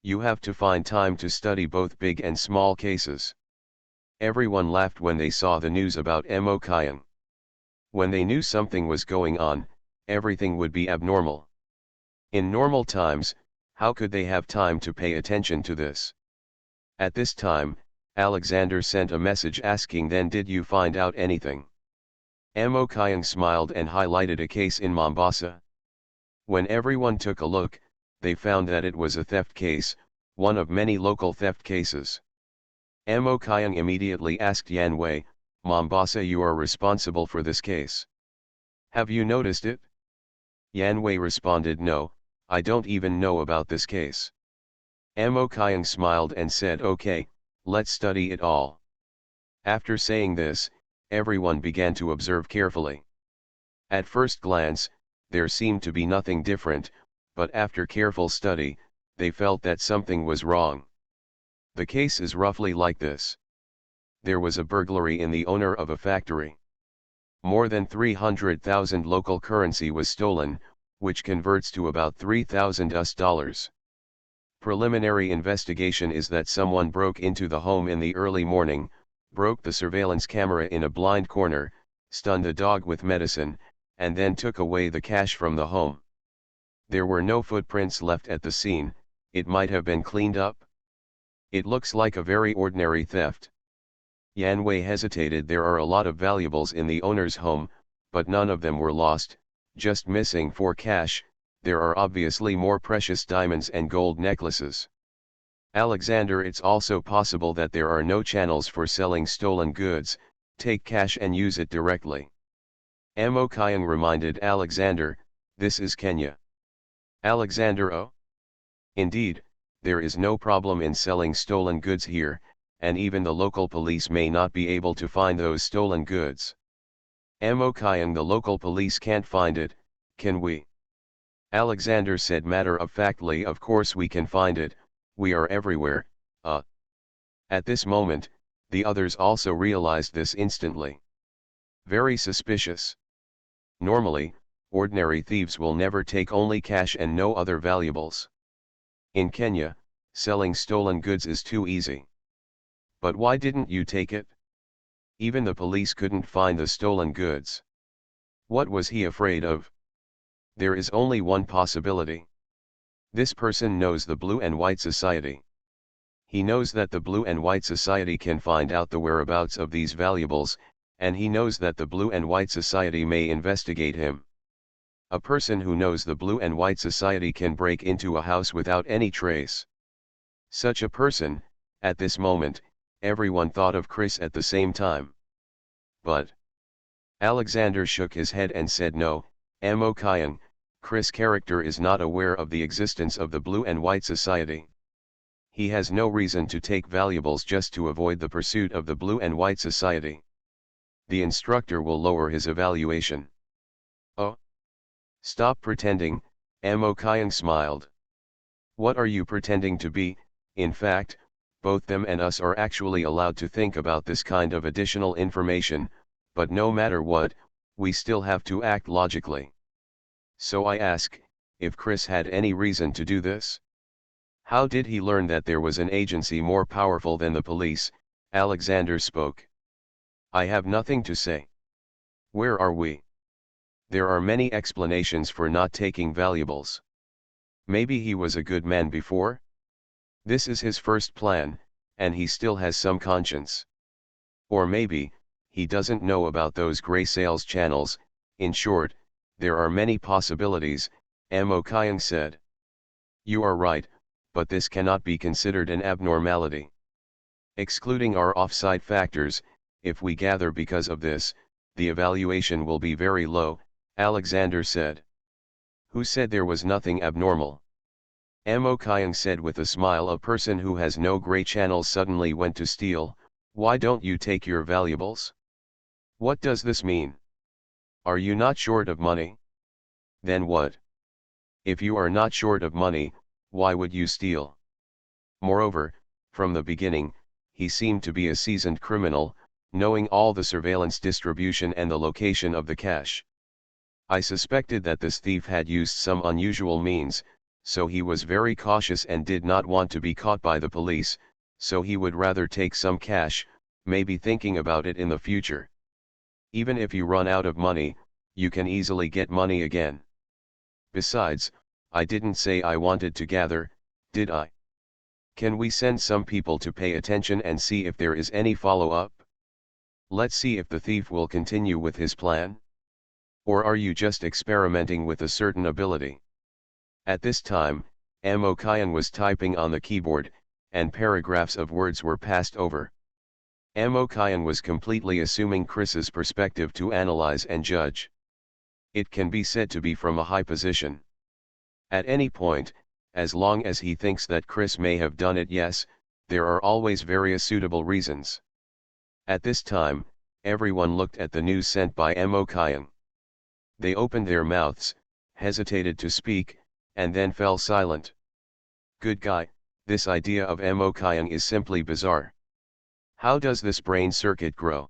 You have to find time to study both big and small cases. Everyone laughed when they saw the news about Amo Kyung. When they knew something was going on, everything would be abnormal. In normal times, how could they have time to pay attention to this? At this time, Alexander sent a message asking, then did you find out anything? Amo Kyung smiled and highlighted a case in Mombasa. When everyone took a look, they found that it was a theft case, one of many local theft cases. Amo Kyung immediately asked Wanjie, Mombasa, you are responsible for this case. Have you noticed it? Wanjie responded, no, I don't even know about this case. Amo Kyung smiled and said, okay, let's study it all. After saying this, everyone began to observe carefully. At first glance, there seemed to be nothing different, but after careful study, they felt that something was wrong. The case is roughly like this. There was a burglary in the owner of a factory. More than 300,000 local currency was stolen, which converts to about $3,000. Preliminary investigation is that someone broke into the home in the early morning, broke the surveillance camera in a blind corner, stunned the dog with medicine, and then took away the cash from the home. There were no footprints left at the scene. It might have been cleaned up. It looks like a very ordinary theft. Wanjie hesitated. There are a lot of valuables in the owner's home, but none of them were lost, just missing for cash. There are obviously more precious diamonds and gold necklaces. Alexander, it's also possible that there are no channels for selling stolen goods. Take cash and use it directly. Amo Kyung reminded Alexander, this is Kenya. Alexander, oh? Indeed, there is no problem in selling stolen goods here, and even the local police may not be able to find those stolen goods. Amo Kyung, the local police can't find it, can we? Alexander said matter-of-factly, of course we can find it, we are everywhere. At this moment, the others also realized this instantly. Very suspicious. Normally, ordinary thieves will never take only cash and no other valuables. In Kenya, selling stolen goods is too easy. But why didn't you take it? Even the police couldn't find the stolen goods. What was he afraid of? There is only one possibility. This person knows the Blue and White Society. He knows that the Blue and White Society can find out the whereabouts of these valuables, and he knows that the Blue and White Society may investigate him. A person who knows the Blue and White Society can break into a house without any trace. Such a person, at this moment, everyone thought of Chris at the same time. But Alexander shook his head and said, no, Amo Kyung, Chris' character is not aware of the existence of the Blue and White Society. He has no reason to take valuables just to avoid the pursuit of the Blue and White Society. The instructor will lower his evaluation. Oh? Stop pretending, Amo Kyung smiled. What are you pretending to be? In fact, both them and us are actually allowed to think about this kind of additional information, but no matter what, we still have to act logically. So I ask, if Chris had any reason to do this? How did he learn that there was an agency more powerful than the police? Alexander spoke. I have nothing to say. Where are we? There are many explanations for not taking valuables. Maybe he was a good man before? This is his first plan, and he still has some conscience. Or maybe, he doesn't know about those gray sales channels. In short, there are many possibilities, Amo Kyung said. You are right, but this cannot be considered an abnormality. Excluding our off-site factors, if we gather because of this, the evaluation will be very low, Alexander said. Who said there was nothing abnormal? Mo Kyung said with a smile. A person who has no grey channels suddenly went to steal. Why don't you take your valuables? What does this mean? Are you not short of money? Then what? If you are not short of money, why would you steal? Moreover, from the beginning, he seemed to be a seasoned criminal, knowing all the surveillance distribution and the location of the cash. I suspected that this thief had used some unusual means, so he was very cautious and did not want to be caught by the police, so he would rather take some cash, maybe thinking about it in the future. Even if you run out of money, you can easily get money again. Besides, I didn't say I wanted to gather, did I? Can we send some people to pay attention and see if there is any follow-up? Let's see if the thief will continue with his plan. Or are you just experimenting with a certain ability? At this time, Mo Kyung was typing on the keyboard, and paragraphs of words were passed over. Mo Kyung was completely assuming Chris's perspective to analyze and judge. It can be said to be from a high position. At any point, as long as he thinks that Chris may have done it, yes, there are always various suitable reasons. At this time, everyone looked at the news sent by Mo Kyung. They opened their mouths, hesitated to speak, and then fell silent. Good guy, this idea of Mo Kyung is simply bizarre. How does this brain circuit grow?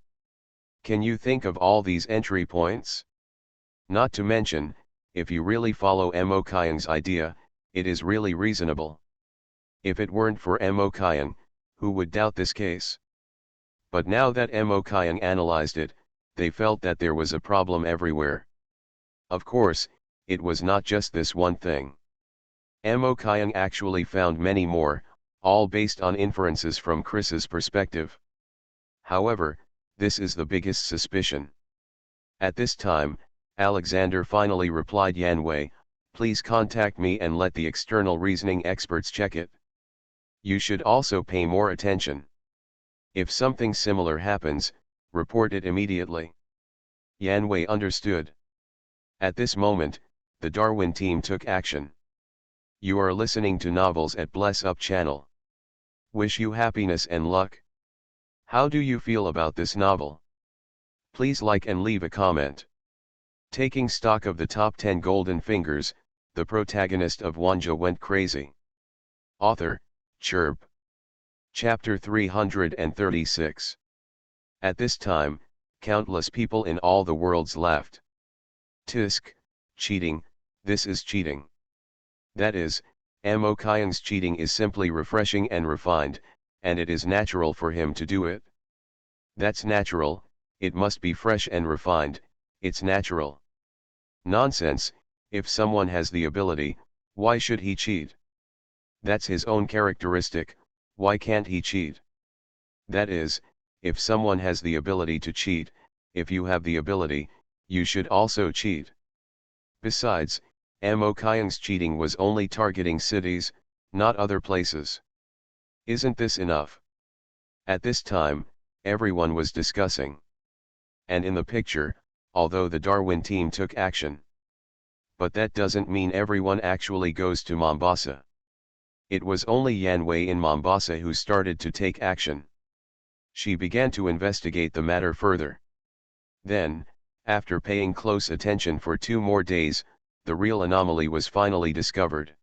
Can you think of all these entry points? Not to mention, if you really follow Mo Kyung's idea, it is really reasonable. If it weren't for Mo Kyung, who would doubt this case? But now that Mo Kyung analyzed it, they felt that there was a problem everywhere. Of course, it was not just this one thing. Mo Kyung actually found many more, all based on inferences from Chris's perspective. However, this is the biggest suspicion. At this time, Alexander finally replied, Yanwei, please contact me and let the external reasoning experts check it. You should also pay more attention. If something similar happens, report it immediately. Yanwei understood. At this moment, the Darwin team took action. You are listening to Novels at Bless Up channel. Wish you happiness and luck. How do you feel about this novel? Please like and leave a comment. Taking stock of the top 10 golden fingers, the protagonist of Wanjie went crazy. Author, Chirp. Chapter 336. At this time, countless people in all the worlds laughed. Tisk, cheating, this is cheating. That is, Mo Kyung's cheating is simply refreshing and refined, and it is natural for him to do it. That's natural, it must be fresh and refined, it's natural. Nonsense, if someone has the ability, why should he cheat? That's his own characteristic, why can't he cheat? That is, if someone has the ability to cheat, if you have the ability, you should also cheat. Besides, Mo Kyung's cheating was only targeting cities, not other places. Isn't this enough? At this time, everyone was discussing. And in the picture, although the Darwin team took action. But that doesn't mean everyone actually goes to Mombasa. It was only Yanwei in Mombasa who started to take action. She began to investigate the matter further. Then, after paying close attention for 2 more days, the real anomaly was finally discovered.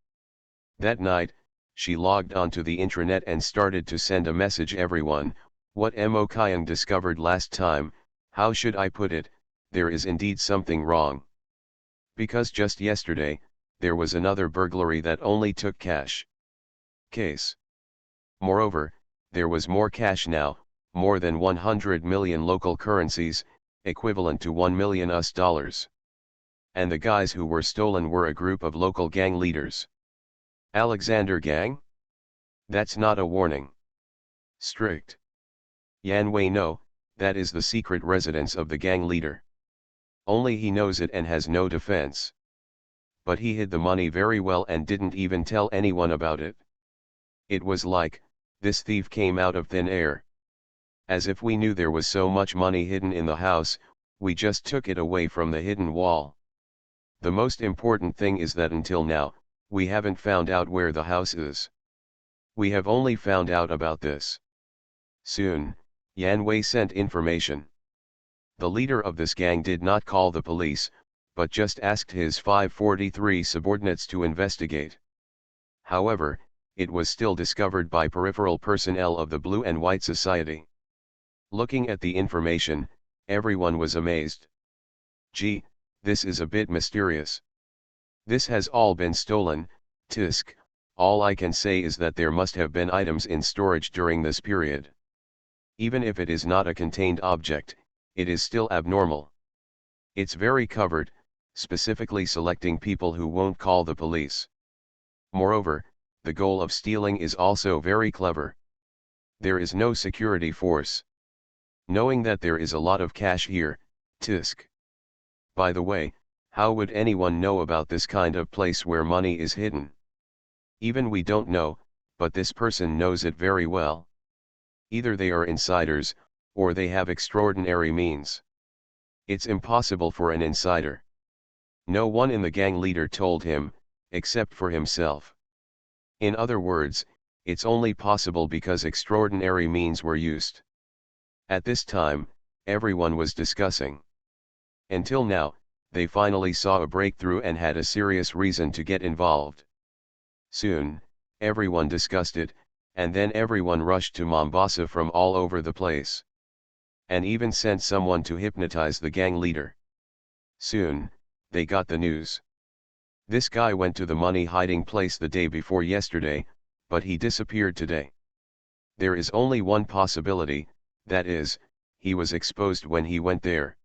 That night, she logged onto the intranet and started to send a message everyone, what Mo Kyung discovered last time, how should I put it, there is indeed something wrong. Because just yesterday, there was another burglary that only took cash. Case. Moreover, there was more cash now, more than 100 million local currencies, equivalent to $1 million US. And the guys who were stolen were a group of local gang leaders. Alexander Gang? That's not a warning. Strict. Yanwei no, that is the secret residence of the gang leader. Only he knows it and has no defense. but he hid the money very well and didn't even tell anyone about it. It was like, this thief came out of thin air. As if we knew there was so much money hidden in the house, we just took it away from the hidden wall. The most important thing is that until now, we haven't found out where the house is. We have only found out about this. Soon, Wanjie sent information. The leader of this gang did not call the police, but just asked his 543 subordinates to investigate. However, it was still discovered by peripheral personnel of the Blue and White Society. Looking at the information, everyone was amazed. Gee, this is a bit mysterious. This has all been stolen, tisk. All I can say is that there must have been items in storage during this period. Even if it is not a contained object, it is still abnormal. It's very covered, specifically selecting people who won't call the police. Moreover, the goal of stealing is also very clever. There is no security force. Knowing that there is a lot of cash here, tisk. By the way, how would anyone know about this kind of place where money is hidden? Even we don't know, but this person knows it very well. Either they are insiders, or they have extraordinary means. It's impossible for an insider. No one in the gang leader told him, except for himself. In other words, it's only possible because extraordinary means were used. At this time, everyone was discussing. Until now, they finally saw a breakthrough and had a serious reason to get involved. Soon, everyone discussed it, and then everyone rushed to Mombasa from all over the place. And even sent someone to hypnotize the gang leader. Soon, they got the news. This guy went to the money hiding place the day before yesterday, but he disappeared today. There is only one possibility, that is, he was exposed when he went there.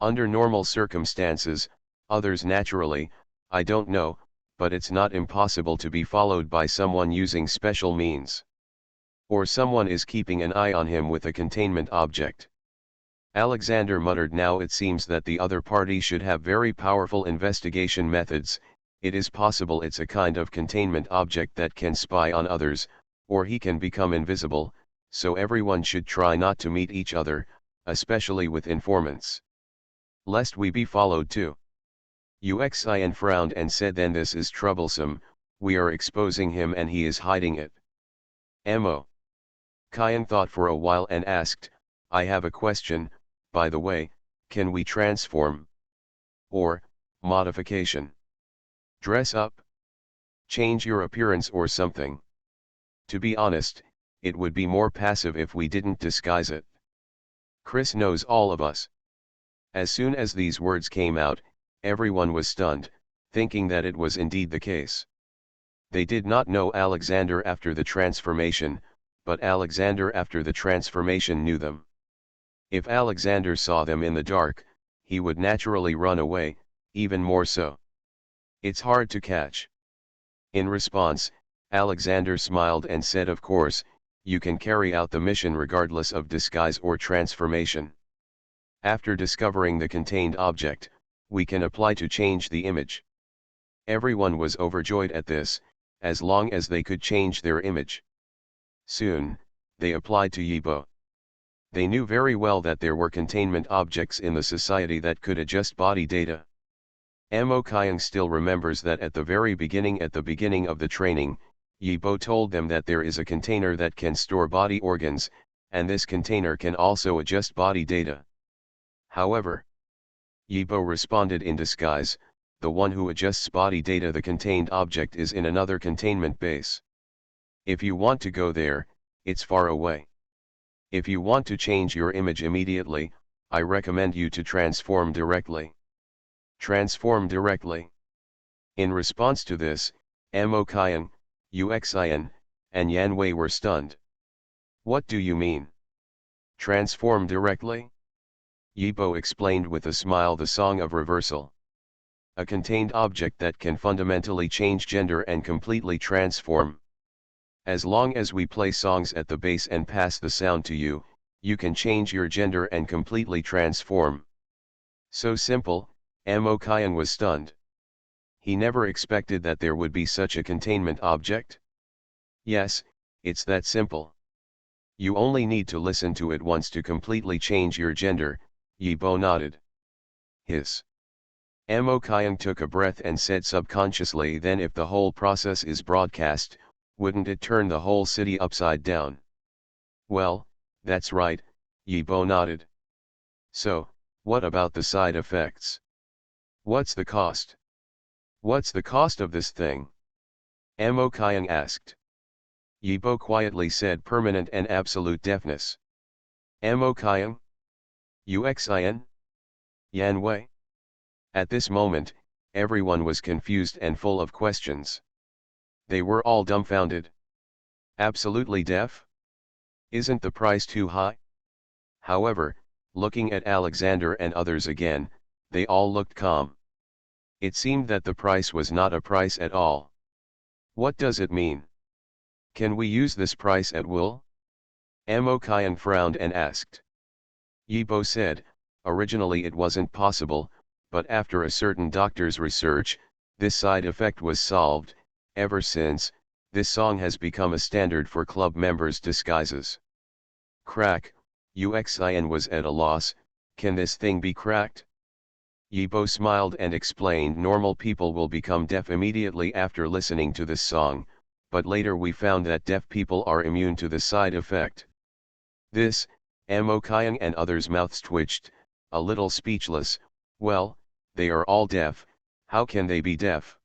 Under normal circumstances, others naturally, I don't know, but it's not impossible to be followed by someone using special means. Or someone is keeping an eye on him with a containment object. Alexander muttered. Now it seems that the other party should have very powerful investigation methods. It is possible it's a kind of containment object that can spy on others, or he can become invisible, so everyone should try not to meet each other, especially with informants. Lest we be followed too. Uxian frowned and said, then this is troublesome, we are exposing him and he is hiding it. Mo. Kian thought for a while and asked, I have a question, by the way, can we transform? Or, modification? Dress up? Change your appearance or something? To be honest, it would be more passive if we didn't disguise it. Chris knows all of us. As soon as these words came out, everyone was stunned, thinking that it was indeed the case. They did not know Alexander after the transformation, but Alexander after the transformation knew them. If Alexander saw them in the dark, he would naturally run away, even more so. It's hard to catch. In response, Alexander smiled and said, of course, you can carry out the mission regardless of disguise or transformation. After discovering the contained object, we can apply to change the image. Everyone was overjoyed at this, as long as they could change their image. Soon, they applied to Yibo. They knew very well that there were containment objects in the society that could adjust body data. Mo Kyung still remembers that at the very beginning of the training, Yibo told them that there is a container that can store body organs, and this container can also adjust body data. However, Yibo responded in disguise, the one who adjusts body data, the contained object is in another containment base. If you want to go there, it's far away. If you want to change your image immediately, I recommend you to transform directly. Transform directly. In response to this, Mo Kyung, Uxian, and Wanjie were stunned. What do you mean? Transform directly? Yibo explained with a smile, the song of reversal. A contained object that can fundamentally change gender and completely transform. As long as we play songs at the base and pass the sound to you, you can change your gender and completely transform. So simple, Mo Kyung was stunned. He never expected that there would be such a containment object. Yes, it's that simple. You only need to listen to it once to completely change your gender, Yibo nodded. Hiss. Amo Kyung took a breath and said subconsciously, then if the whole process is broadcast, wouldn't it turn the whole city upside down? Well, that's right, Yibo nodded. So, what about the side effects? What's the cost? What's the cost of this thing? Amo Kyung asked. Yibo quietly said, permanent and absolute deafness. Amo Kyung? Uxin? Yanwei? At this moment, everyone was confused and full of questions. They were all dumbfounded. Absolutely deaf? Isn't the price too high? However, looking at Alexander and others again, they all looked calm. It seemed that the price was not a price at all. What does it mean? Can we use this price at will? Amo Kyung frowned and asked. Yibo said, originally it wasn't possible, but after a certain doctor's research, this side effect was solved. Ever since, this song has become a standard for club members' disguises. Crack, Uxin was at a loss. Can this thing be cracked? Yibo smiled and explained, normal people will become deaf immediately after listening to this song, but later we found that deaf people are immune to the side effect. This, Amo Kyung and others' mouths twitched, a little speechless. Well, they are all deaf, how can they be deaf?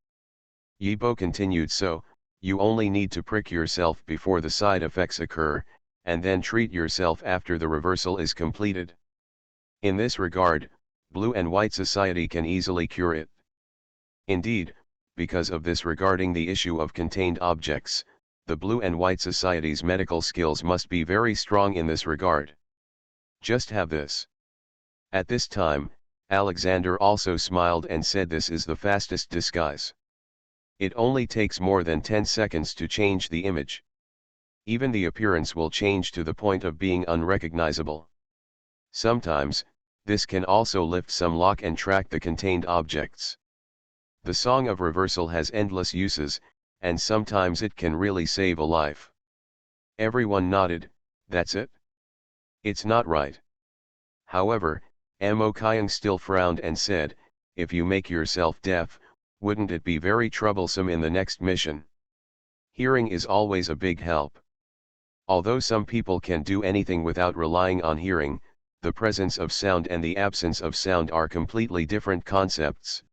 Yibo continued, so, you only need to prick yourself before the side effects occur, and then treat yourself after the reversal is completed. In this regard, Blue and White Society can easily cure it. Indeed, because of this, regarding the issue of contained objects, the Blue and White Society's medical skills must be very strong in this regard. Just have this. At this time, Alexander also smiled and said, this is the fastest disguise. It only takes more than 10 seconds to change the image. Even the appearance will change to the point of being unrecognizable. Sometimes, this can also lift some lock and track the contained objects. The song of reversal has endless uses, and sometimes it can really save a life. Everyone nodded. That's it? It's not right. However, Amo Kyung still frowned and said, if you make yourself deaf, wouldn't it be very troublesome in the next mission? Hearing is always a big help. Although some people can do anything without relying on hearing, the presence of sound and the absence of sound are completely different concepts.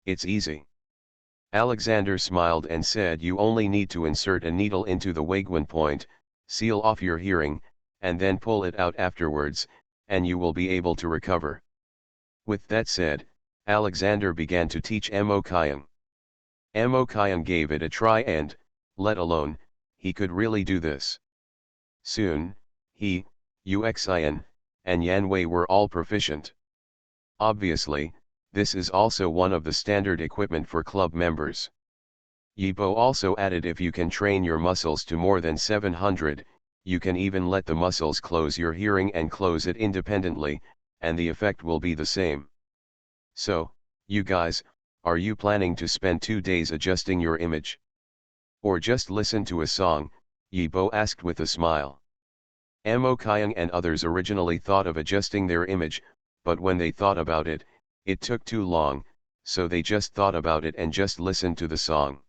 It's easy. Alexander smiled and said, you only need to insert a needle into the Wagwan point, seal off your hearing, and then pull it out afterwards, and you will be able to recover. With that said, Alexander began to teach Amo Kyung. Amo Kyung gave it a try and, let alone, he could really do this. Soon, he, Uxin, and Yanwei were all proficient. Obviously, this is also one of the standard equipment for club members. Yibo also added, if you can train your muscles to more than 700, you can even let the muscles close your hearing and close it independently, and the effect will be the same. So, you guys, are you planning to spend 2 days adjusting your image? Or just listen to a song? Yibo asked with a smile. Amo Kyung and others originally thought of adjusting their image, but when they thought about it, it took too long, so they just thought about it and just listened to the song.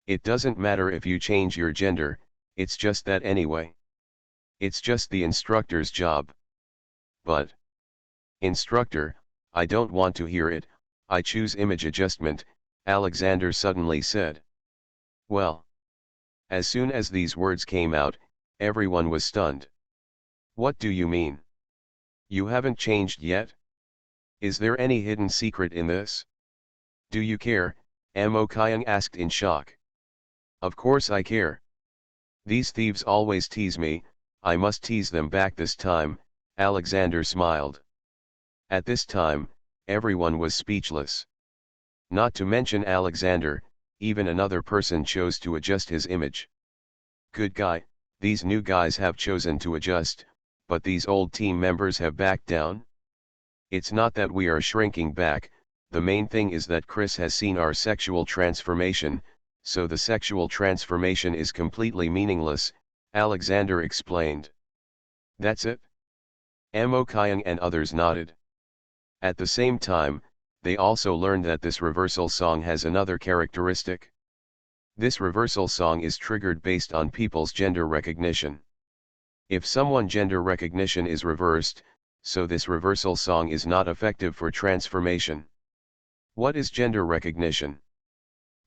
It doesn't matter if you change your gender, it's just that anyway. It's just the instructor's job. But, instructor, I don't want to hear it, I choose image adjustment, Alexander suddenly said. Well. As soon as these words came out, everyone was stunned. What do you mean? You haven't changed yet? Is there any hidden secret in this? Do you care? Amo Kyung asked in shock. Of course I care. These thieves always tease me, I must tease them back this time, Alexander smiled. At this time, everyone was speechless. Not to mention Alexander, even another person chose to adjust his image. Good guy, these new guys have chosen to adjust, but these old team members have backed down? It's not that we are shrinking back, the main thing is that Chris has seen our sexual transformation, so the sexual transformation is completely meaningless, Alexander explained. That's it? Amo Kyung and others nodded. At the same time, they also learned that this reversal song has another characteristic. This reversal song is triggered based on people's gender recognition. If someone gender recognition is reversed, so this reversal song is not effective for transformation. What is gender recognition?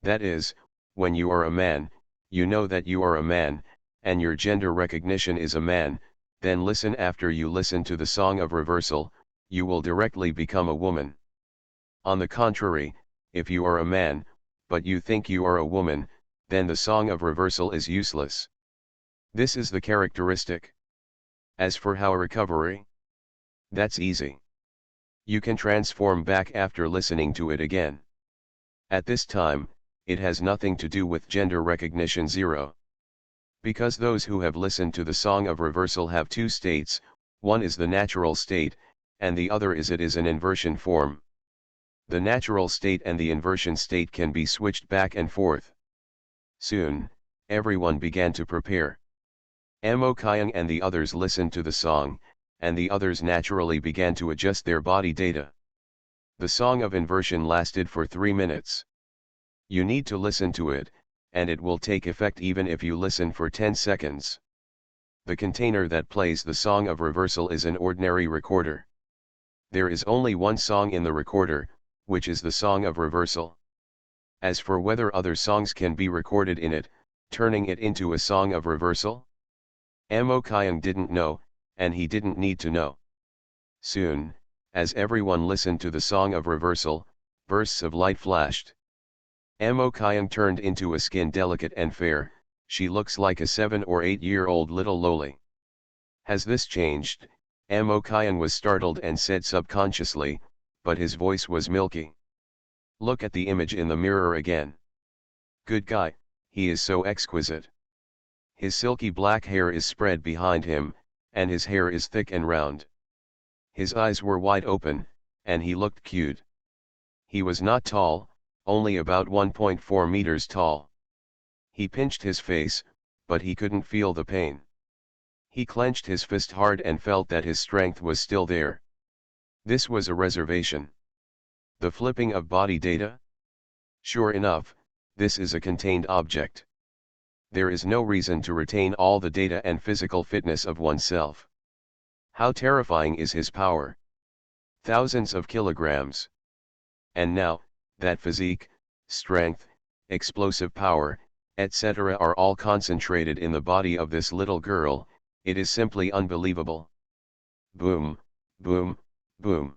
That is, when you are a man, you know that you are a man, and your gender recognition is a man, then listen after you listen to the song of reversal, you will directly become a woman. On the contrary, if you are a man, but you think you are a woman, then the song of reversal is useless. This is the characteristic. As for how recovery? That's easy. You can transform back after listening to it again. At this time, it has nothing to do with gender recognition 0. Because those who have listened to the song of reversal have two states, one is the natural state, and the other is an inversion form. The natural state and the inversion state can be switched back and forth. Soon, everyone began to prepare. Amo Kyung and the others listened to the song, and the others naturally began to adjust their body data. The song of inversion lasted for 3 minutes. You need to listen to it, and it will take effect even if you listen for 10 seconds. The container that plays the song of reversal is an ordinary recorder. There is only one song in the recorder, which is the song of reversal. As for whether other songs can be recorded in it, turning it into a song of reversal? Amo Kyung didn't know, and he didn't need to know. Soon, as everyone listened to the song of reversal, bursts of light flashed. Amo Kyung turned into a skin delicate and fair, she looks like a 7 or 8-year-old little loli. Has this changed? Amo Kyung was startled and said subconsciously, but his voice was milky. Look at the image in the mirror again. Good guy, he is so exquisite. His silky black hair is spread behind him, and his hair is thick and round. His eyes were wide open, and he looked cute. He was not tall, only about 1.4 meters tall. He pinched his face, but he couldn't feel the pain. He clenched his fist hard and felt that his strength was still there. This was a reservation. The flipping of body data? Sure enough, this is a contained object. There is no reason to retain all the data and physical fitness of oneself. How terrifying is his power? Thousands of kilograms. And now, that physique, strength, explosive power, etc. are all concentrated in the body of this little girl, it is simply unbelievable. Boom, boom, boom.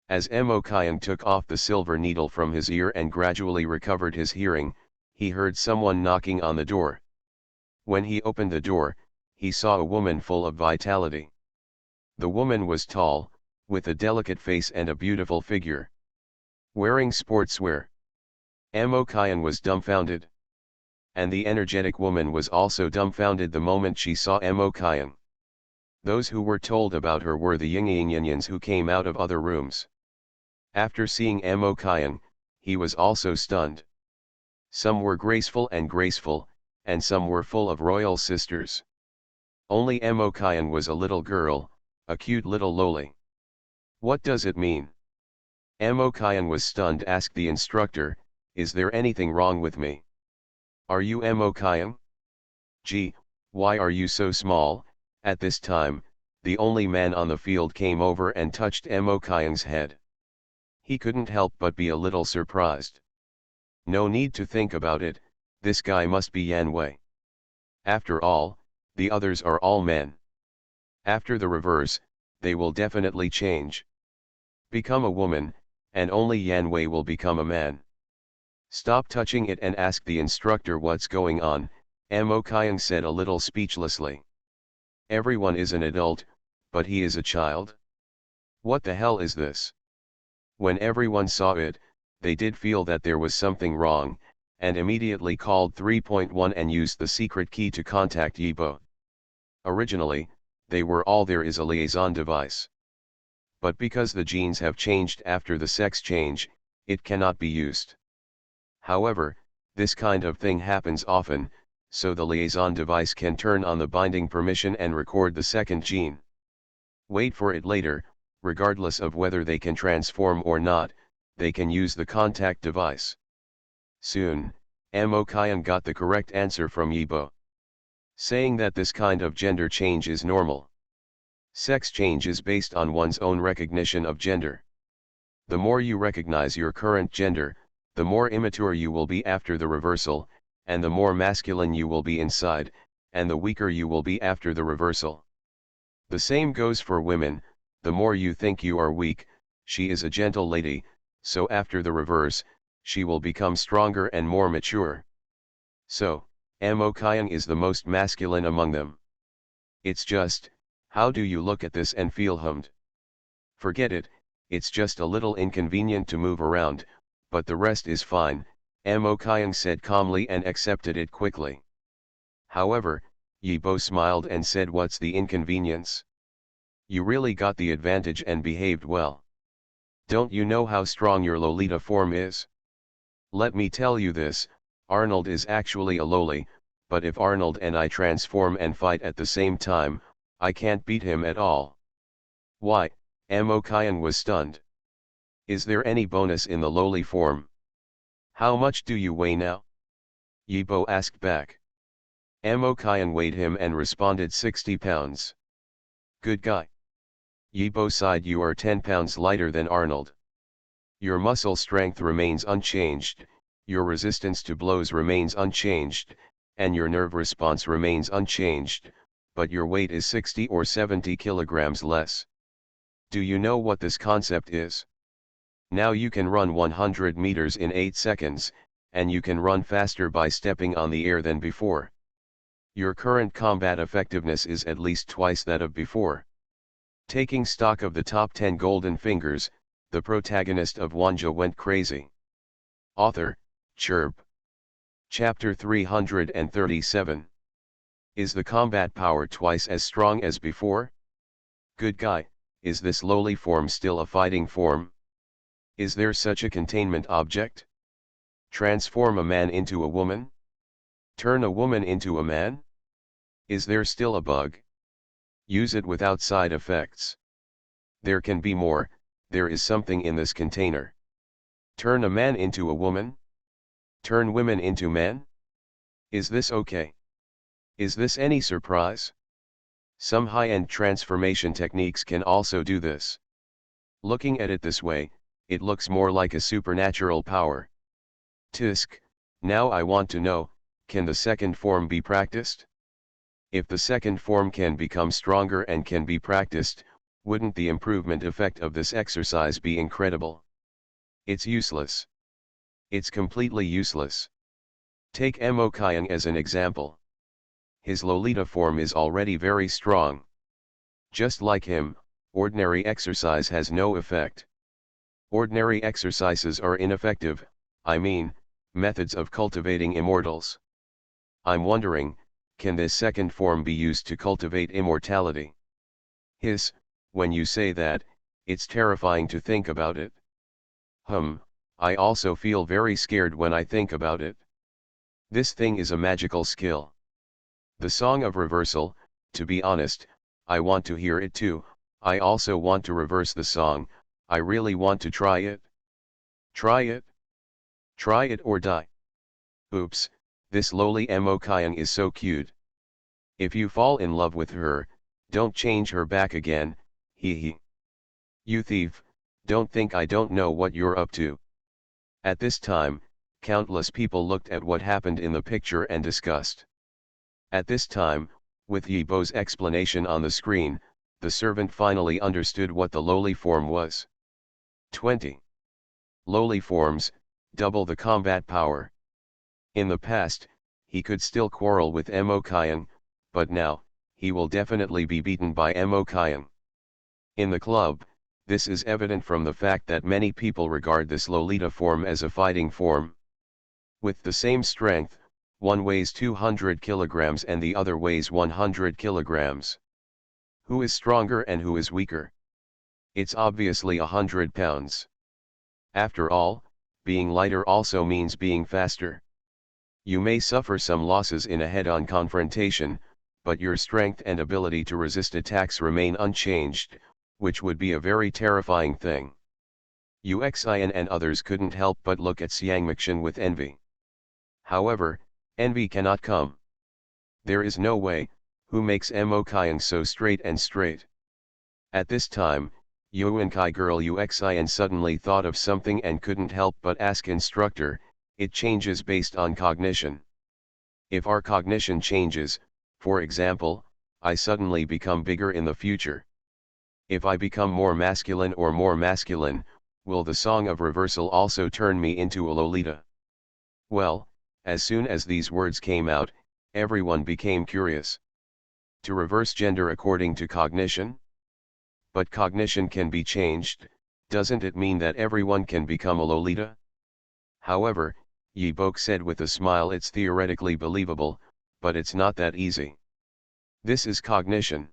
As Amo Kyung took off the silver needle from his ear and gradually recovered his hearing, he heard someone knocking on the door. When he opened the door, he saw a woman full of vitality. The woman was tall, with a delicate face and a beautiful figure. Wearing sportswear. Amo Kyung was dumbfounded. And the energetic woman was also dumbfounded the moment she saw Amo Kyung. Those who were told about her were the Yingyingyins who came out of other rooms. After seeing Amo Kyung, he was also stunned. Some were graceful, and some were full of royal sisters. Only Amo Kyung was a little girl, a cute little loli. What does it mean? Amo Kyung was stunned, asked the instructor, is there anything wrong with me? Are you Amo Kyung? Gee, why are you so small? At this time, the only man on the field came over and touched Amo Kyung's head. He couldn't help but be a little surprised. No need to think about it, this guy must be Yan Wei. After all, the others are all men. After the reverse, they will definitely change. Become a woman, and only Yan Wei will become a man. Stop touching it and ask the instructor what's going on, Amo Kyung said a little speechlessly. Everyone is an adult, but he is a child? What the hell is this? When everyone saw it, they did feel that there was something wrong, and immediately called 3.1 and used the secret key to contact Yibo. Originally, they were all there is a liaison device. But because the genes have changed after the sex change, it cannot be used. However, this kind of thing happens often, so the liaison device can turn on the binding permission and record the second gene. Wait for it later, regardless of whether they can transform or not, they can use the contact device. Soon, Mo Kyan got the correct answer from Yibo, saying that this kind of gender change is normal. Sex change is based on one's own recognition of gender. The more you recognize your current gender, the more immature you will be after the reversal, and the more masculine you will be inside, and the weaker you will be after the reversal. The same goes for women, the more you think you are weak, she is a gentle lady, so after the reverse, she will become stronger and more mature. So, Mo Kyan is the most masculine among them. It's just, how do you look at this and feel hummed? Forget it, it's just a little inconvenient to move around, but the rest is fine, Mo Kyan said calmly and accepted it quickly. However, Yibo smiled and said, what's the inconvenience? You really got the advantage and behaved well. Don't you know how strong your Lolita form is? Let me tell you this, Arnold is actually a loli, but if Arnold and I transform and fight at the same time, I can't beat him at all. Why? Mo Kyan was stunned. Is there any bonus in the loli form? How much do you weigh now? Yibo asked back. Mo Kyan weighed him and responded 60 pounds. Good guy. Yibo sighed, you are 10 pounds lighter than Arnold. Your muscle strength remains unchanged, your resistance to blows remains unchanged, and your nerve response remains unchanged, but your weight is 60 or 70 kilograms less. Do you know what this concept is? Now you can run 100 meters in 8 seconds, and you can run faster by stepping on the air than before. Your current combat effectiveness is at least twice that of before. Taking stock of the top 10 golden fingers, the protagonist of Wanjie went crazy. Author, Chirp. Chapter 337. Is the combat power twice as strong as before? Good guy, is this lowly form still a fighting form? Is there such a containment object? Transform a man into a woman? Turn a woman into a man? Is there still a bug? Use it without side effects. There can be more, there is something in this container. Turn a man into a woman? Turn women into men? Is this okay? Is this any surprise? Some high-end transformation techniques can also do this. Looking at it this way, it looks more like a supernatural power. Tisk, now I want to know, can the second form be practiced? If the second form can become stronger and can be practiced, wouldn't the improvement effect of this exercise be incredible? It's useless. It's completely useless. Take Mo Kyan as an example. His Lolita form is already very strong. Just like him, ordinary exercise has no effect. Ordinary exercises are ineffective, I mean, methods of cultivating immortals. I'm wondering, can this second form be used to cultivate immortality? When you say that, it's terrifying to think about it. I also feel very scared when I think about it. This thing is a magical skill. The Song of Reversal, to be honest, I want to hear it too, I also want to reverse the song, I really want to try it. Try it? Try it or die. Oops, this lowly Mo Kyan is so cute. If you fall in love with her, don't change her back again, hee hee. You thief, don't think I don't know what you're up to. At this time, countless people looked at what happened in the picture and discussed. At this time, with Yibo's explanation on the screen, the servant finally understood what the lowly form was. 20. Lowly forms, double the combat power. In the past, he could still quarrel with Mo Kyan, but now, he will definitely be beaten by Mo Kyan. In the club, this is evident from the fact that many people regard this Lolita form as a fighting form. With the same strength, one weighs 200 kilograms and the other weighs 100 kilograms. Who is stronger and who is weaker? It's obviously 100 pounds. After all, Being lighter also means being faster. You may suffer some losses in a head-on confrontation, but your strength and ability to resist attacks remain unchanged, which would be a very terrifying thing. Uxin and others couldn't help but look at Xiangmixian with envy. However, envy cannot come. There is no way, who makes Mo Kyung so straight and straight. At this time, Yuan Kai girl Uxin suddenly thought of something and couldn't help but ask instructor, it changes based on cognition. If our cognition changes, for example, I suddenly become bigger in the future. If I become more masculine, will the song of reversal also turn me into a Lolita? Well, as soon as these words came out, everyone became curious. To reverse gender according to cognition? But cognition can be changed, doesn't it mean that everyone can become a Lolita? However, Yi Bok said with a smile, it's theoretically believable, but it's not that easy. This is cognition.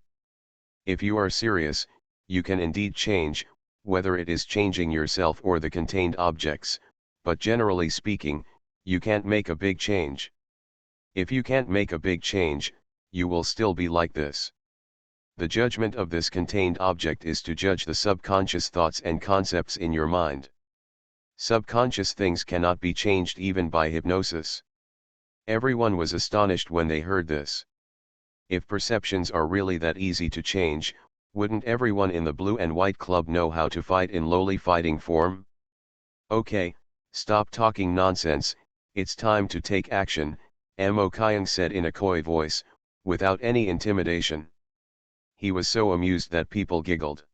If you are serious, you can indeed change, whether it is changing yourself or the contained objects, but generally speaking, you can't make a big change. If you can't make a big change, you will still be like this. The judgment of this contained object is to judge the subconscious thoughts and concepts in your mind. Subconscious things cannot be changed even by hypnosis. Everyone was astonished when they heard this. If perceptions are really that easy to change, wouldn't everyone in the Blue and White Club know how to fight in lowly fighting form? Okay, stop talking nonsense, it's time to take action, Mo Kyung said in a coy voice, without any intimidation. He was so amused that people giggled.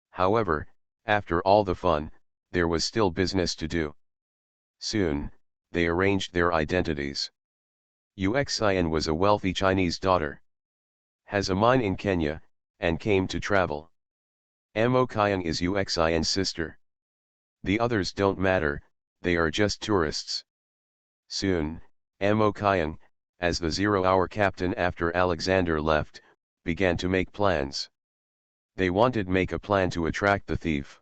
However, after all the fun, there was still business to do. Soon, they arranged their identities. Uxin was a wealthy Chinese daughter. Has a mine in Kenya, and came to travel. Mo Kyung is Uxin's sister. The others don't matter, they are just tourists. Soon, Mo Kyung, as the zero-hour captain after Alexander left, began to make plans. They wanted make a plan to attract the thief.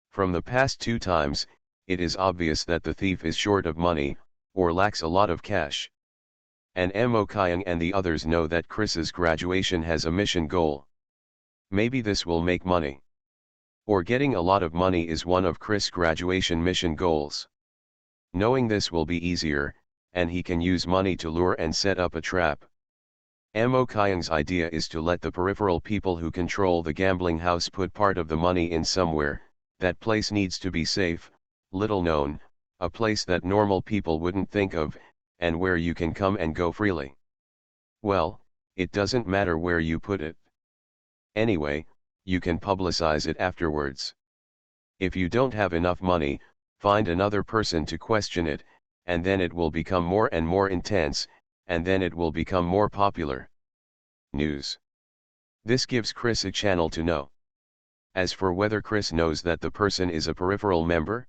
From the past 2 times, it is obvious that the thief is short of money, or lacks a lot of cash. And Mo Kyung and the others know that Chris's graduation has a mission goal. Maybe this will make money. Or getting a lot of money is one of Chris' graduation mission goals. Knowing this will be easier, and he can use money to lure and set up a trap. Mo Kyung's idea is to let the peripheral people who control the gambling house put part of the money in somewhere. That place needs to be safe, little known, a place that normal people wouldn't think of, and where you can come and go freely. Well, it doesn't matter where you put it. Anyway, you can publicize it afterwards. If you don't have enough money, find another person to question it, and then it will become more and more intense, and then it will become more popular. News. This gives Chris a channel to know. As for whether Chris knows that the person is a peripheral member?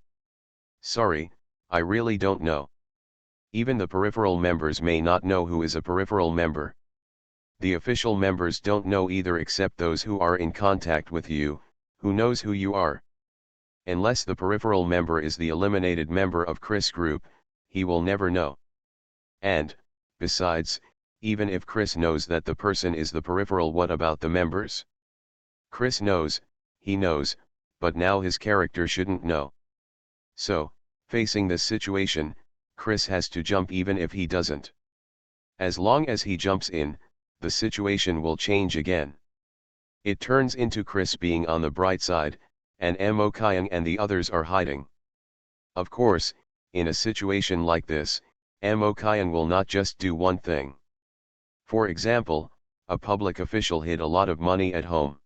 Sorry, I really don't know. Even the peripheral members may not know who is a peripheral member. The official members don't know either, except those who are in contact with you, who knows who you are. Unless the peripheral member is the eliminated member of Chris group, he will never know. And, besides, even if Chris knows that the person is the peripheral, what about the members? Chris knows, he knows, but now his character shouldn't know. So, facing this situation, Chris has to jump even if he doesn't. As long as he jumps in, the situation will change again. It turns into Chris being on the bright side, and Mo Kyung and the others are hiding. Of course, in a situation like this, Mo Kyung will not just do one thing. For example, a public official hid a lot of money at home.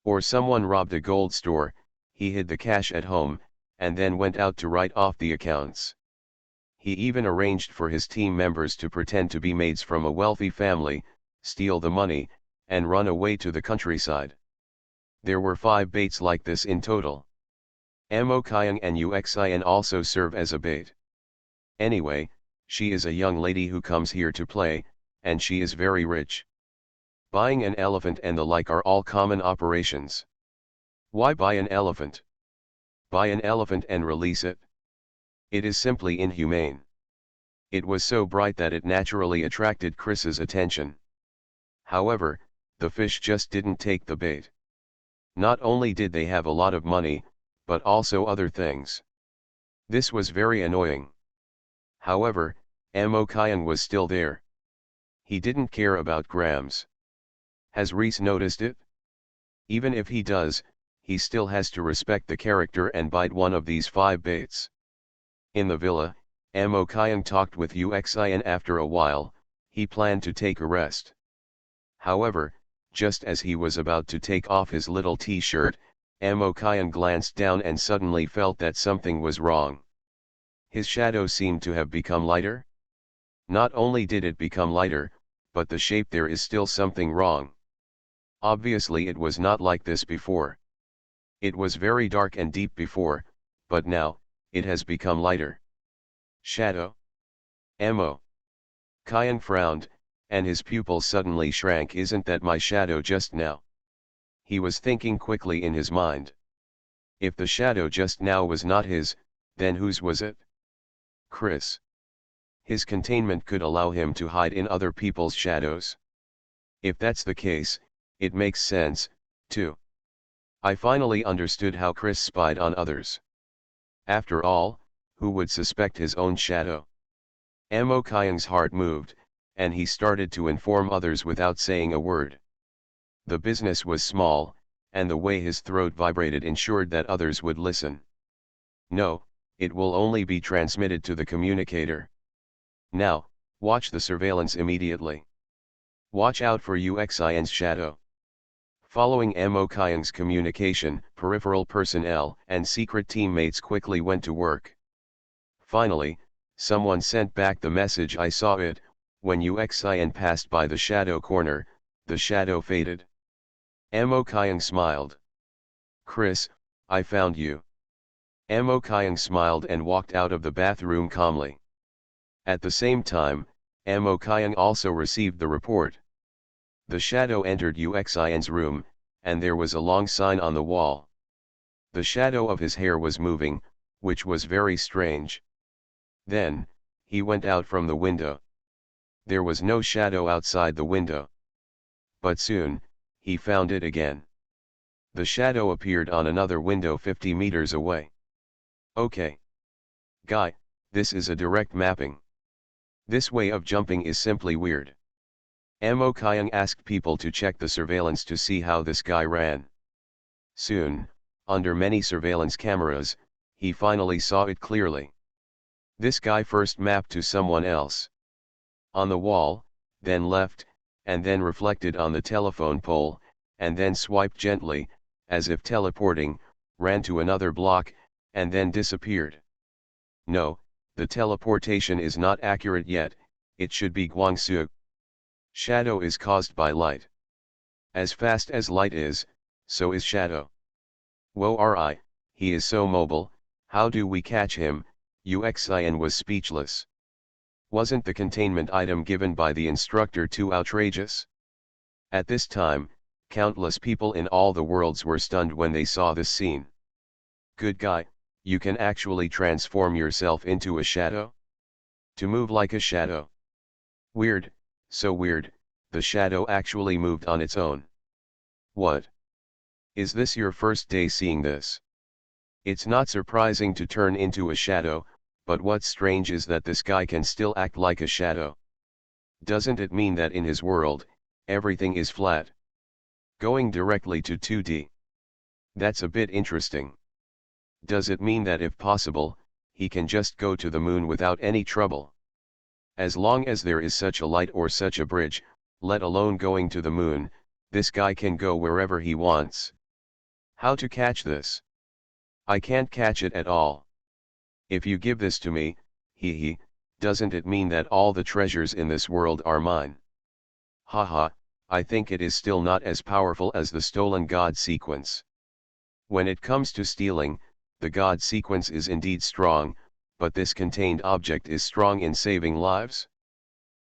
Or someone robbed a gold store, he hid the cash at home, and then went out to write off the accounts. He even arranged for his team members to pretend to be maids from a wealthy family, steal the money, and run away to the countryside. There were 5 baits like this in total. Mo Kyung and Uxin also serve as a bait. Anyway, she is a young lady who comes here to play, and she is very rich. Buying an elephant and the like are all common operations. Why buy an elephant? Buy an elephant and release it. It is simply inhumane. It was so bright that it naturally attracted Chris's attention. However, the fish just didn't take the bait. Not only did they have a lot of money, but also other things. This was very annoying. However, Mo Kyan was still there. He didn't care about grams. Has Reese noticed it? Even if he does, he still has to respect the character and bite one of these 5 baits. In the villa, Mo Kyan talked with Uxi, and after a while, he planned to take a rest. However, just as he was about to take off his little t-shirt, Mo Kyan glanced down and suddenly felt that something was wrong. His shadow seemed to have become lighter. Not only did it become lighter, but the shape, there is still something wrong. Obviously it was not like this before. It was very dark and deep before, but now, it has become lighter. Shadow? Mo Kyan frowned, and his pupils suddenly shrank. Isn't that my shadow just now? He was thinking quickly in his mind. If the shadow just now was not his, then whose was it? Chris. His containment could allow him to hide in other people's shadows. If that's the case, it makes sense, too. I finally understood how Chris spied on others. After all, who would suspect his own shadow? Mo Kyan's heart moved, and he started to inform others without saying a word. The business was small, and the way his throat vibrated ensured that others would listen. No, it will only be transmitted to the communicator. Now, watch the surveillance immediately. Watch out for Uxin's shadow. Following Mo Kyan's communication, peripheral personnel and secret teammates quickly went to work. Finally, someone sent back the message. I saw it. When Uxin passed by the shadow corner, the shadow faded. Mo Kyan smiled. Chris, I found you. Mo Kyan smiled and walked out of the bathroom calmly. At the same time, Mo Kyan also received the report. The shadow entered Uxin's room, and there was a long sign on the wall. The shadow of his hair was moving, which was very strange. Then, he went out from the window. There was no shadow outside the window. But soon, he found it again. The shadow appeared on another window 50 meters away. Okay. Guy, this is a direct mapping. This way of jumping is simply weird. Mo Kyan asked people to check the surveillance to see how this guy ran. Soon, under many surveillance cameras, he finally saw it clearly. This guy first mapped to someone else. On the wall, then left, and then reflected on the telephone pole, and then swiped gently, as if teleporting, ran to another block, and then disappeared. No, the teleportation is not accurate yet, it should be Guangsu. Shadow is caused by light. As fast as light is, so is shadow. Whoa, he is so mobile, how do we catch him? Uxin was speechless. Wasn't the containment item given by the instructor too outrageous? At this time, countless people in all the worlds were stunned when they saw this scene. Good guy, you can actually transform yourself into a shadow? To move like a shadow? Weird, so weird, the shadow actually moved on its own. What? Is this your first day seeing this? It's not surprising to turn into a shadow, but what's strange is that this guy can still act like a shadow. Doesn't it mean that in his world, everything is flat? Going directly to 2D. That's a bit interesting. Does it mean that if possible, he can just go to the moon without any trouble? As long as there is such a light or such a bridge, let alone going to the moon, this guy can go wherever he wants. How to catch this? I can't catch it at all. If you give this to me, doesn't it mean that all the treasures in this world are mine? Haha, I think it is still not as powerful as the stolen god sequence. When it comes to stealing, the god sequence is indeed strong, but this contained object is strong in saving lives.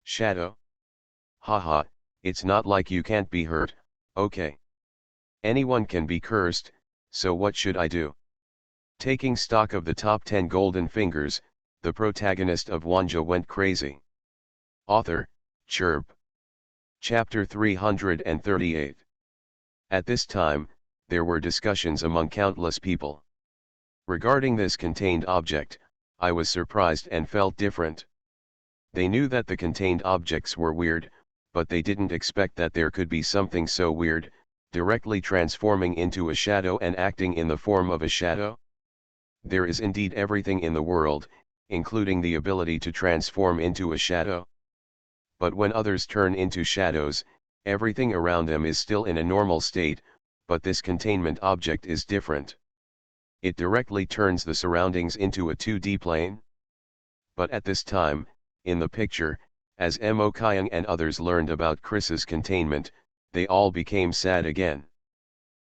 Shadow? Haha, it's not like you can't be hurt, okay. Anyone can be cursed, so what should I do? Taking stock of the top 10 golden fingers, the protagonist of Wanjie went crazy. Author, Chirp. Chapter 338. At this time, there were discussions among countless people. Regarding this contained object, I was surprised and felt different. They knew that the contained objects were weird, but they didn't expect that there could be something so weird, directly transforming into a shadow and acting in the form of a shadow. There is indeed everything in the world, including the ability to transform into a shadow. But when others turn into shadows, everything around them is still in a normal state, but this containment object is different. It directly turns the surroundings into a 2D plane. But at this time, in the picture, as Mo Kyung and others learned about Chris's containment, they all became sad again.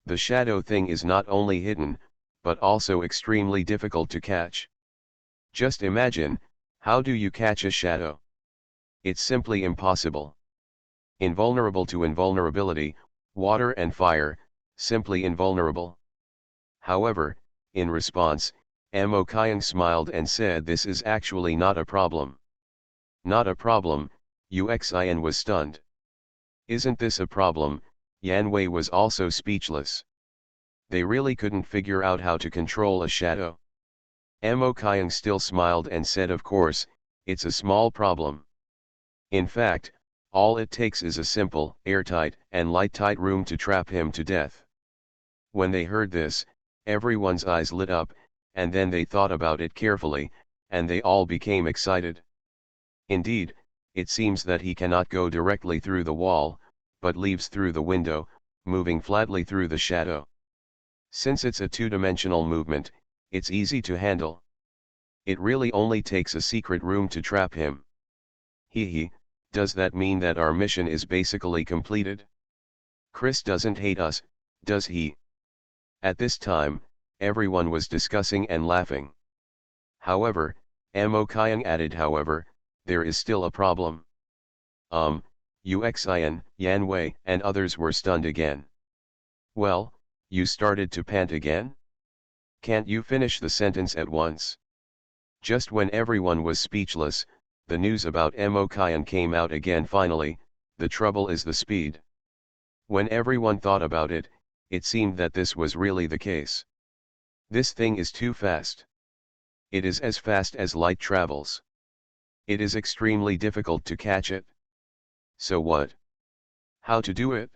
The shadow thing is not only hidden, but also extremely difficult to catch. Just imagine, how do you catch a shadow? It's simply impossible. Invulnerable to invulnerability, water and fire, simply invulnerable. However, in response, Mo Kyung smiled and said this is actually not a problem. Not a problem, Uxin was stunned. Isn't this a problem? Yanwei was also speechless. They really couldn't figure out how to control a shadow. Mo Kyung still smiled and said of course, it's a small problem. In fact, all it takes is a simple, airtight, and light-tight room to trap him to death. When they heard this, everyone's eyes lit up, and then they thought about it carefully, and they all became excited. Indeed, it seems that he cannot go directly through the wall, but leaves through the window, moving flatly through the shadow. Since it's a two-dimensional movement, it's easy to handle. It really only takes a secret room to trap him. Hee, does that mean that our mission is basically completed? Chris doesn't hate us, does he? At this time, everyone was discussing and laughing. However, Mo Kyung added however, there is still a problem. Uxin, Yanwei, and others were stunned again. Well, you started to pant again? Can't you finish the sentence at once? Just when everyone was speechless, the news about Mo Kyung came out again finally, the trouble is the speed. When everyone thought about it, it seemed that this was really the case. This thing is too fast. It is as fast as light travels. It is extremely difficult to catch it. So what? How to do it?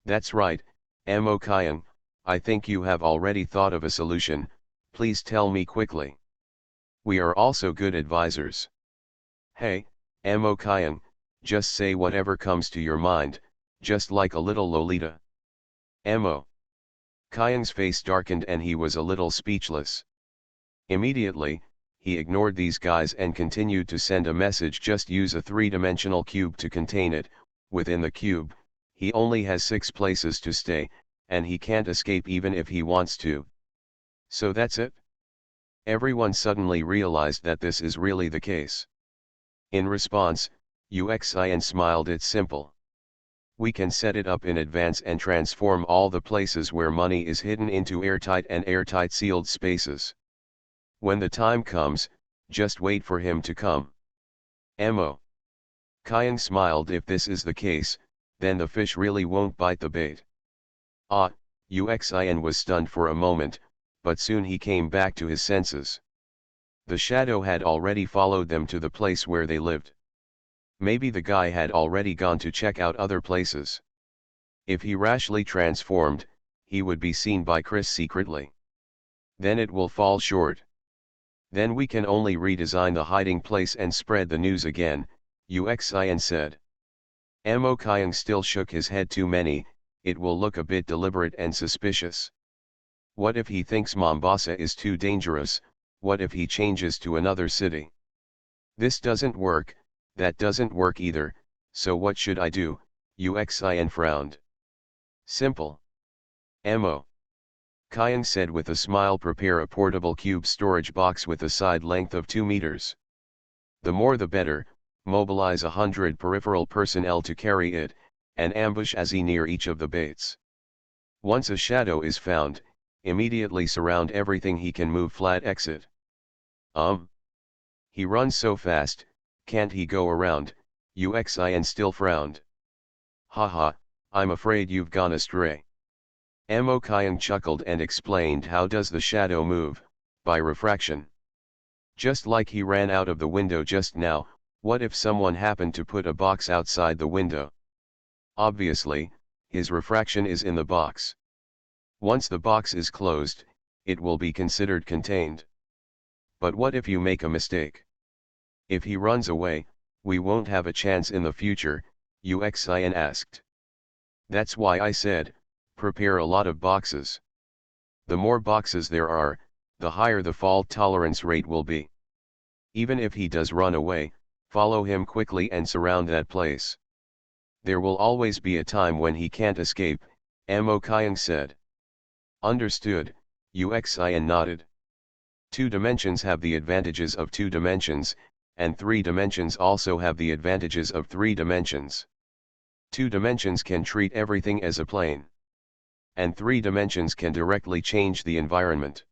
That's right, Mo Kyung, I think you have already thought of a solution, please tell me quickly. We are also good advisors. Hey, Mo Kyung, just say whatever comes to your mind, just like a little Lolita. Mo Kyung's face darkened and he was a little speechless. Immediately, he ignored these guys and continued to send a message. Just use a three-dimensional cube to contain it. Within the cube, he only has 6 places to stay, and he can't escape even if he wants to. So that's it? Everyone suddenly realized that this is really the case. In response, Uxin smiled. It's simple. We can set it up in advance and transform all the places where money is hidden into airtight and airtight sealed spaces. When the time comes, just wait for him to come. Mo Kyung smiled. If this is the case, then the fish really won't bite the bait. Uxin was stunned for a moment, but soon he came back to his senses. The shadow had already followed them to the place where they lived. Maybe the guy had already gone to check out other places. If he rashly transformed, he would be seen by Chris secretly. Then it will fall short. Then we can only redesign the hiding place and spread the news again, Uxin said. Mo Kyung still shook his head. Too many, it will look a bit deliberate and suspicious. What if he thinks Mombasa is too dangerous? What if he changes to another city? This doesn't work, that doesn't work either, so what should I do? Uxin frowned. Simple. Mo Kyung said with a smile. Prepare a portable cube storage box with a side length of 2 meters. The more the better. Mobilize 100 peripheral personnel to carry it, and ambush Azzy near each of the baits. Once a shadow is found, immediately surround everything he can move. Flat exit. He runs so fast, can't he go around? Uxin still frowned. Haha, I'm afraid you've gone astray. Mo Kyung chuckled and explained how does the shadow move, by refraction. Just like he ran out of the window just now, what if someone happened to put a box outside the window? Obviously, his refraction is in the box. Once the box is closed, it will be considered contained. But what if you make a mistake? If he runs away, we won't have a chance in the future, Uxin asked. That's why I said, prepare a lot of boxes. The more boxes there are, the higher the fault tolerance rate will be. Even if he does run away, follow him quickly and surround that place. There will always be a time when he can't escape, Mo Kyung said. Understood, Uxin nodded. 2 dimensions have the advantages of 2 dimensions, and 3 dimensions also have the advantages of 3 dimensions. 2 dimensions can treat everything as a plane. And 3 dimensions can directly change the environment.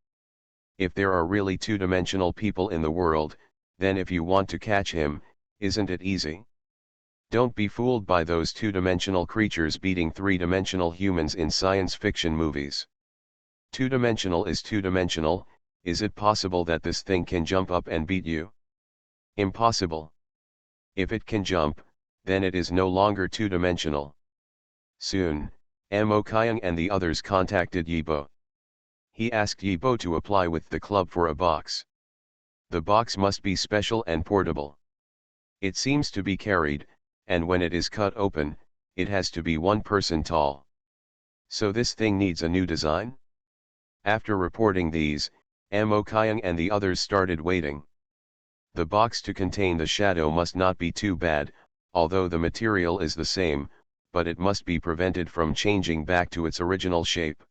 If there are really 2-dimensional people in the world, then if you want to catch him, isn't it easy? Don't be fooled by those 2-dimensional creatures beating 3-dimensional humans in science fiction movies. 2-dimensional is 2-dimensional, is it possible that this thing can jump up and beat you? Impossible. If it can jump, then it is no longer 2-dimensional. Soon, Mo Kyung and the others contacted Yibo. He asked Yibo to apply with the club for a box. The box must be special and portable. It seems to be carried, and when it is cut open, it has to be 1 person tall. So this thing needs a new design? After reporting these, Mo Kyung and the others started waiting. The box to contain the shadow must not be too bad, although the material is the same, but it must be prevented from changing back to its original shape.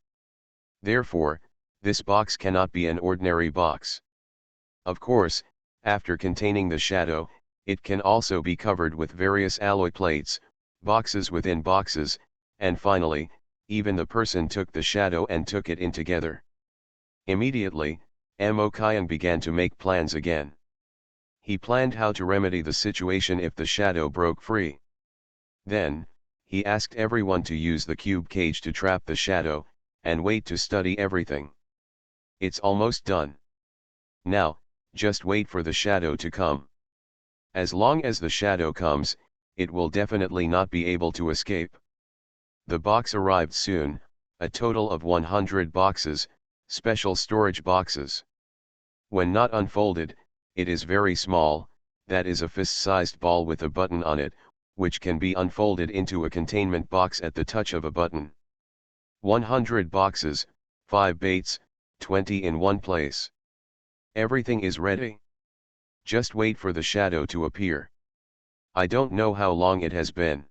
Therefore, this box cannot be an ordinary box. Of course, after containing the shadow, it can also be covered with various alloy plates, boxes within boxes, and finally, even the person took the shadow and took it in together. Immediately, Mo Kyung began to make plans again. He planned how to remedy the situation if the shadow broke free. Then, he asked everyone to use the cube cage to trap the shadow, and wait to study everything. It's almost done. Now, just wait for the shadow to come. As long as the shadow comes, it will definitely not be able to escape. The box arrived soon, a total of 100 boxes, special storage boxes. When not unfolded, it is very small, that is a fist-sized ball with a button on it, which can be unfolded into a containment box at the touch of a button. 100 boxes, 5 baits, 20 in one place. Everything is ready. Just wait for the shadow to appear. I don't know how long it has been.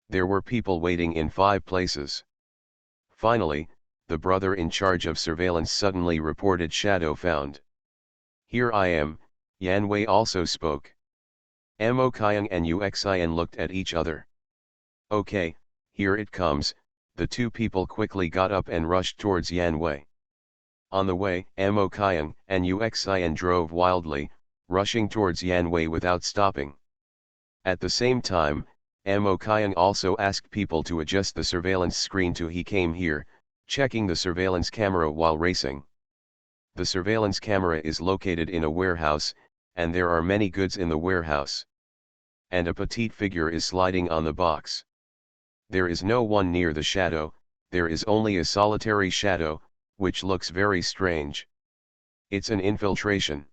There were people waiting in 5 places. Finally, the brother in charge of surveillance suddenly reported shadow found. Here I am, Yanwei also spoke. Mo Kyung and Uxin looked at each other. Okay, here it comes, the 2 people quickly got up and rushed towards Yanwei. On the way, Mo Kyung and Uxin drove wildly, rushing towards Yanwei without stopping. At the same time, Mo Kyung also asked people to adjust the surveillance screen to he came here, checking the surveillance camera while racing. The surveillance camera is located in a warehouse, and there are many goods in the warehouse. And a petite figure is sliding on the box. There is no one near the shadow, there is only a solitary shadow, which looks very strange. It's an infiltration.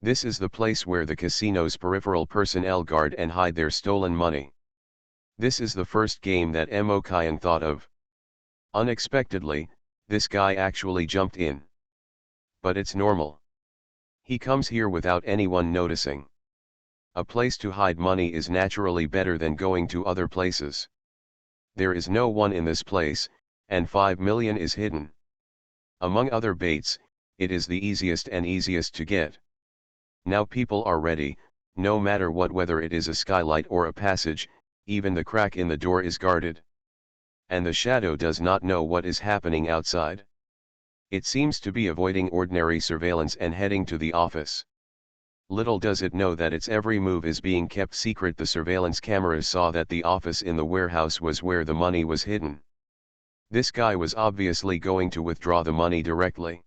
This is the place where the casino's peripheral personnel guard and hide their stolen money. This is the first game that Mo Kyung thought of. Unexpectedly, this guy actually jumped in. But it's normal. He comes here without anyone noticing. A place to hide money is naturally better than going to other places. There is no one in this place, and 5 million is hidden. Among other baits, it is the easiest to get. Now people are ready, no matter what, whether it is a skylight or a passage, even the crack in the door is guarded. And the shadow does not know what is happening outside. It seems to be avoiding ordinary surveillance and heading to the office. Little does it know that its every move is being kept secret. The surveillance cameras saw that the office in the warehouse was where the money was hidden. This guy was obviously going to withdraw the money directly.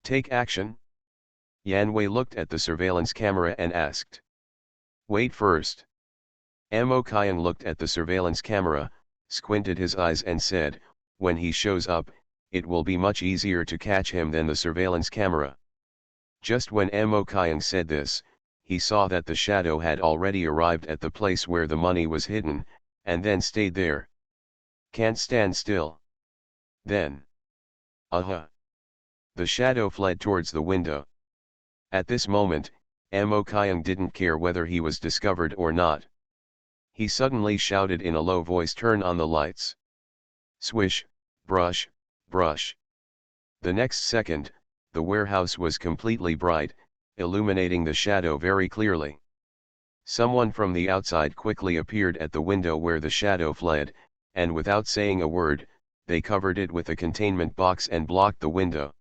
Take action. Wanjie looked at the surveillance camera and asked. Wait first. Mo Kyung looked at the surveillance camera, squinted his eyes and said, when he shows up, it will be much easier to catch him than the surveillance camera. Just when Mo Kyung said this, he saw that the shadow had already arrived at the place where the money was hidden, and then stayed there. Can't stand still. Then. The shadow fled towards the window. At this moment, Mo Kyung didn't care whether he was discovered or not. He suddenly shouted in a low voice, turn on the lights. Swish, brush, brush. The next second, the warehouse was completely bright, illuminating the shadow very clearly. Someone from the outside quickly appeared at the window where the shadow fled, and without saying a word, they covered it with a containment box and blocked the window.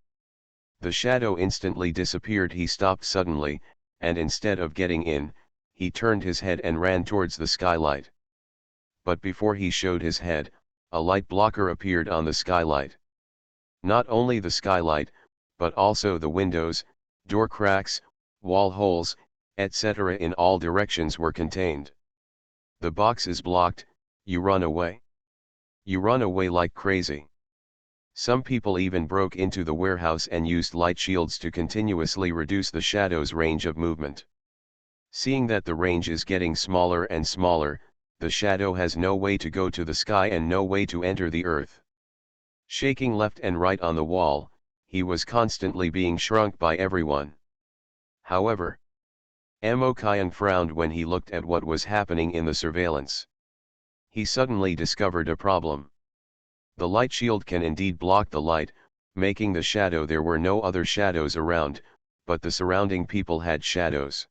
The shadow instantly disappeared. He stopped suddenly, and instead of getting in, he turned his head and ran towards the skylight. But before he showed his head, a light blocker appeared on the skylight. Not only the skylight, but also the windows, door cracks, wall holes, etc. in all directions were contained. The box is blocked, you run away. You run away like crazy. Some people even broke into the warehouse and used light shields to continuously reduce the shadow's range of movement. Seeing that the range is getting smaller and smaller, the shadow has no way to go to the sky and no way to enter the earth. Shaking left and right on the wall, he was constantly being shrunk by everyone. However, Mo Kyung frowned when he looked at what was happening in the surveillance. He suddenly discovered a problem. The light shield can indeed block the light, making the shadow. There were no other shadows around, but the surrounding people had shadows.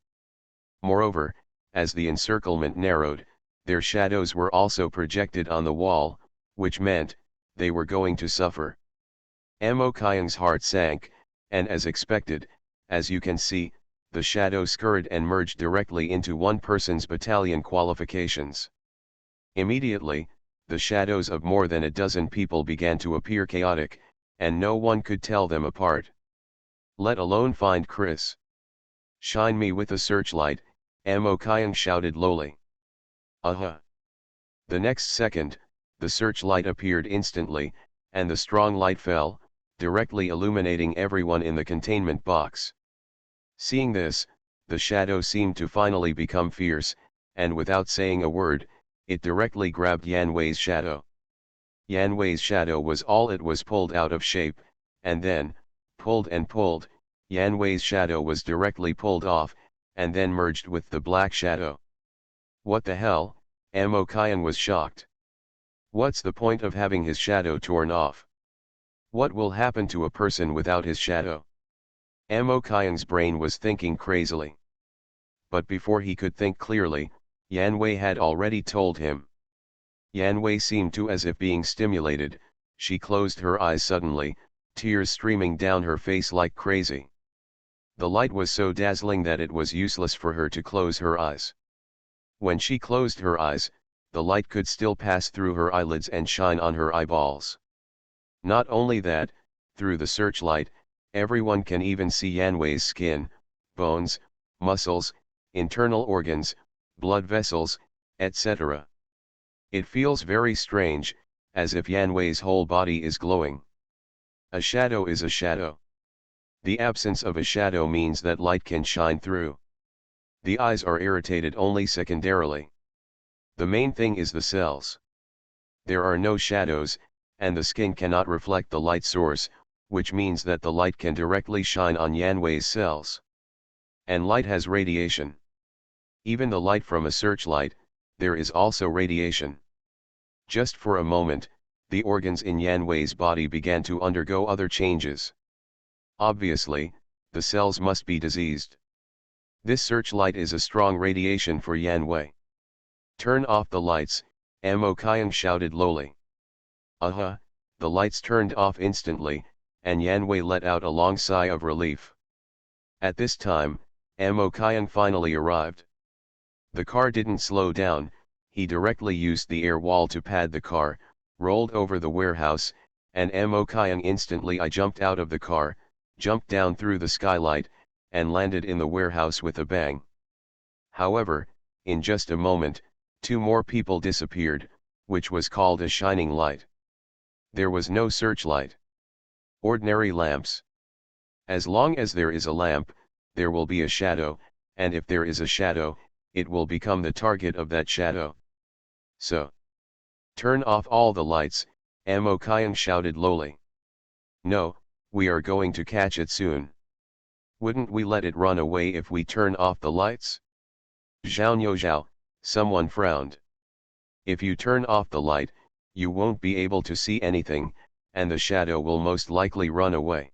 Moreover, as the encirclement narrowed, their shadows were also projected on the wall, which meant they were going to suffer. Mo Kyung's heart sank, and as expected, as you can see, the shadow scurried and merged directly into one person's battalion qualifications. Immediately, the shadows of more than a dozen people began to appear chaotic, and no one could tell them apart. Let alone find Chris. Shine me with a searchlight, Mo Kyung shouted lowly. The next second, the searchlight appeared instantly, and the strong light fell, directly illuminating everyone in the containment box. Seeing this, the shadow seemed to finally become fierce, and without saying a word, it directly grabbed Wanjie's shadow. Wanjie's shadow was all it was pulled out of shape, and then, pulled and pulled, Wanjie's shadow was directly pulled off, and then merged with the black shadow. What the hell? Mo Kyung was shocked. What's the point of having his shadow torn off? What will happen to a person without his shadow? Mo Kyung's brain was thinking crazily. But before he could think clearly, Wanjie had already told him. Wanjie seemed to as if being stimulated. She closed her eyes suddenly, tears streaming down her face like crazy. The light was so dazzling that it was useless for her to close her eyes. When she closed her eyes, the light could still pass through her eyelids and shine on her eyeballs. Not only that, through the searchlight, everyone can even see Wanjie's skin, bones, muscles, internal organs, blood vessels, etc. It feels very strange, as if Wanjie's whole body is glowing. A shadow is a shadow. The absence of a shadow means that light can shine through. The eyes are irritated only secondarily. The main thing is the cells. There are no shadows, and the skin cannot reflect the light source, which means that the light can directly shine on Wanjie's cells. And light has radiation. Even the light from a searchlight, there is also radiation. Just for a moment, the organs in Wanjie's body began to undergo other changes. Obviously, the cells must be diseased. This searchlight is a strong radiation for Wanjie. Turn off the lights, Mo Kyung shouted lowly. The lights turned off instantly, and Wanjie let out a long sigh of relief. At this time, Amo Kyan finally arrived. The car didn't slow down, he directly used the air wall to pad the car, rolled over the warehouse, and Amo Kyan instantly I jumped out of the car, jumped down through the skylight, and landed in the warehouse with a bang. However, in just a moment, two more people disappeared, which was called a shining light. There was no searchlight. Ordinary lamps. As long as there is a lamp, there will be a shadow, and if there is a shadow, it will become the target of that shadow. So, turn off all the lights, Amo Kyan shouted lowly. No, we are going to catch it soon. Wouldn't we let it run away if we turn off the lights? Zhao, someone frowned. If you turn off the light, you won't be able to see anything, and the shadow will most likely run away.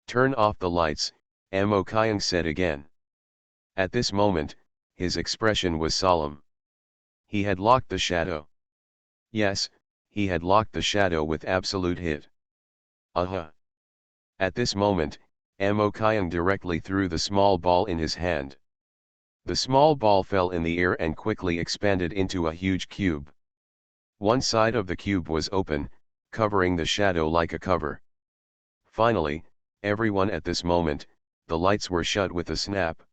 Turn off the lights, Amo Kyan said again. At this moment, his expression was solemn. He had locked the shadow. Yes, he had locked the shadow with absolute hit. At this moment, Amo Kyan directly threw the small ball in his hand. The small ball fell in the air and quickly expanded into a huge cube. One side of the cube was open, covering the shadow like a cover. Finally, everyone at this moment, the lights were shut with a snap.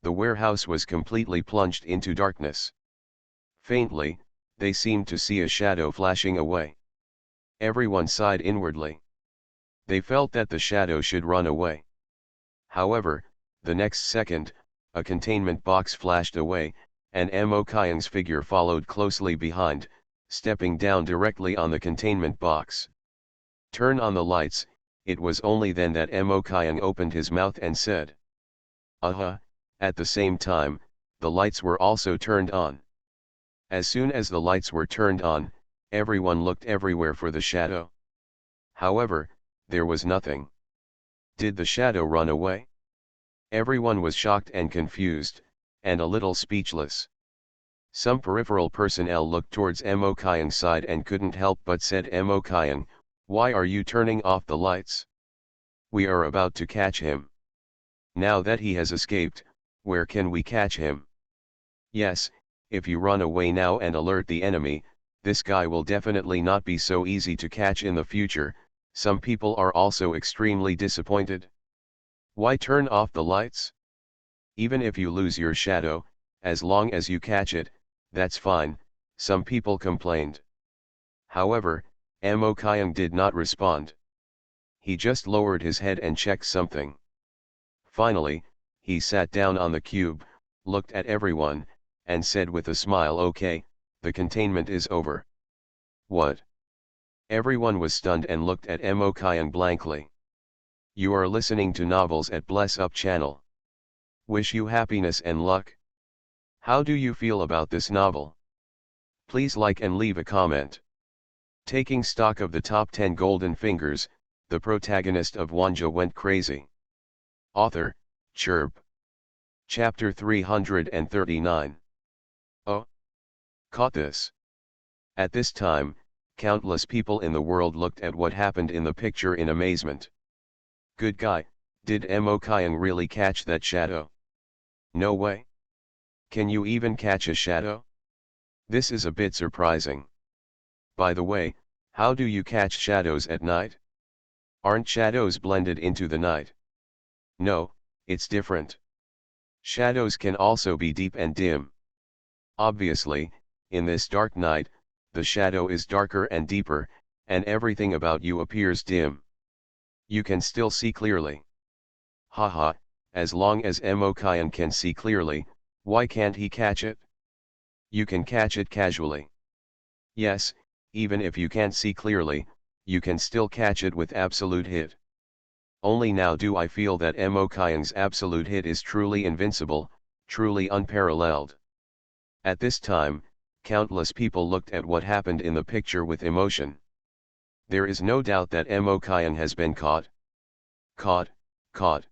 The warehouse was completely plunged into darkness. Faintly, they seemed to see a shadow flashing away. Everyone sighed inwardly. They felt that the shadow should run away. However, the next second, a containment box flashed away, and Amo Kyan's figure followed closely behind, stepping down directly on the containment box. Turn on the lights. It was only then that Amo Kyan opened his mouth and said, At the same time, the lights were also turned on. As soon as the lights were turned on, everyone looked everywhere for the shadow. However, there was nothing. Did the shadow run away? Everyone was shocked and confused, and a little speechless. Some peripheral personnel looked towards Amo Kyan's side and couldn't help but said, Amo Kyan, why are you turning off the lights? We are about to catch him. Now that he has escaped, where can we catch him? Yes, if you run away now and alert the enemy, this guy will definitely not be so easy to catch in the future. Some people are also extremely disappointed. Why turn off the lights? Even if you lose your shadow, as long as you catch it, that's fine, some people complained. However, Amo Kyan did not respond. He just lowered his head and checked something. Finally, he sat down on the cube, looked at everyone, and said with a smile, okay, the containment is over. What? Everyone was stunned and looked at Amo Kyan blankly. You are listening to Novels at Bless Up channel. Wish you happiness and luck. How do you feel about this novel? Please like and leave a comment. Taking stock of the top 10 golden fingers, the protagonist of Wanjie went crazy. Author, Chirp. Chapter 339. Oh! Caught this. At this time, countless people in the world looked at what happened in the picture in amazement. Good guy, did Amo Kyan really catch that shadow? No way. Can you even catch a shadow? This is a bit surprising. By the way, how do you catch shadows at night? Aren't shadows blended into the night? No, it's different. Shadows can also be deep and dim. Obviously, in this dark night, the shadow is darker and deeper, and everything about you appears dim. You can still see clearly. Haha, as long as Amo Kyan can see clearly, why can't he catch it? You can catch it casually. Yes, even if you can't see clearly, you can still catch it with absolute hit. Only now do I feel that Amo Kyan's absolute hit is truly invincible, truly unparalleled. At this time, countless people looked at what happened in the picture with emotion. There is no doubt that Amo Kyan has been caught. Caught, caught.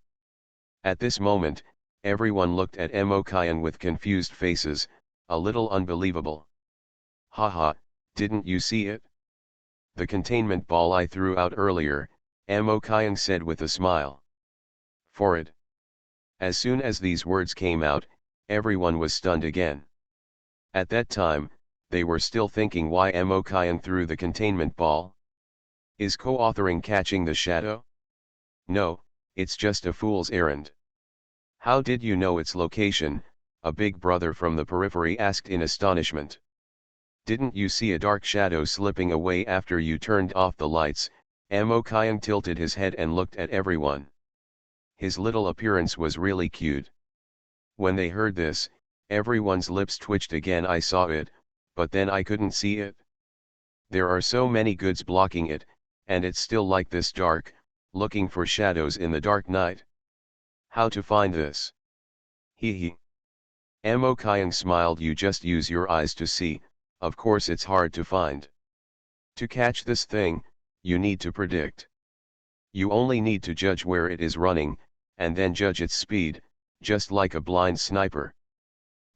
At this moment, everyone looked at Amo Kyan with confused faces, a little unbelievable. Haha, didn't you see it? The containment ball I threw out earlier, Amo Kyan said with a smile. For it. As soon as these words came out, everyone was stunned again. At that time, they were still thinking why Mo Kyan threw the containment ball. Is co-authoring catching the shadow? No, it's just a fool's errand. How did you know its location? A big brother from the periphery asked in astonishment. Didn't you see a dark shadow slipping away after you turned off the lights? Mo Kyan tilted his head and looked at everyone. His little appearance was really cute. When they heard this, everyone's lips twitched again. I saw it, but then I couldn't see it. There are so many goods blocking it, and it's still like this dark, looking for shadows in the dark night. How to find this? Hee hee. Mo Kyan smiled. You just use your eyes to see, of course it's hard to find. To catch this thing, you need to predict. You only need to judge where it is running, and then judge its speed, just like a blind sniper.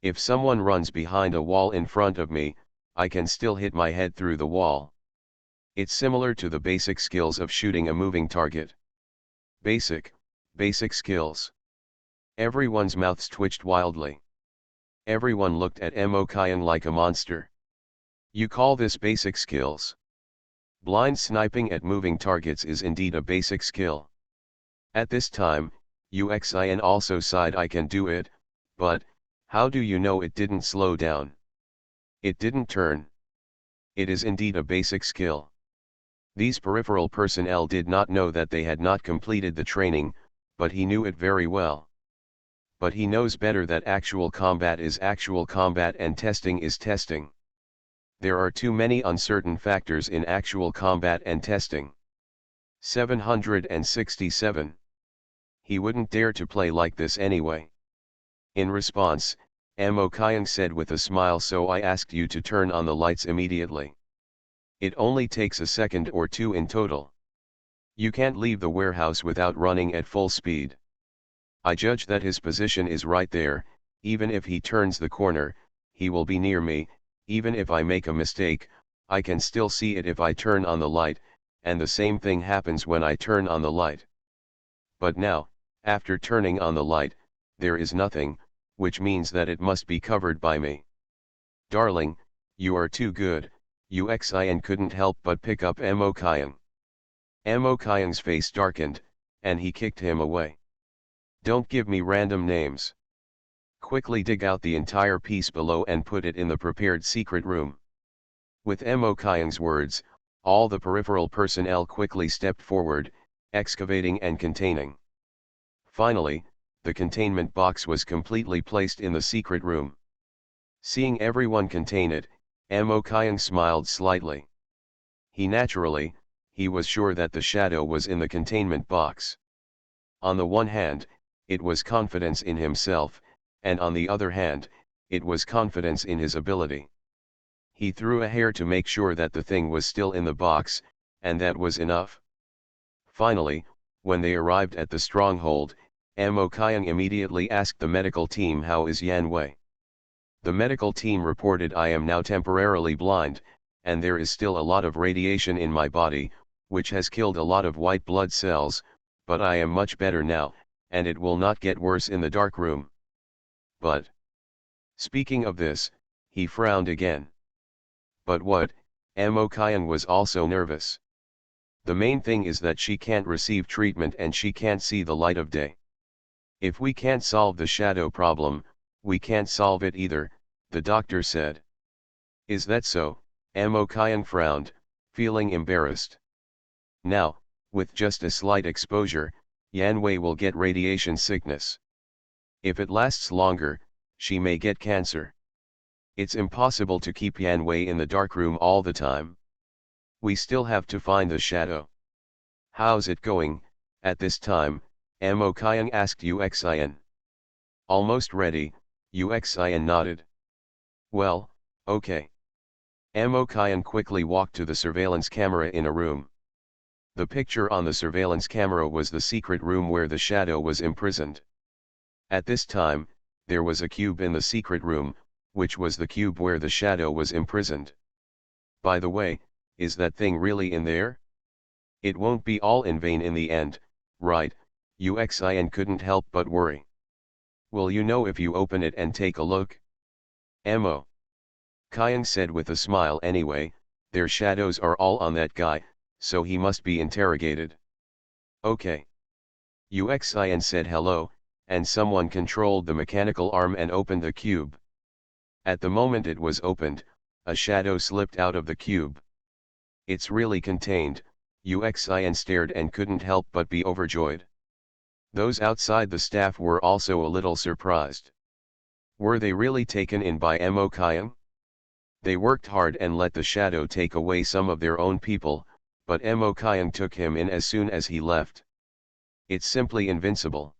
If someone runs behind a wall in front of me, I can still hit my head through the wall. It's similar to the basic skills of shooting a moving target. Basic skills. Everyone's mouths twitched wildly. Everyone looked at Mo Kyan like a monster. You call this basic skills? Blind sniping at moving targets is indeed a basic skill. At this time, Uxin also sighed. I can do it, but, how do you know it didn't slow down? It didn't turn. It is indeed a basic skill. These peripheral personnel did not know that they had not completed the training, but he knew it very well. But he knows better that actual combat is actual combat and testing is testing. There are too many uncertain factors in actual combat and testing. 767. He wouldn't dare to play like this anyway. In response, Mo Kyan said with a smile, so I asked you to turn on the lights immediately. It only takes a second or two in total. You can't leave the warehouse without running at full speed. I judge that his position is right there. Even if he turns the corner, he will be near me. Even if I make a mistake, I can still see it if I turn on the light, and the same thing happens when I turn on the light. But now, after turning on the light, there is nothing, which means that it must be covered by me. Darling, you are too good. Uxin couldn't help but pick up Mo Kyan. Mo Kyan's face darkened, and he kicked him away. Don't give me random names. Quickly dig out the entire piece below and put it in the prepared secret room. With Mo Kyan's words, all the peripheral personnel quickly stepped forward, excavating and containing. Finally, the containment box was completely placed in the secret room. Seeing everyone contain it, Mo Kyan smiled slightly. He was sure that the shadow was in the containment box. On the one hand, it was confidence in himself, and on the other hand, it was confidence in his ability. He threw a hair to make sure that the thing was still in the box, and that was enough. Finally, when they arrived at the stronghold, Mo Kyan immediately asked the medical team, how is Wanjie? The medical team reported, I am now temporarily blind, and there is still a lot of radiation in my body, which has killed a lot of white blood cells, but I am much better now, and it will not get worse in the dark room. But, speaking of this, he frowned again. But what? Mo Kyan was also nervous. The main thing is that she can't receive treatment and she can't see the light of day. If we can't solve the shadow problem, we can't solve it either, the doctor said. Is that so? Mo Kyan frowned, feeling embarrassed. Now, with just a slight exposure, Wanjie will get radiation sickness. If it lasts longer, she may get cancer. It's impossible to keep Wanjie in the darkroom all the time. We still have to find the shadow. How's it going? At this time, Mo Kyan asked Uxin. Almost ready, Uxin nodded. Well, okay. Mo Kyan quickly walked to the surveillance camera in a room. The picture on the surveillance camera was the secret room where the shadow was imprisoned. At this time, there was a cube in the secret room, which was the cube where the shadow was imprisoned. By the way, is that thing really in there? It won't be all in vain in the end, right? Uxin couldn't help but worry. Will you know if you open it and take a look? Mo. Kyung said with a smile. Anyway, their shadows are all on that guy, so he must be interrogated. Okay. Uxian said hello, and someone controlled the mechanical arm and opened the cube. At the moment it was opened, a shadow slipped out of the cube. It's really contained, Uxian stared and couldn't help but be overjoyed. Those outside the staff were also a little surprised. Were they really taken in by Mo Kyung? They worked hard and let the shadow take away some of their own people, but Mo Kyung took him in as soon as he left. It's simply invincible.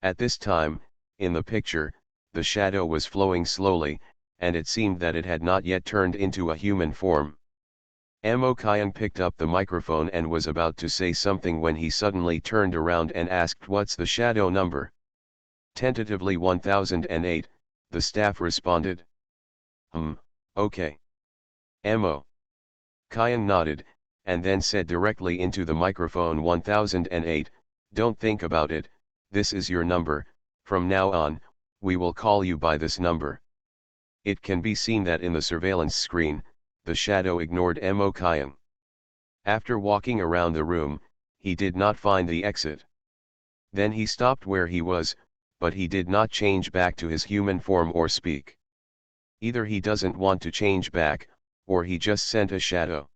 At this time, in the picture, the shadow was flowing slowly, and it seemed that it had not yet turned into a human form. Mo Kyung picked up the microphone and was about to say something when he suddenly turned around and asked, "What's the shadow number?" Tentatively 1008, the staff responded. Okay. Mo. Kyung nodded, and then said directly into the microphone, 1008, "Don't think about it, this is your number, from now on, we will call you by this number." It can be seen that in the surveillance screen, the shadow ignored Mo Kyung. After walking around the room, he did not find the exit. Then he stopped where he was, but he did not change back to his human form or speak. Either he doesn't want to change back, or he just sent a shadow.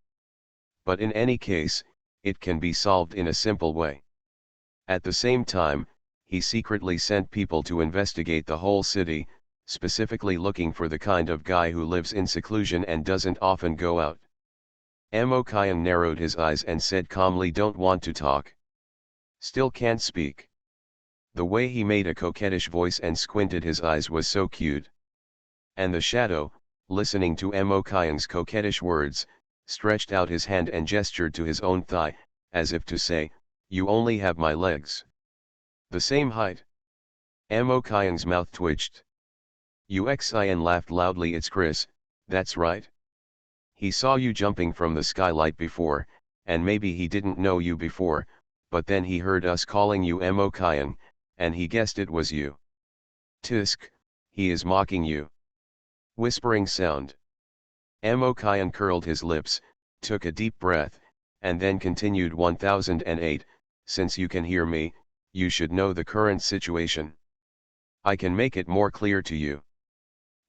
But in any case, it can be solved in a simple way. At the same time, he secretly sent people to investigate the whole city, specifically looking for the kind of guy who lives in seclusion and doesn't often go out. Mo Kyung narrowed his eyes and said calmly, "Don't want to talk. Still can't speak." The way he made a coquettish voice and squinted his eyes was so cute. And the shadow, listening to Mo Kyung's coquettish words, stretched out his hand and gestured to his own thigh, as if to say, "You only have my legs. The same height." Mo Kyung's mouth twitched. Uxian laughed loudly. "It's Chris, that's right. He saw you jumping from the skylight before, and maybe he didn't know you before, but then he heard us calling you Mo Kyung, and he guessed it was you. Tisk, he is mocking you." Whispering sound. Mo Kyung curled his lips, took a deep breath, and then continued, 1008, "Since you can hear me, you should know the current situation. I can make it more clear to you."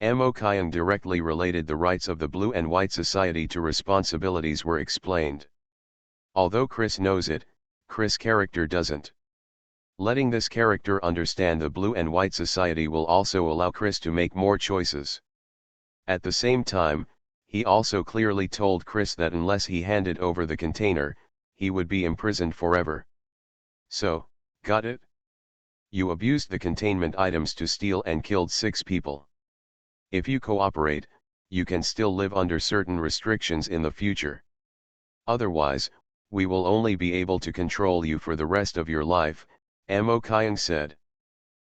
Mo Kyung directly related the rights of the Blue and White Society to responsibilities were explained. Although Chris knows it, Chris' character doesn't. Letting this character understand the Blue and White Society will also allow Chris to make more choices. At the same time, he also clearly told Chris that unless he handed over the container, he would be imprisoned forever. So, got it? You abused the containment items to steal and killed 6 people. If you cooperate, you can still live under certain restrictions in the future. Otherwise, we will only be able to control you for the rest of your life, Mo Kyung said.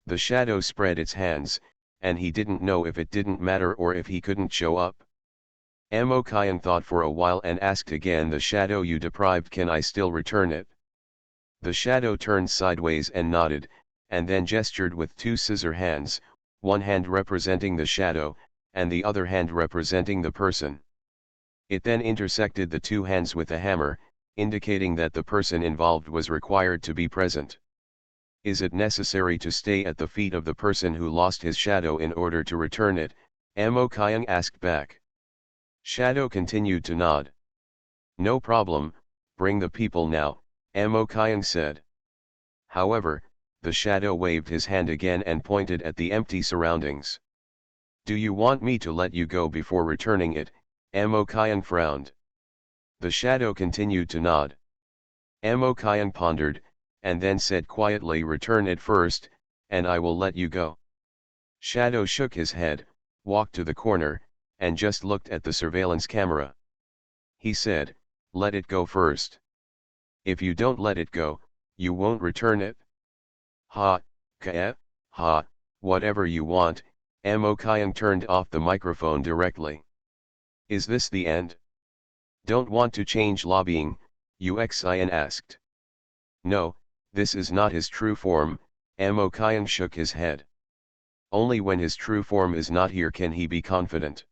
The shadow spread its hands, and he didn't know if it didn't matter or if he couldn't show up. Mo Kyung thought for a while and asked again, "The shadow you deprived, can I still return it?" The shadow turned sideways and nodded, and then gestured with 2 scissor hands, one hand representing the shadow, and the other hand representing the person. It then intersected the 2 hands with a hammer, indicating that the person involved was required to be present. "Is it necessary to stay at the feet of the person who lost his shadow in order to return it?" Mo Kyung asked back. Shadow continued to nod. "No problem, bring the people now," Mo Kyung said. However, the shadow waved his hand again and pointed at the empty surroundings. "Do you want me to let you go before returning it?" Mo Kyung frowned. The shadow continued to nod. Mo Kyung pondered, and then said quietly, "Return it first, and I will let you go." Shadow shook his head, walked to the corner, and just looked at the surveillance camera. He said, "Let it go first. If you don't let it go, you won't return it." "Ha, ha, whatever you want." Mo Kyung turned off the microphone directly. "Is this the end? Don't want to change lobbying?" Uxian asked. "No, this is not his true form." Mo Kyung shook his head. Only when his true form is not here can he be confident.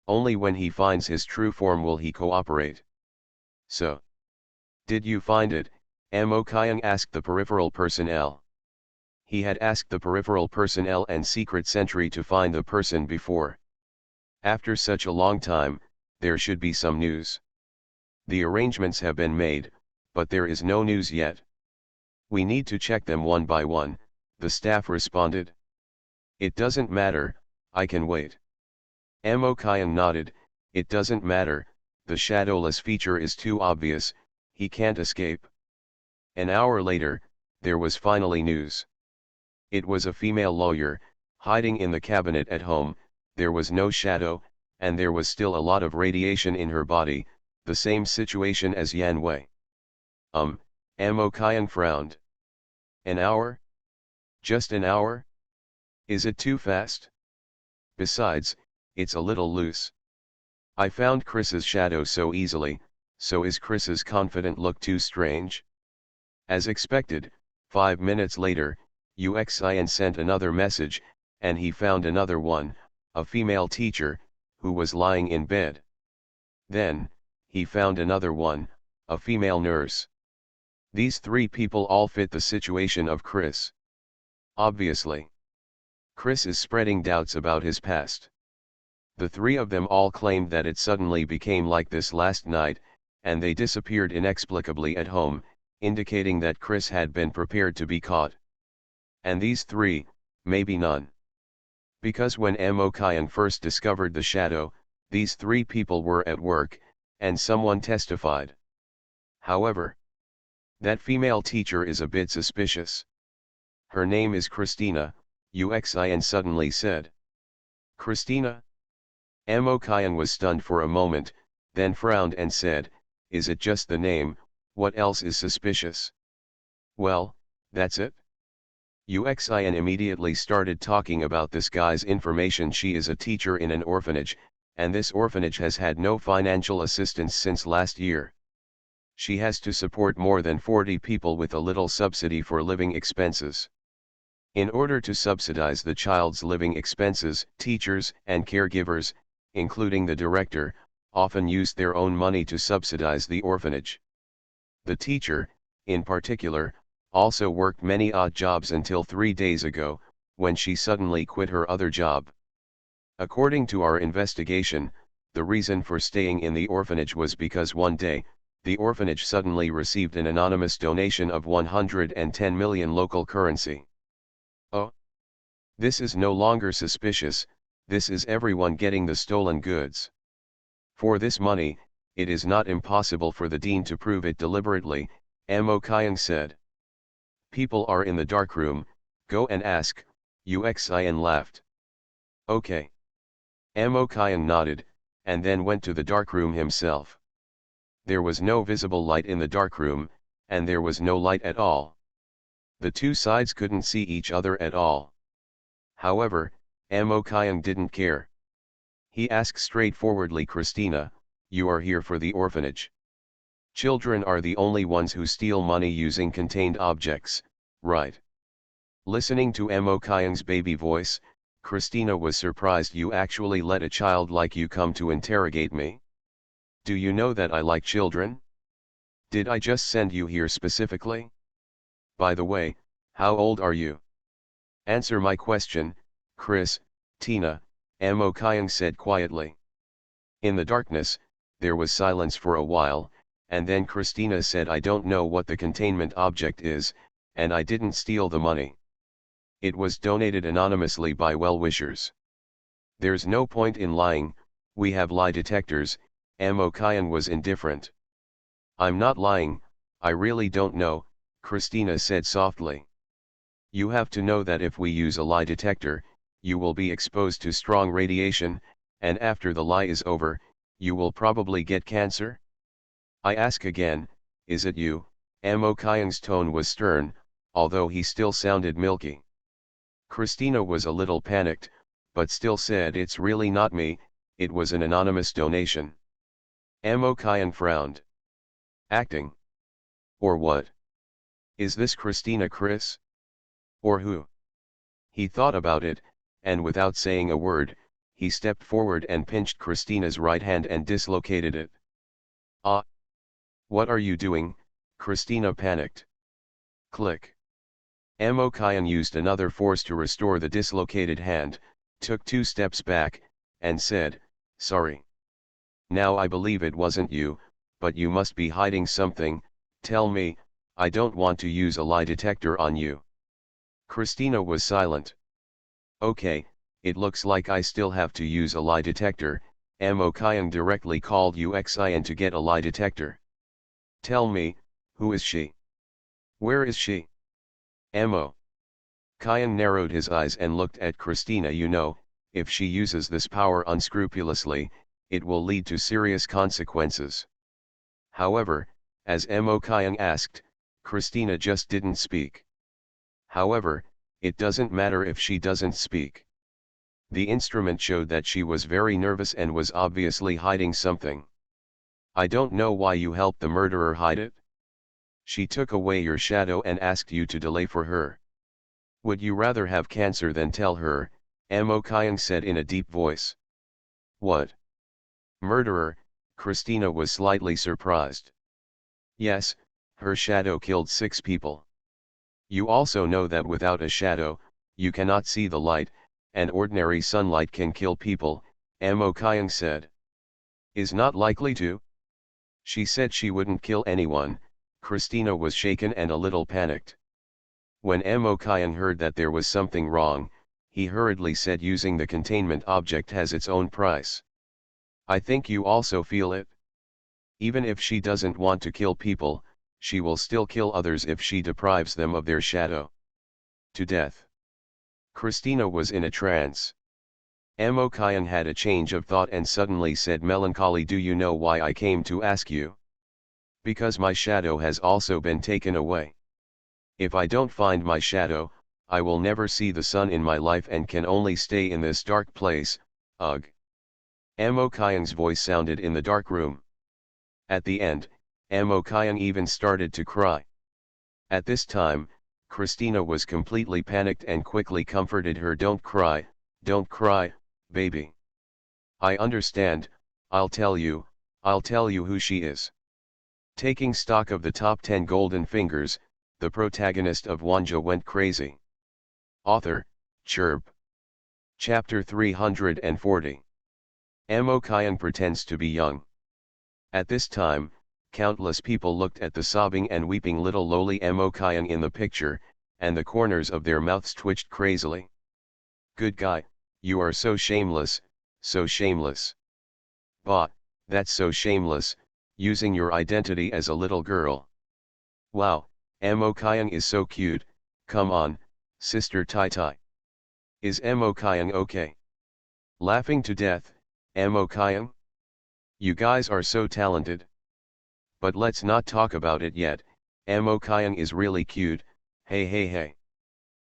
Only when he finds his true form will he cooperate. So, did you find it? Mo Kyung asked the peripheral personnel. He had asked the peripheral personnel and secret sentry to find the person before. After such a long time, there should be some news. The arrangements have been made, but there is no news yet. We need to check them one by one, the staff responded. It doesn't matter, I can wait. Mo Kyung nodded, it doesn't matter, the shadowless feature is too obvious, he can't escape. An hour later, there was finally news. It was a female lawyer, hiding in the cabinet at home, there was no shadow, and there was still a lot of radiation in her body, the same situation as Yan Wei. Mo Kyung frowned. An hour? Just an hour? Is it too fast? Besides, it's a little loose. I found Chris's shadow so easily, so is Chris's confident look too strange? As expected, 5 minutes later, UXIN sent another message, and he found another one, a female teacher, who was lying in bed. Then, he found another one, a female nurse. These 3 people all fit the situation of Chris. Obviously. Chris is spreading doubts about his past. The 3 of them all claimed that it suddenly became like this last night, and they disappeared inexplicably at home, indicating that Chris had been prepared to be caught. And these 3, maybe none. Because when Mo Kyung first discovered the shadow, these 3 people were at work, and someone testified. However, that female teacher is a bit suspicious. Her name is Christina, UXIN suddenly said. Christina? Mo Kyung was stunned for a moment, then frowned and said, is it just the name, what else is suspicious? Well, that's it. UXIN immediately started talking about this guy's information. She is a teacher in an orphanage, and this orphanage has had no financial assistance since last year. She has to support more than 40 people with a little subsidy for living expenses. In order to subsidize the child's living expenses, teachers and caregivers, including the director, often use their own money to subsidize the orphanage. The teacher, in particular, also worked many odd jobs until 3 days ago, when she suddenly quit her other job. According to our investigation, the reason for staying in the orphanage was because one day, the orphanage suddenly received an anonymous donation of 110 million local currency. Oh! This is no longer suspicious, this is everyone getting the stolen goods. For this money, it is not impossible for the dean to prove it deliberately, Mo Kyung said. People are in the darkroom, go and ask, UXIN laughed. Okay. Mo Kyung nodded, and then went to the darkroom himself. There was no visible light in the darkroom, and there was no light at all. The 2 sides couldn't see each other at all. However, Mo Kyung didn't care. He asked straightforwardly, Christina, you are here for the orphanage. Children are the only ones who steal money using contained objects, right? Listening to Mo Kyung's baby voice, Christina was surprised. You actually let a child like you come to interrogate me? Do you know that I like children? Did I just send you here specifically? By the way, how old are you? Answer my question, Chris, Tina, Mo Kyung said quietly. In the darkness, there was silence for a while, and then Christina said, I don't know what the containment object is, and I didn't steal the money. It was donated anonymously by well-wishers. There's no point in lying, we have lie detectors. Mo Kyung was indifferent. I'm not lying, I really don't know, Christina said softly. You have to know that if we use a lie detector, you will be exposed to strong radiation, and after the lie is over, you will probably get cancer? I ask again, is it you? Mo Kyung's tone was stern, although he still sounded milky. Christina was a little panicked, but still said, it's really not me, it was an anonymous donation. Mo Kyung frowned. Acting? Or what? Is this Christina Chris? Or who? He thought about it, and without saying a word, he stepped forward and pinched Christina's right hand and dislocated it. "Ah! What are you doing?" Christina panicked. Click. Mo Kyan used another force to restore the dislocated hand, took 2 steps back, and said, "Sorry. Now I believe it wasn't you, but you must be hiding something. Tell me, I don't want to use a lie detector on you." Christina was silent. "Okay, it looks like I still have to use a lie detector. Mo Kyan directly called UXIN to get a lie detector. Tell me, who is she? Where is she?" Mo Kyan narrowed his eyes and looked at Christina. "You know, if she uses this power unscrupulously, it will lead to serious consequences." However, as Mo Kyan asked, Christina just didn't speak. However, it doesn't matter if she doesn't speak. The instrument showed that she was very nervous and was obviously hiding something. "I don't know why you helped the murderer hide it. She took away your shadow and asked you to delay for her. Would you rather have cancer than tell her?" Mo Kyan said in a deep voice. "What? Murderer?" Christina was slightly surprised. "Yes, her shadow killed 6 people. You also know that without a shadow, you cannot see the light, and ordinary sunlight can kill people," Mo Kyan said. "Is not likely to?" "She said she wouldn't kill anyone." Christina was shaken and a little panicked. When Mo Kyan heard that there was something wrong, he hurriedly said, "Using the containment object has its own price. I think you also feel it. Even if she doesn't want to kill people, she will still kill others if she deprives them of their shadow. To death." Christina was in a trance. Mo Kyan had a change of thought and suddenly said melancholy, "Do you know why I came to ask you? Because my shadow has also been taken away. If I don't find my shadow, I will never see the sun in my life and can only stay in this dark place. Ugh." Mo Kyan's voice sounded in the dark room. At the end, Mo Kyan even started to cry. At this time, Christina was completely panicked and quickly comforted her. Don't cry, baby. I understand, I'll tell you who she is." Taking stock of the top 10 golden fingers, the protagonist of Wanjie went crazy. Author, Chirp. Chapter 340. Mo Kyan pretends to be young. At this time, countless people looked at the sobbing and weeping little lowly Mo Kyan in the picture, and the corners of their mouths twitched crazily. "Good guy, you are so shameless, so shameless. Bah, that's so shameless, using your identity as a little girl. Wow, Mo Kyan is so cute. Come on, sister Tai Tai. Is Mo Kyan okay? Laughing to death, Mo Kyan? You guys are so talented. But let's not talk about it yet. Mo Kyan is really cute, hey hey hey."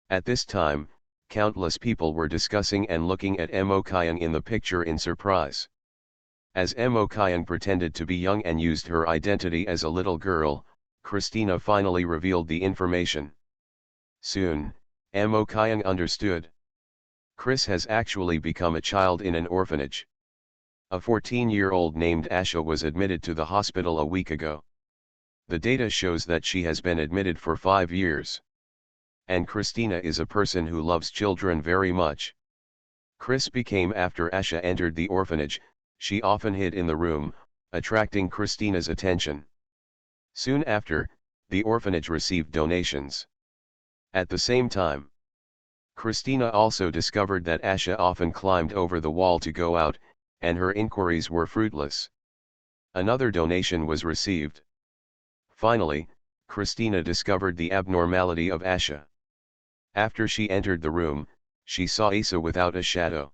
At this time, countless people were discussing and looking at Mo Kyan in the picture in surprise. As Mo Kyan pretended to be young and used her identity as a little girl, Christina finally revealed the information. Soon, Mo Kyan understood. Chris has actually become a child in an orphanage. A 14-year-old named Asha was admitted to the hospital a week ago. The data shows that she has been admitted for 5 years. And Christina is a person who loves children very much. Chris became after Asha entered the orphanage. She often hid in the room, attracting Christina's attention. Soon after, the orphanage received donations. At the same time, Christina also discovered that Asha often climbed over the wall to go out, and her inquiries were fruitless. Another donation was received. Finally, Christina discovered the abnormality of Asha. After she entered the room, she saw Asa without a shadow.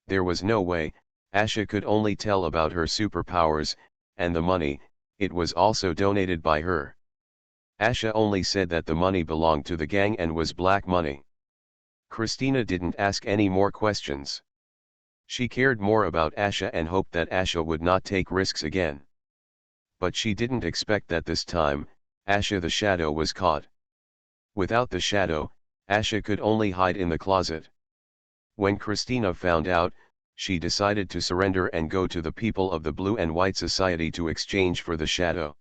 There was no way, Asha could only tell about her superpowers, and the money, it was also donated by her. Asha only said that the money belonged to the gang and was black money. Christina didn't ask any more questions. She cared more about Asha and hoped that Asha would not take risks again. But she didn't expect that this time, Asha the shadow was caught. Without the shadow, Asha could only hide in the closet. When Christina found out, she decided to surrender and go to the people of the Blue and White Society to exchange for the shadow.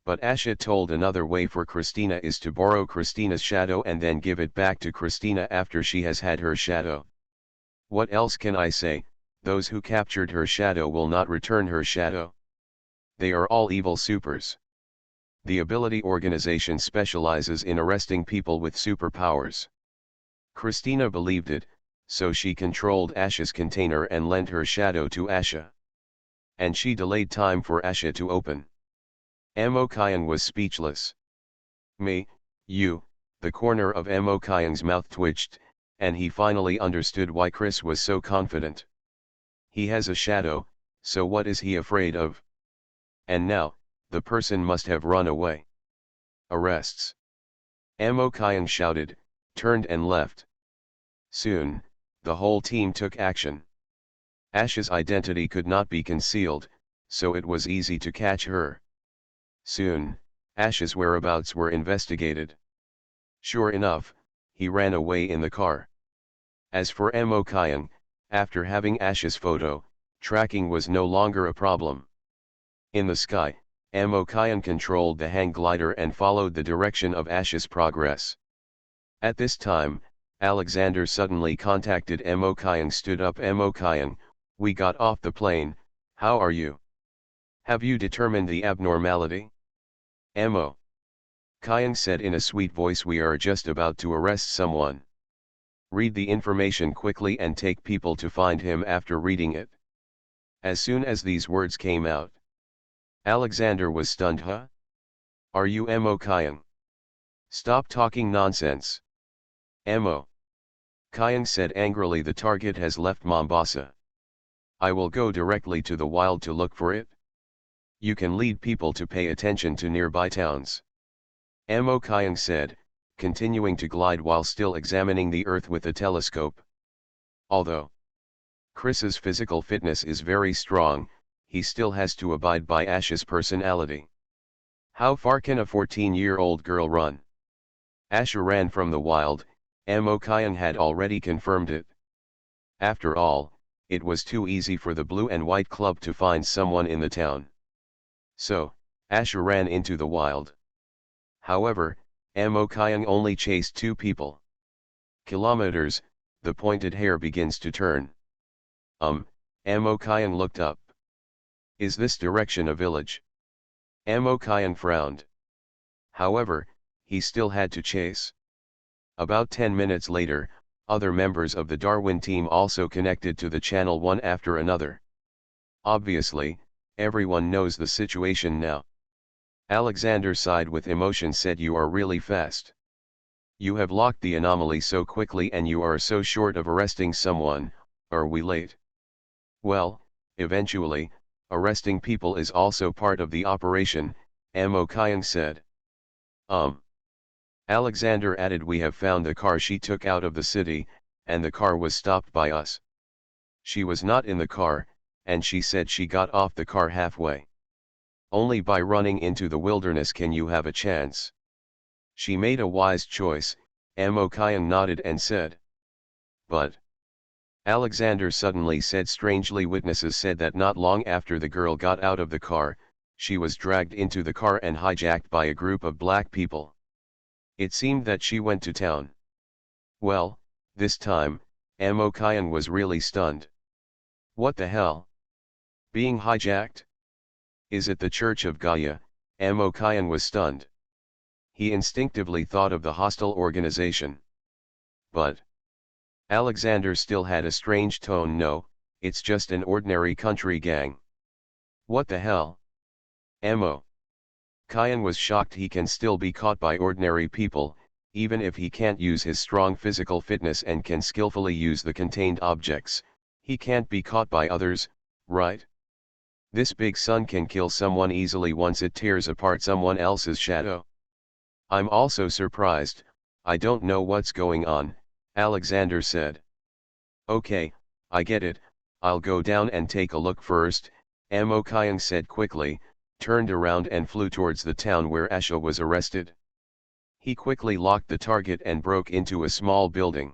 But Asha told another way for Christina is to borrow Christina's shadow and then give it back to Christina after she has had her shadow. What else can I say? Those who captured her shadow will not return her shadow. They are all evil supers. The ability organization specializes in arresting people with superpowers. Christina believed it, so she controlled Asha's container and lent her shadow to Asha. And she delayed time for Asha to open. Amokayan was speechless. Me, you, the corner of Amokayan's mouth twitched, and he finally understood why Chris was so confident. He has a shadow, so what is he afraid of? And now, the person must have run away. Arrests. Amokayan shouted, turned and left. Soon, the whole team took action. Asha's identity could not be concealed, so it was easy to catch her. Soon, Asha's whereabouts were investigated. Sure enough, he ran away in the car. As for Amokayan, after having Asha's photo, tracking was no longer a problem. In the sky, Amokayan controlled the hang glider and followed the direction of Asha's progress. At this time, Alexander suddenly contacted Amokayan. Stood up. Amokayan, we got off the plane, how are you? Have you determined the abnormality? Kayan said in a sweet voice, we are just about to arrest someone. Read the information quickly and take people to find him. After reading it. As soon as these words came out, Alexander was stunned. Huh? Are you Kayan? Stop talking nonsense. Kayan said angrily, the target has left Mombasa. I will go directly to the wild to look for it. You can lead people to pay attention to nearby towns. Kayan said, continuing to glide while still examining the earth with a telescope. Although Chris's physical fitness is very strong, he still has to abide by Asha's personality. How far can a 14-year-old girl run? Asha ran from the wild, Kayan had already confirmed it. After all, it was too easy for the Blue and White Club to find someone in the town. So, Asha ran into the wild. However, Kayan only chased 2 people. Kilometers, the pointed hair begins to turn. Kayan looked up. Is this direction a village? Kayan frowned. However, he still had to chase. About 10 minutes later, other members of the Darwin team also connected to the channel one after another. Obviously, everyone knows the situation now. Alexander sighed with emotion, said, you are really fast. You have locked the anomaly so quickly and you are so short of arresting someone. Are we late? Well, eventually, arresting people is also part of the operation, Kayan said. Alexander added, we have found the car she took out of the city, and the car was stopped by us. She was not in the car, and she said she got off the car halfway. Only by running into the wilderness can you have a chance. She made a wise choice, Kayan nodded and said. But Alexander suddenly said, strangely, witnesses said that not long after the girl got out of the car, she was dragged into the car and hijacked by a group of black people. It seemed that she went to town. Well, this time, Kayan was really stunned. What the hell? Being hijacked? Is it the Church of Gaia? Kayan was stunned. He instinctively thought of the hostile organization. But Alexander still had a strange tone. No, it's just an ordinary country gang. What the hell? Kayan was shocked. He can still be caught by ordinary people, even if he can't use his strong physical fitness and can skillfully use the contained objects, he can't be caught by others, right? This big sun can kill someone easily once it tears apart someone else's shadow. I'm also surprised, I don't know what's going on, Alexander said. Okay, I get it, I'll go down and take a look first, Kayan said quickly, turned around and flew towards the town where Asha was arrested. He quickly locked the target and broke into a small building.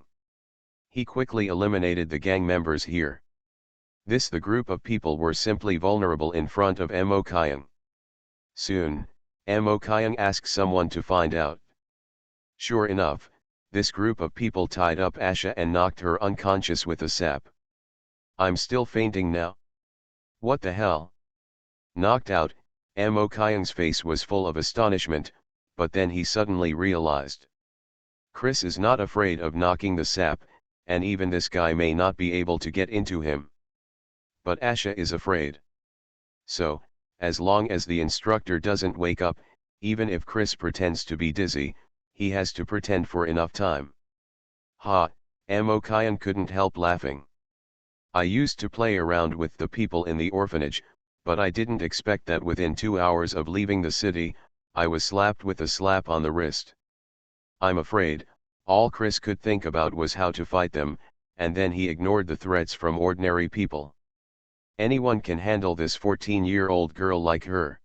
He quickly eliminated the gang members here. The group of people were simply vulnerable in front of Mo Kyung. Soon, Mo Kyung asked someone to find out. Sure enough, this group of people tied up Asha and knocked her unconscious with a sap. I'm still fainting now. What the hell? Knocked out, Mo Kyung's face was full of astonishment, but then he suddenly realized. Chris is not afraid of knocking the sap, and even this guy may not be able to get into him. But Asha is afraid. So, as long as the instructor doesn't wake up, even if Chris pretends to be dizzy, he has to pretend for enough time. Ha, Mo Kyung couldn't help laughing. I used to play around with the people in the orphanage, but I didn't expect that within 2 hours of leaving the city, I was slapped with a slap on the wrist. I'm afraid, all Chris could think about was how to fight them, and then he ignored the threats from ordinary people. Anyone can handle this 14-year-old girl like her.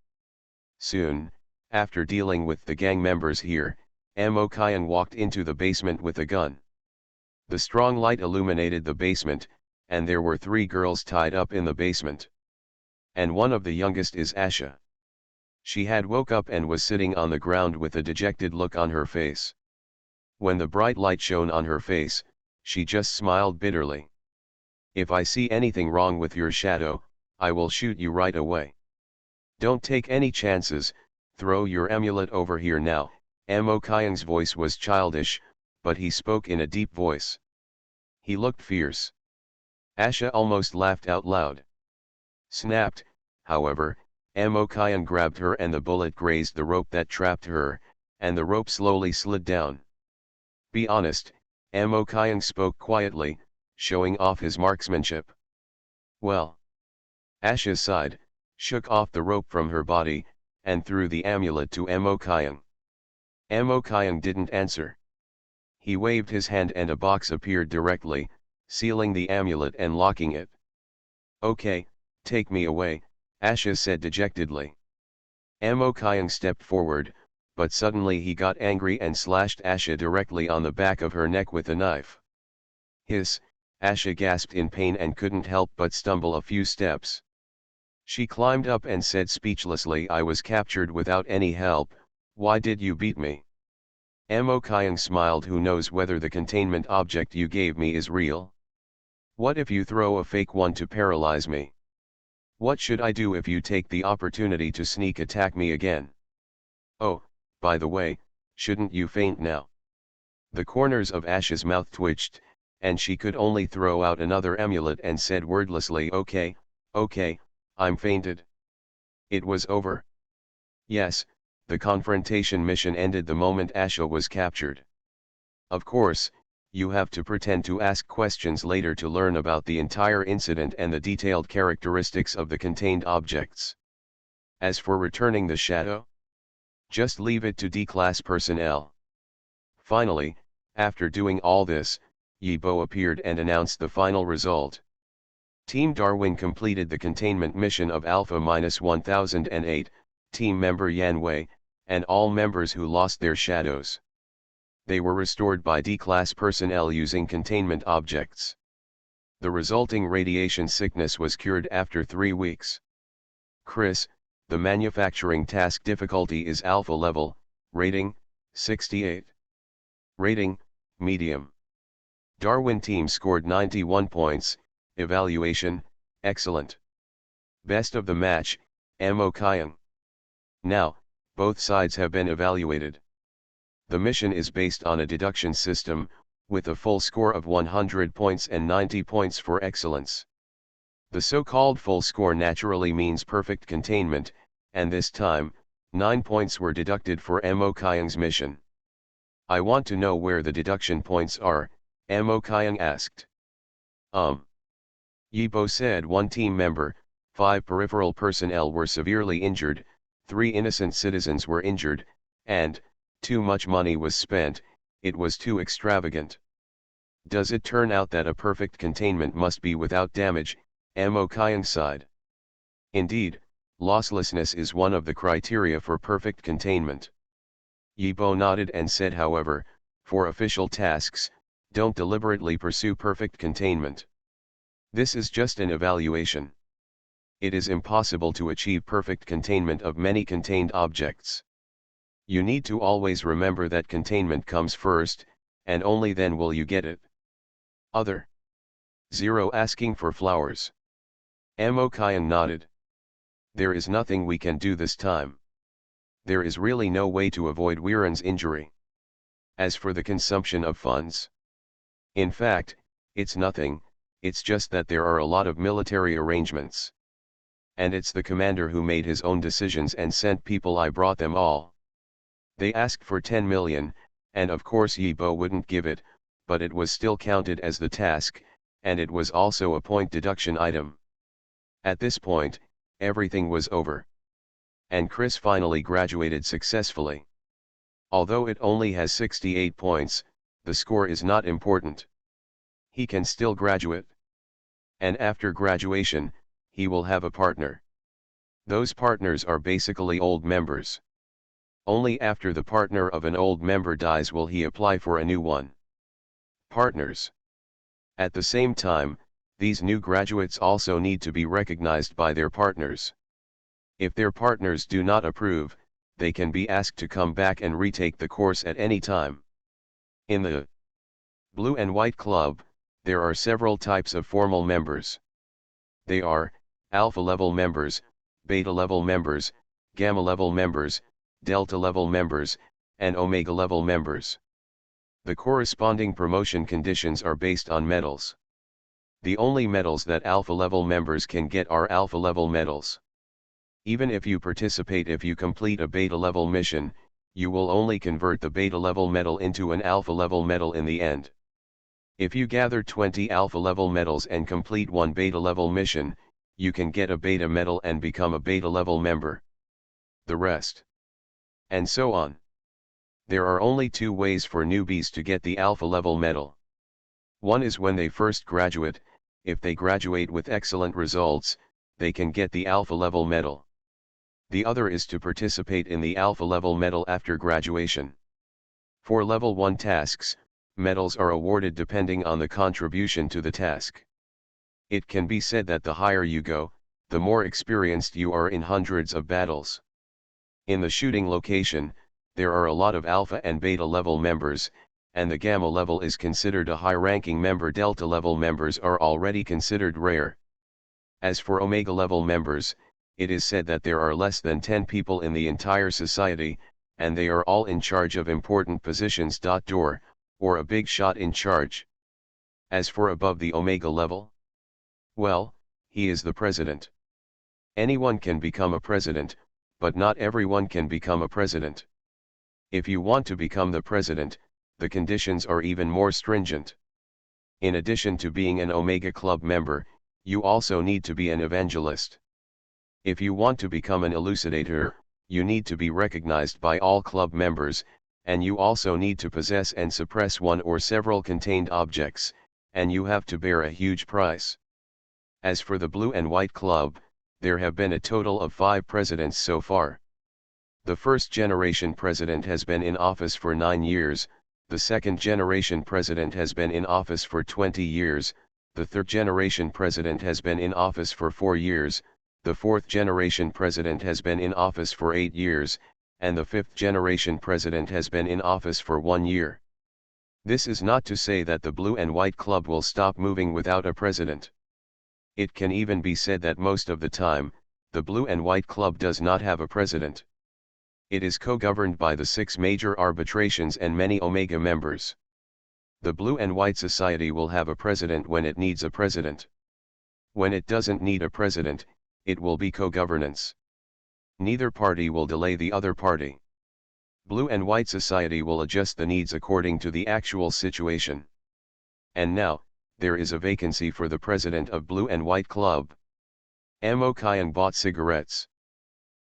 Soon, after dealing with the gang members here, Mo Kyung walked into the basement with a gun. The strong light illuminated the basement, and there were 3 girls tied up in the basement. And one of the youngest is Asha. She had woke up and was sitting on the ground with a dejected look on her face. When the bright light shone on her face, she just smiled bitterly. If I see anything wrong with your shadow, I will shoot you right away. Don't take any chances, throw your amulet over here now. Mo Kyung's voice was childish, but he spoke in a deep voice. He looked fierce. Asha almost laughed out loud. Snapped, however, Mo Kyung grabbed her and the bullet grazed the rope that trapped her, and the rope slowly slid down. Be honest, Mo Kyung spoke quietly, showing off his marksmanship. Well. Asha sighed, shook off the rope from her body, and threw the amulet to Mo Kyung. Mo Kyung didn't answer. He waved his hand and a box appeared directly, sealing the amulet and locking it. Okay, take me away, Asha said dejectedly. Mo Kyung stepped forward, but suddenly he got angry and slashed Asha directly on the back of her neck with a knife. Hiss, Asha gasped in pain and couldn't help but stumble a few steps. She climbed up and said speechlessly, I was captured without any help, why did you beat me? Mo Kyung smiled, who knows whether the containment object you gave me is real? What if you throw a fake one to paralyze me? What should I do if you take the opportunity to sneak attack me again? Oh, by the way, shouldn't you faint now? The corners of Asha's mouth twitched, and she could only throw out another amulet and said wordlessly, okay, I'm fainted. It was over. Yes, the confrontation mission ended the moment Asha was captured. Of course, you have to pretend to ask questions later to learn about the entire incident and the detailed characteristics of the contained objects. As for returning the shadow, just leave it to D-class personnel. Finally, after doing all this, Yibo appeared and announced the final result. Team Darwin completed the containment mission of Alpha-1008, team member Yan Wei, and all members who lost their shadows. They were restored by D-class personnel using containment objects. The resulting radiation sickness was cured after 3 weeks. Chris, the manufacturing task difficulty is Alpha level, rating, 68. Rating, medium. Darwin team scored 91 points, evaluation, excellent. Best of the match, Mo Kyung. Now, both sides have been evaluated. The mission is based on a deduction system, with a full score of 100 points and 90 points for excellence. The so-called full score naturally means perfect containment, and this time, 9 points were deducted for Mo Kyung's mission. I want to know where the deduction points are, Mo Kyung asked. Yibo said 1 team member, 5 peripheral personnel were severely injured, 3 innocent citizens were injured, and, too much money was spent, it was too extravagant. Does it turn out that a perfect containment must be without damage, Mo Kyung sighed. Indeed, losslessness is one of the criteria for perfect containment. Yibo nodded and said, however, for official tasks, Don't deliberately pursue perfect containment. This is just an evaluation. It is impossible to achieve perfect containment of many contained objects. You need to always remember that containment comes first, and only then will you get it. Other. 0 asking for flowers. Amokayan nodded. There is nothing we can do this time. There is really no way to avoid Wiran's injury. As for the consumption of funds, in fact, it's nothing, it's just that there are a lot of military arrangements. And it's the commander who made his own decisions and sent people. I brought them all. They asked for 10 million, and of course Yibo wouldn't give it, but it was still counted as the task, and it was also a point deduction item. At this point, everything was over. And Chris finally graduated successfully. Although it only has 68 points, the score is not important. He can still graduate. And after graduation, he will have a partner. Those partners are basically old members. Only after the partner of an old member dies will he apply for a new one. Partners. At the same time, these new graduates also need to be recognized by their partners. If their partners do not approve, they can be asked to come back and retake the course at any time. In the Blue and White Club, there are several types of formal members. They are Alpha level members, Beta level members, Gamma level members, Delta level members, and Omega level members. The corresponding promotion conditions are based on medals. The only medals that Alpha level members can get are Alpha level medals. Even if you complete a Beta level mission, you will only convert the Beta level medal into an Alpha level medal in the end. If you gather 20 Alpha level medals and complete one Beta level mission, you can get a Beta medal and become a Beta level member. The rest. And so on. There are only 2 ways for newbies to get the Alpha level medal. One is when they first graduate. If they graduate with excellent results, they can get the Alpha level medal. The other is to participate in the Alpha level medal after graduation. For level 1 tasks, medals are awarded depending on the contribution to the task. It can be said that the higher you go, the more experienced you are in hundreds of battles. In the shooting location, there are a lot of Alpha and Beta level members, and the Gamma level is considered a high-ranking member. Delta level members are already considered rare. As for Omega level members, it is said that there are less than 10 people in the entire society, and they are all in charge of important positions. Or a big shot in charge. As for above the Omega level, well, he is the president. Anyone can become a president, but not everyone can become a president. If you want to become the president, the conditions are even more stringent. In addition to being an Omega Club member, you also need to be an evangelist. If you want to become an elucidator, you need to be recognized by all club members, and you also need to possess and suppress one or several contained objects, and you have to bear a huge price. As for the Blue and White Club, there have been a total of 5 presidents so far. The first generation president has been in office for 9 years, the second generation president has been in office for 20 years, the third generation president has been in office for 4 years, the fourth generation president has been in office for 8 years, and the fifth generation president has been in office for 1 year. This is not to say that the Blue and White Club will stop moving without a president. It can even be said that most of the time, the Blue and White Club does not have a president. It is co-governed by the 6 major arbitrations and many Omega members. The Blue and White Society will have a president when it needs a president. When it doesn't need a president, it will be co-governance. Neither party will delay the other party. Blue and White Society will adjust the needs according to the actual situation. And now, there is a vacancy for the president of Blue and White Club. Amokayan bought cigarettes.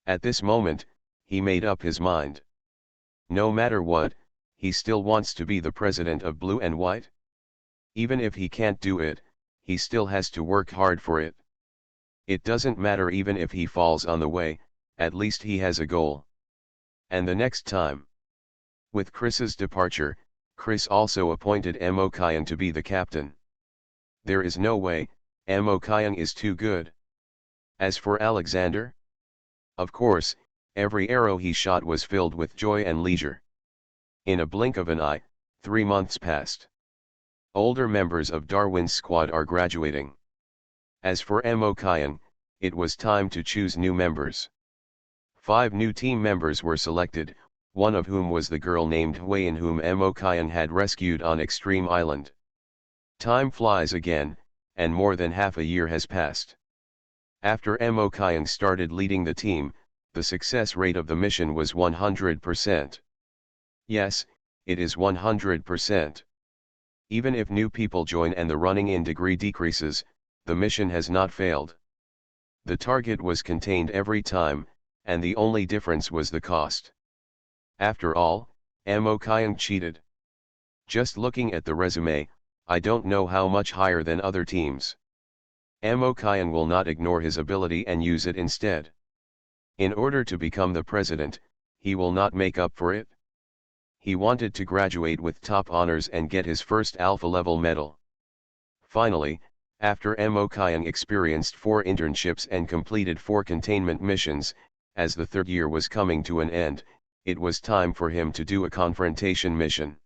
At this moment, he made up his mind. No matter what, he still wants to be the president of Blue and White. Even if he can't do it, he still has to work hard for it. It doesn't matter even if he falls on the way, at least he has a goal. And the next time. With Chris's departure, Chris also appointed Mo Kyan to be the captain. There is no way, Mo Kyan is too good. As for Alexander? Of course, every arrow he shot was filled with joy and leisure. In a blink of an eye, 3 months passed. Older members of Darwin's squad are graduating. As for Mo Kyan, it was time to choose new members. 5 new team members were selected, one of whom was the girl named Huayan whom Mo Kyan had rescued on Extreme Island. Time flies again, and more than half a year has passed. After Mo Kyan started leading the team, the success rate of the mission was 100%. Yes, it is 100%. Even if new people join and the running in degree decreases, the mission has not failed. The target was contained every time, and the only difference was the cost. After all, Mo Kyan cheated. Just looking at the resume, I don't know how much higher than other teams. Mo Kyan will not ignore his ability and use it instead. In order to become the president, he will not make up for it. He wanted to graduate with top honors and get his first Alpha level medal. Finally, after Mo Kyan experienced 4 internships and completed 4 containment missions, as the 3rd year was coming to an end, it was time for him to do a confrontation mission.